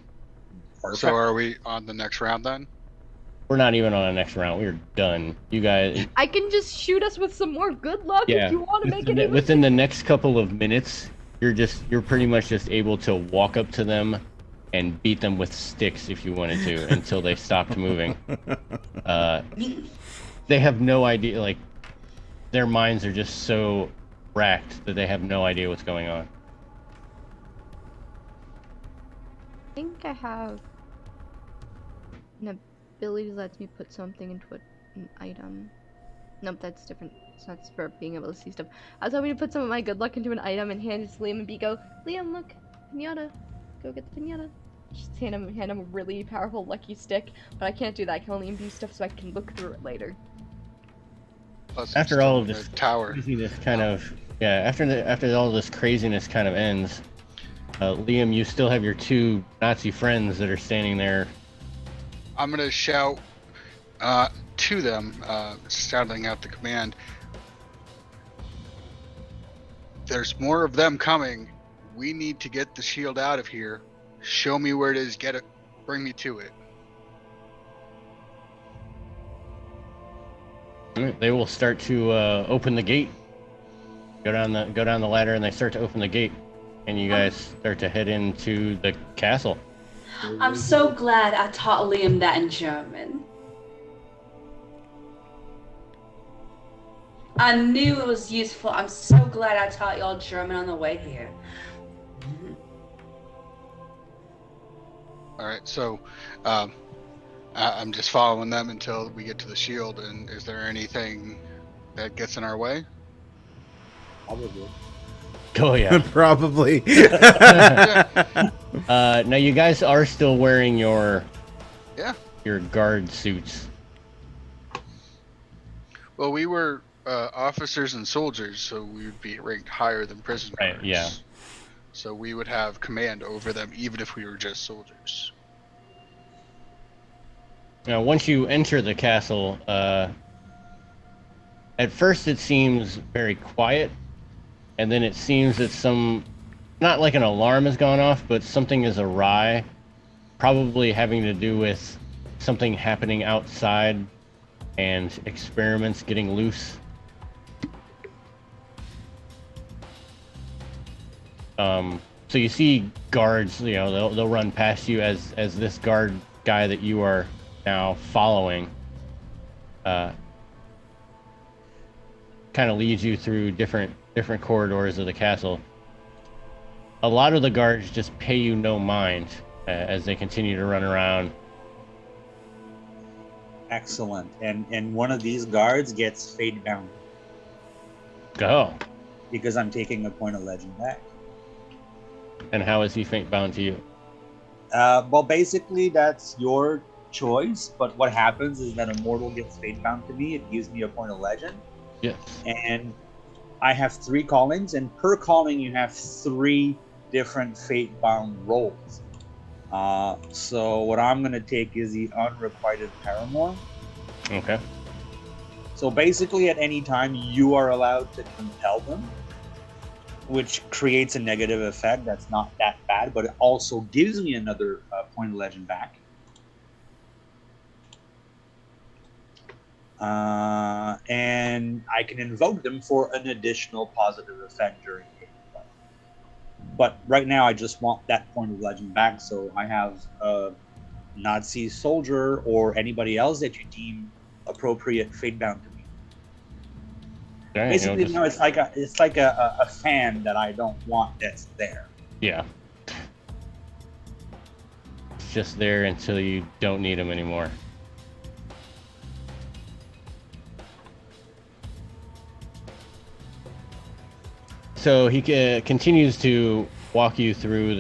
Perfect. So are we on the next round then? We're not even on the next round. We're done. You guys. I can just shoot us with some more good luck Yeah. if you want to make it even. Within the next couple of minutes, you're pretty much just able to walk up to them and beat them with sticks if you wanted to until they stopped moving. They have no idea. Like, their minds are just so racked that they have no idea what's going on. I think I have an ability that lets me put something into an item. Nope, that's different. So that's for being able to see stuff. I was hoping to put some of my good luck into an item and hand it to Liam and go, Liam, look, pinata. Go get the pinata. Just hand him a really powerful lucky stick, but I can't do that. I can only imbue stuff so I can look through it later. Plus it's After all of still this in the tower. After all this craziness kind of ends, Liam, you still have your two Nazi friends that are standing there. I'm gonna shout to them, shouting out the command. There's more of them coming. We need to get the shield out of here. Show me where it is. Get it. Bring me to it. They will start to open the gate. Go down the ladder, and they start to open the gate, and you guys start to head into the castle. I'm so glad I taught Liam that in German. I knew it was useful. I'm so glad I taught y'all German on the way here. All right. So, I'm just following them until we get to the shield. And is there anything that gets in our way? Probably. Oh yeah. Probably. Now you guys are still wearing your guard suits. Well, we were officers and soldiers, so we would be ranked higher than prison guards. Right, yeah. So we would have command over them, even if we were just soldiers. Now, once you enter the castle, at first it seems very quiet, and then it seems that not like an alarm has gone off, but something is awry, probably having to do with something happening outside and experiments getting loose. So you see guards, they'll run past you as this guard guy that you are now following kind of leads you through different corridors of the castle. A lot of the guards just pay you no mind as they continue to run around. Excellent. And one of these guards gets fate bound Go. because I'm taking a point of legend back. And how is he fate bound to you? Well, basically, that's your choice. But what happens is that a mortal gets fate bound to me. It gives me a point of legend. Yes. And I have 3 callings, and per calling, you have 3 different fate bound rolls. So what I'm going to take is the unrequited paramour. Okay. So basically, at any time, you are allowed to compel them, which creates a negative effect that's not that bad, but it also gives me another point of legend back. And I can invoke them for an additional positive effect during gameplay. But right now, I just want that point of legend back, so I have a Nazi soldier or anybody else that you deem appropriate fate bound to me. Okay, Basically, it's like a fan that I don't want that's there. Yeah. It's just there until you don't need him anymore. So he continues to walk you through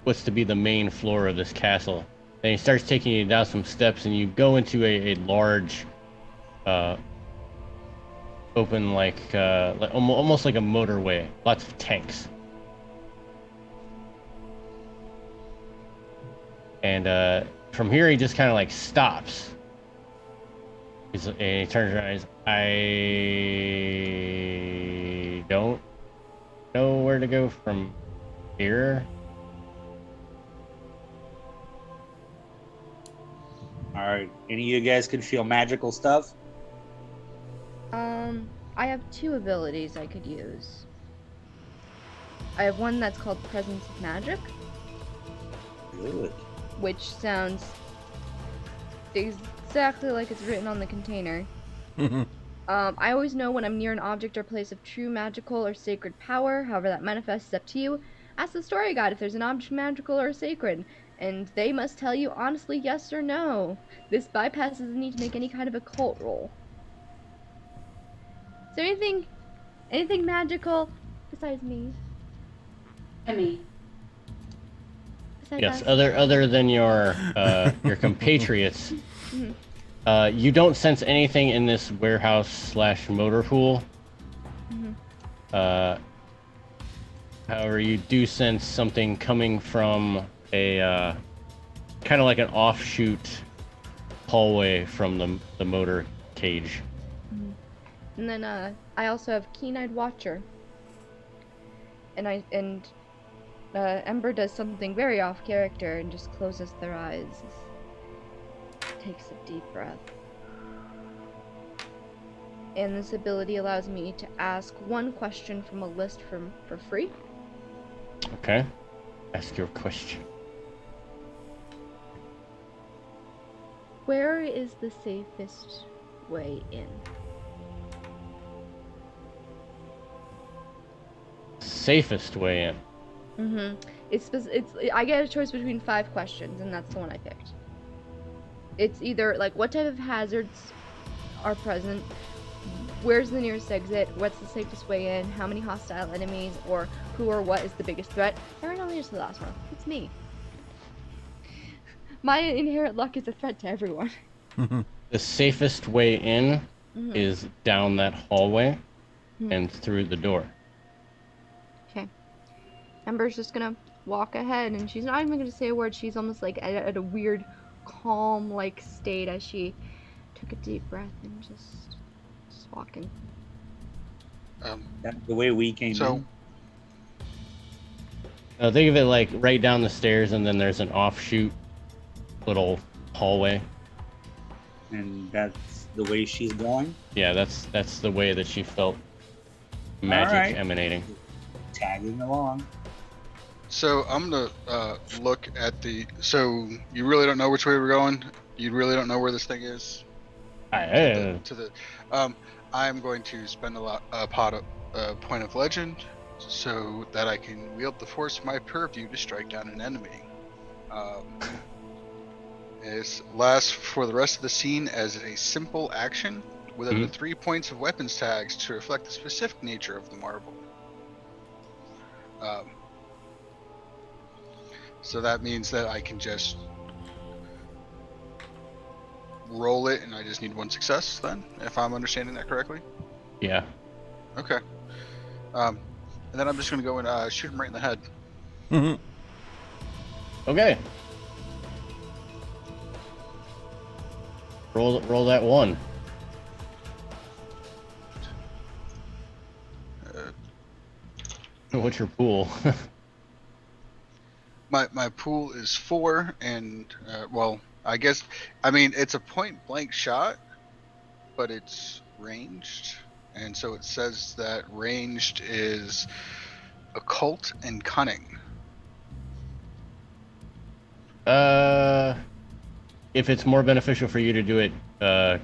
what's to be the main floor of this castle. And he starts taking you down some steps, and you go into a large, open almost like a motorway. Lots of tanks. And from here, he just kind of stops. He turns around. I don't know where to go from here. All right. Any of you guys can feel magical stuff? I have 2 abilities I could use. I have one that's called Presence of Magic, Good. which sounds exactly like it's written on the container. I always know when I'm near an object or place of true magical or sacred power, however that manifests is up to you. Ask the story guide if there's an object magical or sacred, and they must tell you honestly yes or no. This bypasses the need to make any kind of occult roll. Is there anything magical besides me? Emmy. Besides Yes, us? other than your compatriots, you don't sense anything in this warehouse / motor pool. However, you do sense something coming from a kind of like an offshoot hallway from the motor cage. And then I also have Keen-Eyed Watcher. And Ember does something very off character and just closes their eyes. Takes a deep breath. And this ability allows me to ask one question from a list for free. Okay, ask your question. Where is the safest way in? Safest way in. I get a choice between 5 questions, and that's the one I picked. It's either like what type of hazards are present, where's the nearest exit, what's the safest way in, how many hostile enemies, or who or what is the biggest threat. I know the answer to the last one. It's me. My inherent luck is a threat to everyone. The safest way in is down that hallway and through the door. Okay. Ember's just gonna walk ahead, and she's not even gonna say a word. She's almost like at a weird, calm-like state as she took a deep breath and just walking. That's the way we came in. Think of it like right down the stairs, and then there's an offshoot little hallway. And that's the way she's going. Yeah, that's the way that she felt magic emanating. Tagging along. So I'm gonna look at the. So you really don't know which way we're going. You really don't know where this thing is. I'm going to spend a point of legend, so that I can wield the force of my purview to strike down an enemy. It lasts for the rest of the scene as a simple action, with up to 3 points of weapons tags to reflect the specific nature of the marble. So that means that I can just roll it, and I just need 1 success then, if I'm understanding that correctly? Yeah. Okay. And then I'm just going to go and shoot him right in the head. Okay. Roll that 1. What's your pool? My pool is 4, and I guess it's a point blank shot, but it's ranged, and so it says that ranged is occult and cunning. If it's more beneficial for you to do it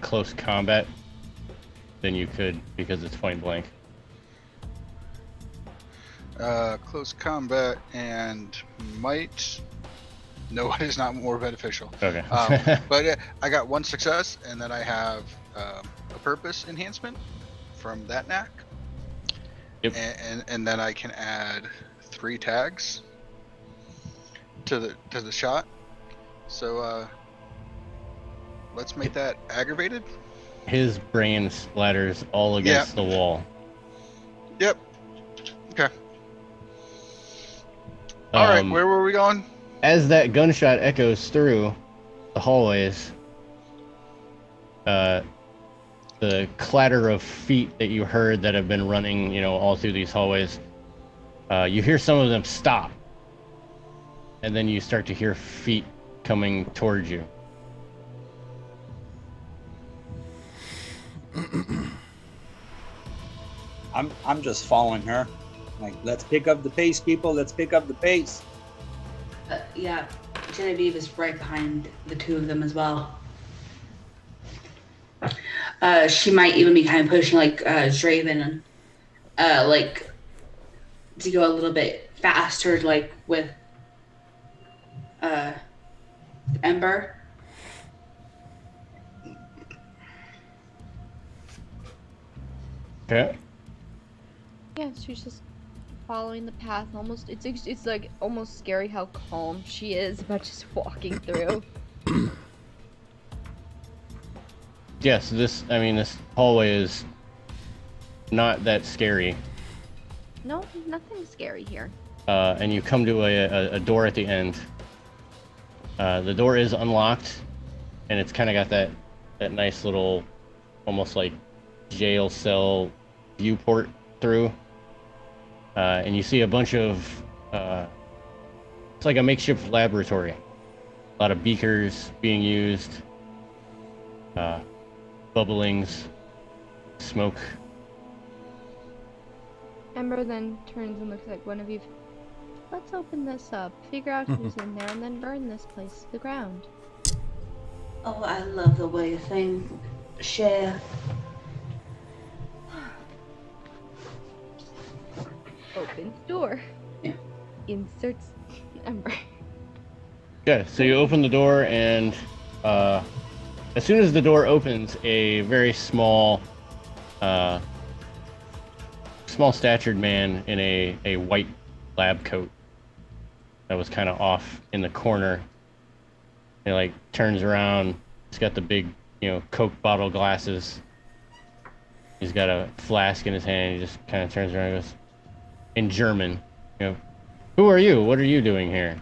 close combat, then you could, because it's point blank. Close combat and might. No, it is not more beneficial. Okay. But I got 1 success, and then I have a purpose enhancement from that knack. Yep. And then I can add 3 tags to the shot. So let's make that aggravated. His brain splatters all against the wall. Yep. Okay. All right, where were we going? As that gunshot echoes through the hallways, the clatter of feet that you heard that have been running, all through these hallways, you hear some of them stop. And then you start to hear feet coming towards you. I'm just following her. Like, let's pick up the pace, people. Let's pick up the pace. Yeah, Genevieve is right behind the two of them as well. She might even be kind of pushing Draven, to go a little bit faster, with Ember. Okay. Yeah, she's just following the path. Almost, it's like almost scary how calm she is about just walking through. Yes, this hallway is not that scary. No, nothing scary here. And you come to a door at the end. The door is unlocked, and it's kind of got that nice little, almost like jail cell viewport through. And you see a bunch of, it's like a makeshift laboratory. A lot of beakers being used, bubblings, smoke. Ember then turns and looks like one of you. Let's open this up, figure out who's in there, and then burn this place to the ground. Oh, I love the way you think, Cher. Opens door. Yeah. Inserts Ember. Okay, so you open the door, and as soon as the door opens, a very small statured man in a white lab coat that was kind of off in the corner. He turns around. He's got the big, Coke bottle glasses. He's got a flask in his hand. He just kind of turns around and goes, in German, "Who are you? What are you doing here?"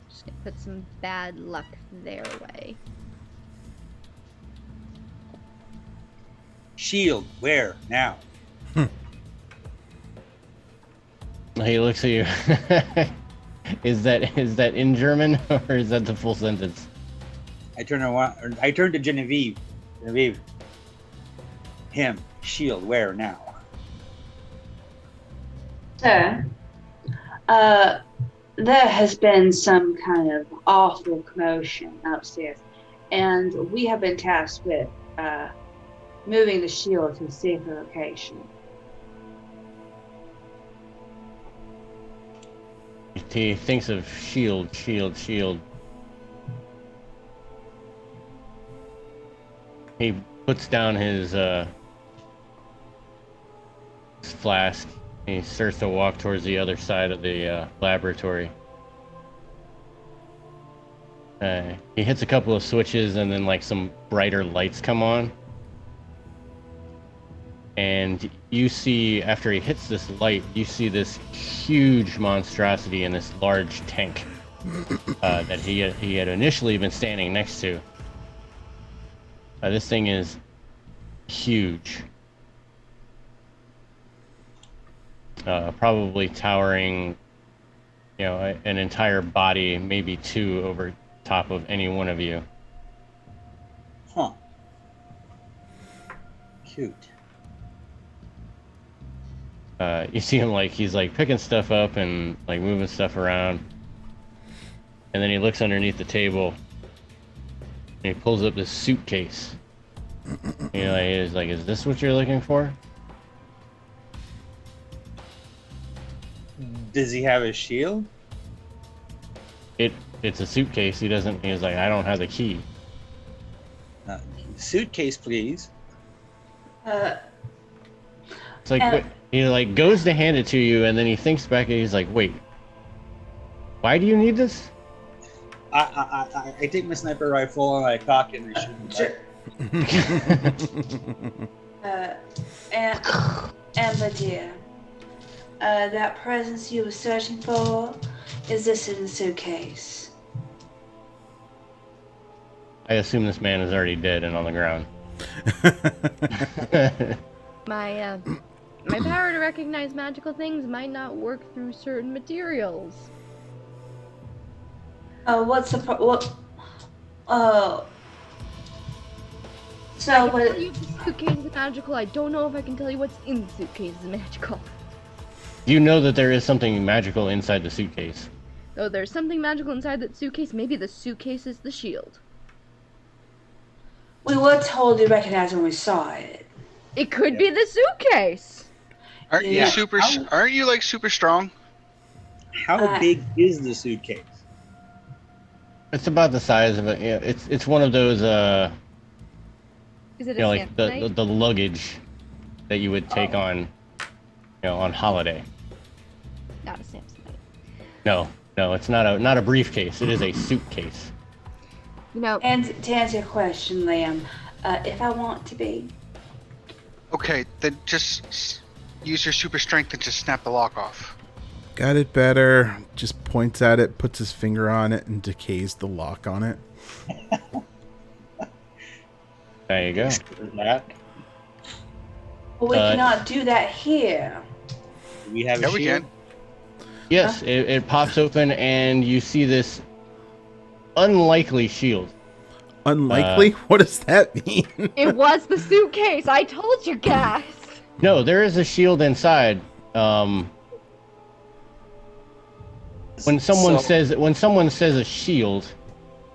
Just gonna put some bad luck their way. Shield, where now? He looks at you. Is that in German, or is that the full sentence? I turn to Genevieve. Genevieve. Him. Shield, where now? Sir, there has been some kind of awful commotion upstairs, and we have been tasked with moving the shield to a safer location. He thinks of shield. He puts down his flask. He starts to walk towards the other side of the laboratory. He hits a couple of switches, and then some brighter lights come on. And you see, after he hits this light, you see this huge monstrosity in this large tank that he had initially been standing next to. This thing is huge. Probably towering, an entire body, maybe two, over top of any one of you. Huh. Cute. You see him he's picking stuff up and moving stuff around, and then he looks underneath the table and he pulls up this suitcase. He's like, "Is this what you're looking for?" Does he have a shield? It's a suitcase. He's like, "I don't have the key." Suitcase, please. It's like, he goes to hand it to you, and then he thinks back and he's like, "Wait, why do you need this?" I take my sniper rifle and I cock it and I shoot him. Amber dear, that presence you were searching for, is this in the suitcase? I assume this man is already dead and on the ground. My my power to recognize magical things might not work through certain materials. What's the what? So I can what? tell you if the suitcase is magical. I don't know if I can tell you what's in the suitcase is magical. You know that there is something magical inside the suitcase. Oh, there's something magical inside that suitcase. Maybe the suitcase is the shield. We were told to recognize when we saw it. It could be the suitcase. Aren't Yeah. you super? Aren't you like super strong? How big is the suitcase? It's about the size of it. Yeah, it's one of those Is it you know, a like Samsonite? the luggage that you would take on, you know, on holiday. Not a Samsonite. No, it's not a briefcase. It is a suitcase. You know, And to answer your question, Lamb, if I want to be, Okay, then just use your super strength and just snap the lock off. Got it better. Just points at it, puts his finger on it, and decays the lock on it. There you go. That well, we Uh, cannot do that here. we have Yeah, a we shield. can. Yes, it pops open and you see this unlikely shield. Unlikely? What does that mean? it was the suitcase. I told you guys. No, there is a shield inside. When someone says a shield,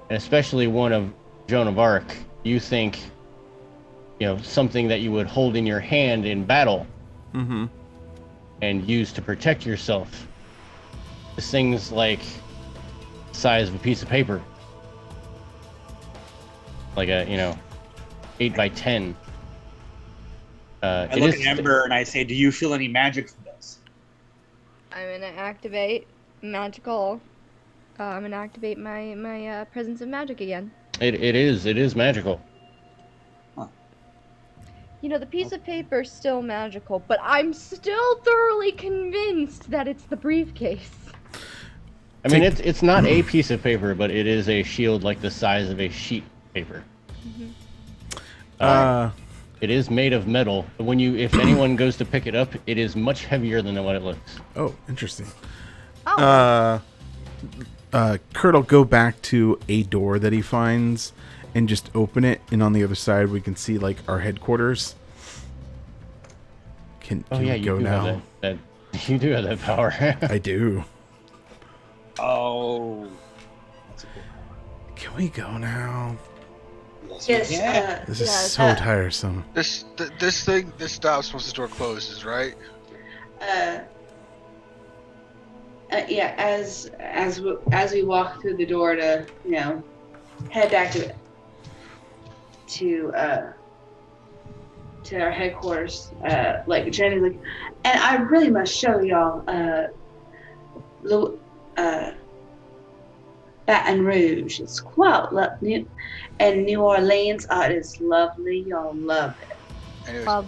and especially one of Joan of Arc, you think, you know, something that you would hold in your hand in battle Mm-hmm. and use to protect yourself. This thing's like the size of a piece of paper, like a 8x10. I It look is- at Ember and I say, "Do you feel any magic from this?" I'm gonna activate magical. I'm gonna activate my presence of magic again. It is magical. You know, the piece of paper is still magical, but I'm still thoroughly convinced that it's the briefcase. I mean, it's not a piece of paper, but it is a shield like the size of a sheet paper. It is made of metal. But if anyone goes to pick it up, it is much heavier than what it looks. Oh, interesting. Oh, Kurt will go back to a door that he finds and just open it, and on the other side we can see like our headquarters. Can Yeah, we go do now? have that. You do have that power. I do. Oh, that's a cool. Can we go now? Yes. Yeah. This is Yes. so tiresome. This thing stops once the door closes, right? Yeah. As we walk through the door to head back to our headquarters, like Jenny's like, and I really must show y'all Baton Rouge. It's quite lovely, and New Orleans. It is lovely. Y'all love it. Anyways, while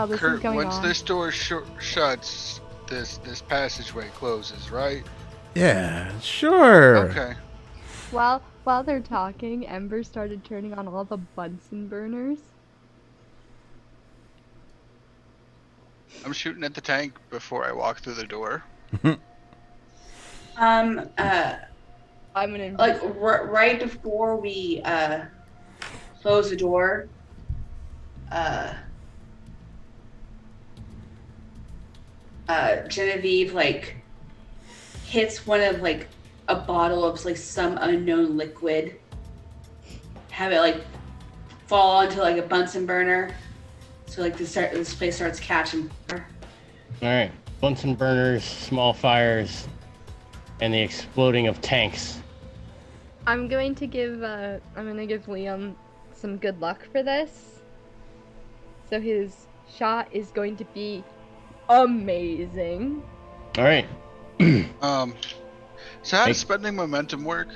this is Kurt, going once on. this door shuts, this passageway closes, right? Yeah, sure. Okay. While they're talking, Ember started turning on all the Bunsen burners. I'm shooting at the tank before I walk through the door. I'm gonna Like right before we close the door, Genevieve like hits one of like a bottle of like some unknown liquid, have it like fall onto like a Bunsen burner, so like this place starts catching fire. All right, Bunsen burners, small fires, and the exploding of tanks. I'm going to give Liam some good luck for this. So his shot is going to be amazing. All right. So how does spending momentum work?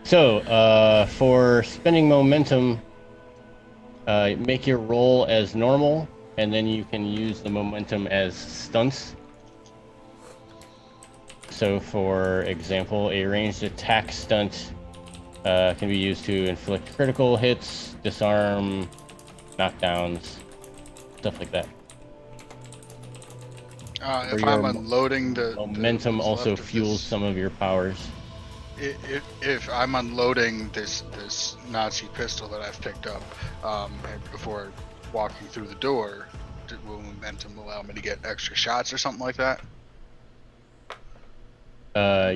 So, for spending momentum, make your roll as normal, and then you can use the momentum as stunts. So, for example, a ranged attack stunt Can be used to inflict critical hits, disarm, knockdowns, stuff like that. If your I'm unloading the Momentum what's also left of fuels this- some of your powers. If I'm unloading this Nazi pistol that I've picked up, and before walking through the door, will momentum allow me to get extra shots or something like that?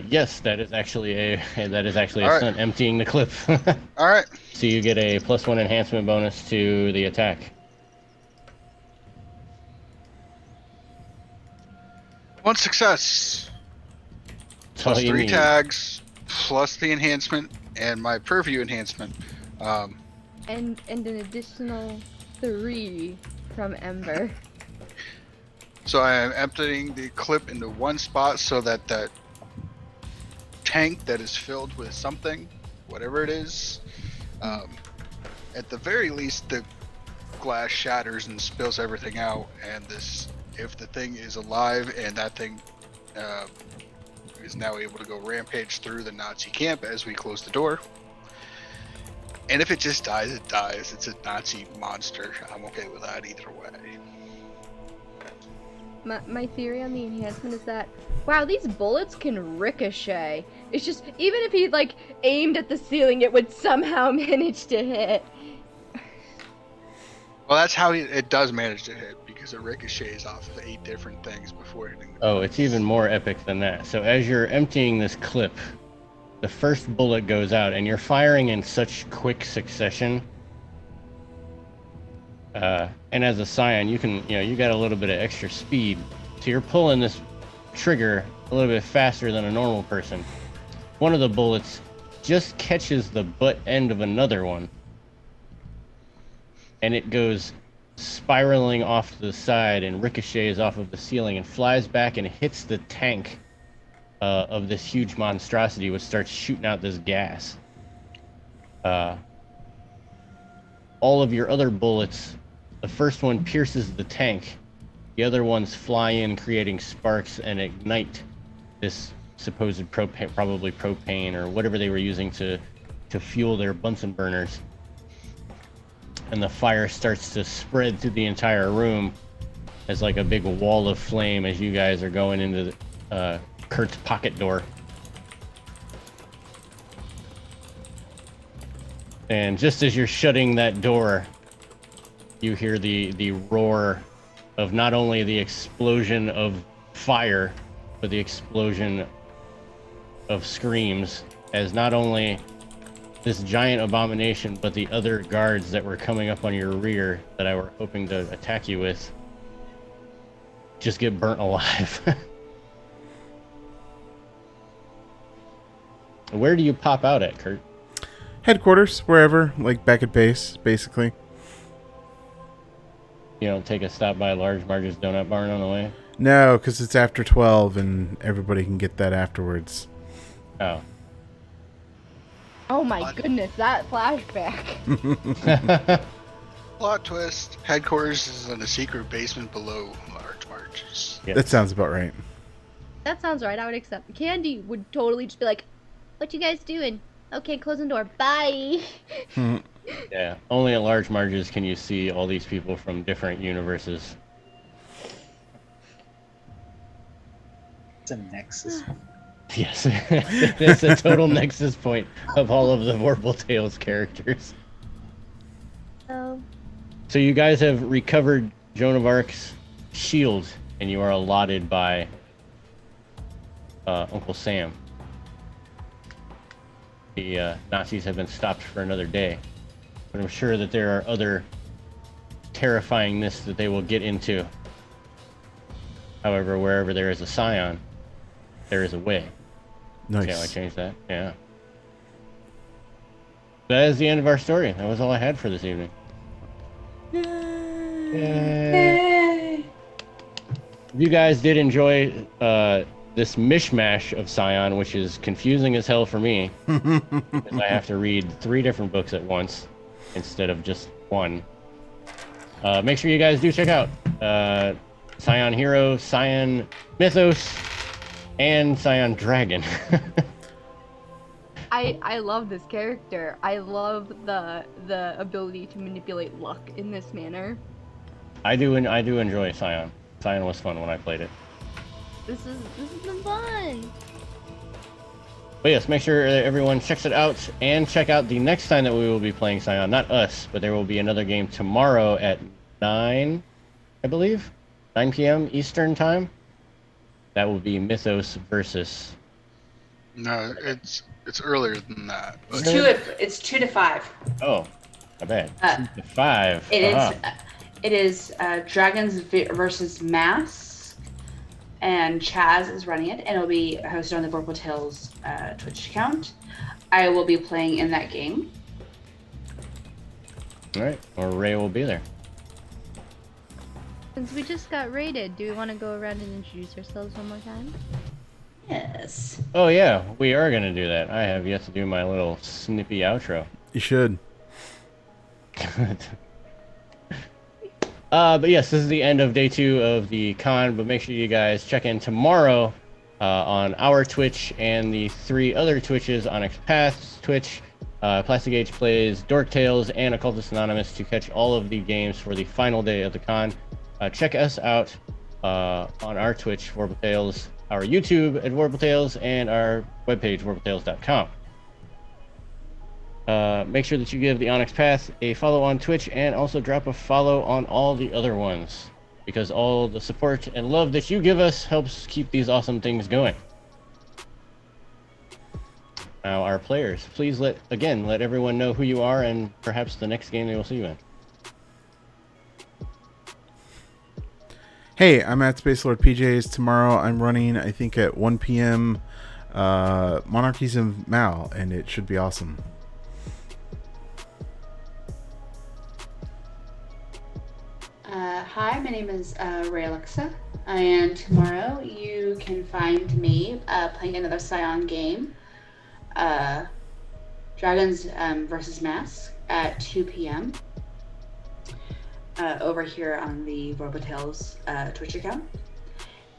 Yes, that is actually a All right. stunt, emptying the clip. All right. So you get a +1 enhancement bonus to the attack. One success. That's all Plus you 3 need. tags, plus the enhancement, and my purview enhancement. And an additional 3 from Ember. So I am emptying the clip into one spot so that that tank that is filled with something, whatever it is, at the very least the glass shatters and spills everything out, and this, if the thing is alive and that thing is now able to go rampage through the Nazi camp as we close the door. And if it just dies, it dies. It's a Nazi monster. I'm okay with that either way. My theory on the enhancement is that, wow, these bullets can ricochet. It's just, even if he, like, aimed at the ceiling, it would somehow manage to hit. Well, that's how it does manage to hit, because it ricochets off of 8 different things before hitting the Oh, it's even more epic than that. So as you're emptying this clip, the first bullet goes out, and you're firing in such quick succession. And as a Scion, you can, you got a little bit of extra speed, so you're pulling this trigger a little bit faster than a normal person. One of the bullets just catches the butt end of another one, and it goes spiraling off to the side and ricochets off of the ceiling and flies back and hits the tank of this huge monstrosity, which starts shooting out this gas. All of your other bullets, the first one pierces the tank, the other ones fly in, creating sparks and ignite this supposed propane, probably propane or whatever they were using to fuel their Bunsen burners. And the fire starts to spread through the entire room as like a big wall of flame as you guys are going into Kurt's pocket door. And just as you're shutting that door, you hear the roar of not only the explosion of fire, but the explosion of screams, as not only this giant abomination, but the other guards that were coming up on your rear that I were hoping to attack you with just get burnt alive. Where do you pop out at, Kurt? Headquarters, wherever, like back at base, basically. You don't take a stop by Large Marge's Donut Barn on the way? No, because it's after 12 and everybody can get that afterwards. Oh. Oh my goodness, that flashback. Plot twist. Headquarters is in a secret basement below Large Marches. Yes. That sounds about right. That sounds right, I would accept. Candy would totally just be like, what you guys doing? Okay, closing door, bye. Yeah, only at Large Marges can you see all these people from different universes. It's a nexus. Yes, it's a total nexus point of all of the Vorpal Tales characters. Oh. So you guys have recovered Joan of Arc's shield, and you are allotted by Uncle Sam. The Nazis have been stopped for another day, but I'm sure that there are other terrifyingness that they will get into. However, wherever there is a Scion, there is a way. Nice. See how I changed that? Yeah. That is the end of our story. That was all I had for this evening. Yay. If you guys did enjoy this mishmash of Scion, which is confusing as hell for me, because I have to read 3 different books at once instead of just one. Make sure you guys do check out Scion Hero, Scion Mythos, and Scion Dragon. I love this character. I love the ability to manipulate luck in this manner. I do enjoy Scion. Scion was fun when I played it. This has been fun. But yes, make sure everyone checks it out and check out the next time that we will be playing Scion. Not us, but there will be another game tomorrow at 9, I believe, 9 p.m. Eastern time. That will be Mythos versus. No, it's earlier than that. But It's 2 to 5. Oh, my bad. 2 to 5. It is Dragons versus Mask, and Chaz is running it, and it'll be hosted on the Purple Tales Twitch account. I will be playing in that game. All right, or Ray will be there. Since we just got raided, do we want to go around and introduce ourselves one more time? Yes. Oh yeah, we are gonna do that. I have yet to do my little snippy outro. You should. But yes, this is the end of day 2 of the con, but make sure you guys check in tomorrow on our Twitch and the 3 other Twitches, Onyx Path's Twitch, Plastic Age Plays, Dork Tales, and Occultist Anonymous to catch all of the games for the final day of the con. Check us out on our Twitch, Warble Tales, our YouTube at Warble Tales, and our webpage, warbletales.com. Make sure that you give the Onyx Path a follow on Twitch and also drop a follow on all the other ones, because all the support and love that you give us helps keep these awesome things going. Now, our players, please let everyone know who you are and perhaps the next game they will see you in. Hey, I'm at Space Lord PJs. Tomorrow I'm running, I think at 1 p.m. Monarchies of Mal, and it should be awesome. Hi, my name is Ray Alexa, and tomorrow you can find me playing another Scion game, Dragons versus Mask at 2 p.m. Over here on the Robotales Twitch account.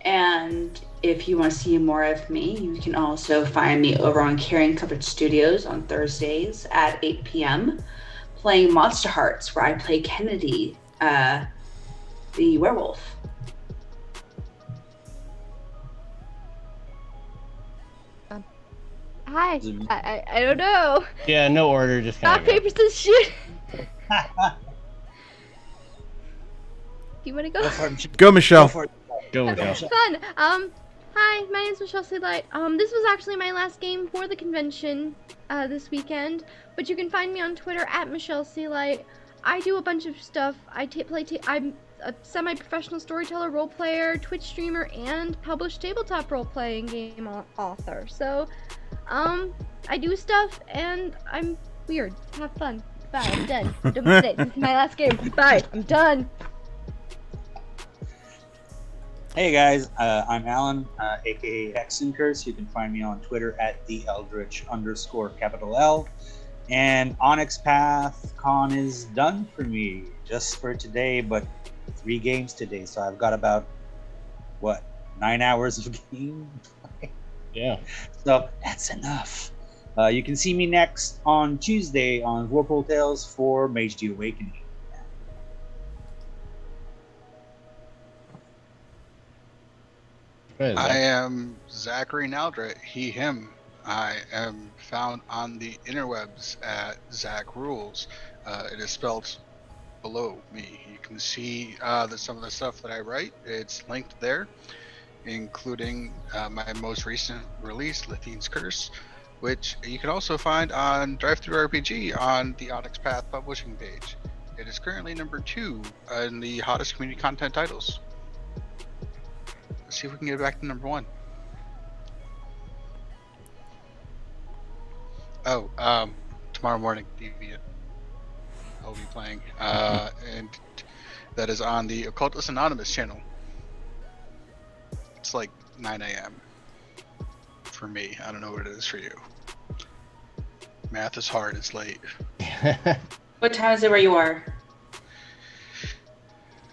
And if you want to see more of me, you can also find me over on Carrying Coverage Studios on Thursdays at 8 p.m. playing Monster Hearts, where I play Kennedy, the werewolf. Hi. I don't know. Yeah, no order, just kind Rock, paper, scissors, shoot. Do you want to go? Go, Michelle. Go with that. Fun. Hi, my name is Michelle Sealight. This was actually my last game for the convention this weekend, but you can find me on Twitter at Michelle Sealight. I do a bunch of stuff. I'm a semi-professional storyteller, role player, Twitch streamer, and published tabletop role-playing game author. So, I do stuff, and I'm weird. Have fun. Bye. I'm done. This is my last game. Bye. I'm done. Hey guys, I'm Alan, aka Hexenkers. You can find me on Twitter at @theeldritch_L. And Onyx Path Con is done for me just for today, but 3 games today. So I've got about 9 hours of game. Yeah. So that's enough. You can see me next on Tuesday on Warpole Tales for Mage the Awakening. I am Zachary Naldra, he, him. I am found on the interwebs at Zach Rules. It is spelled below me. You can see some of the stuff that I write. It's linked there, including my most recent release, Lithine's Curse, which you can also find on DriveThruRPG on the Onyx Path publishing page. It is currently number 2 in the hottest community content titles. Let's see if we can get back to number 1. Oh, tomorrow morning, Deviant. I'll be playing, and that is on the Occultist Anonymous channel. It's like 9 a.m. for me. I don't know what it is for you. Math is hard. It's late. What time is it where you are?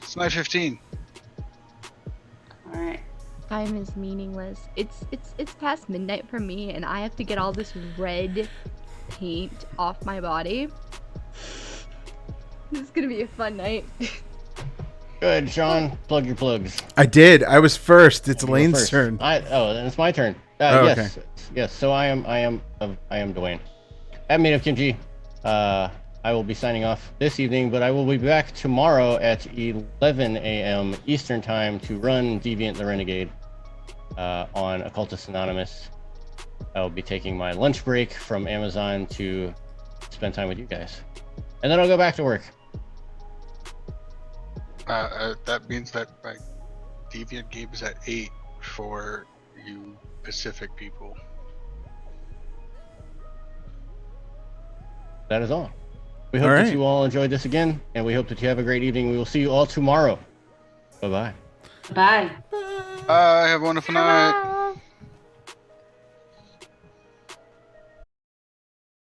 It's 9:15. All right. Time is meaningless. It's past midnight for me, and I have to get all this red paint off my body. This is gonna be a fun night. Good, Sean. Plug your plugs. I did. I was first. It's Elaine's First. turn. Then it's my turn. Oh, yes, yes. So I am Dwayne. At Made of Kimchi. I will be signing off this evening, but I will be back tomorrow at 11 a.m. Eastern Time to run Deviant the Renegade on Occultist Anonymous. I will be taking my lunch break from Amazon to spend time with you guys. And then I'll go back to work. That means that my Deviant game is at 8 for you Pacific people. That is all. We hope that you all enjoyed this again, and we hope that you have a great evening. We will see you all tomorrow. Bye-bye. Bye. Bye. Have a wonderful night.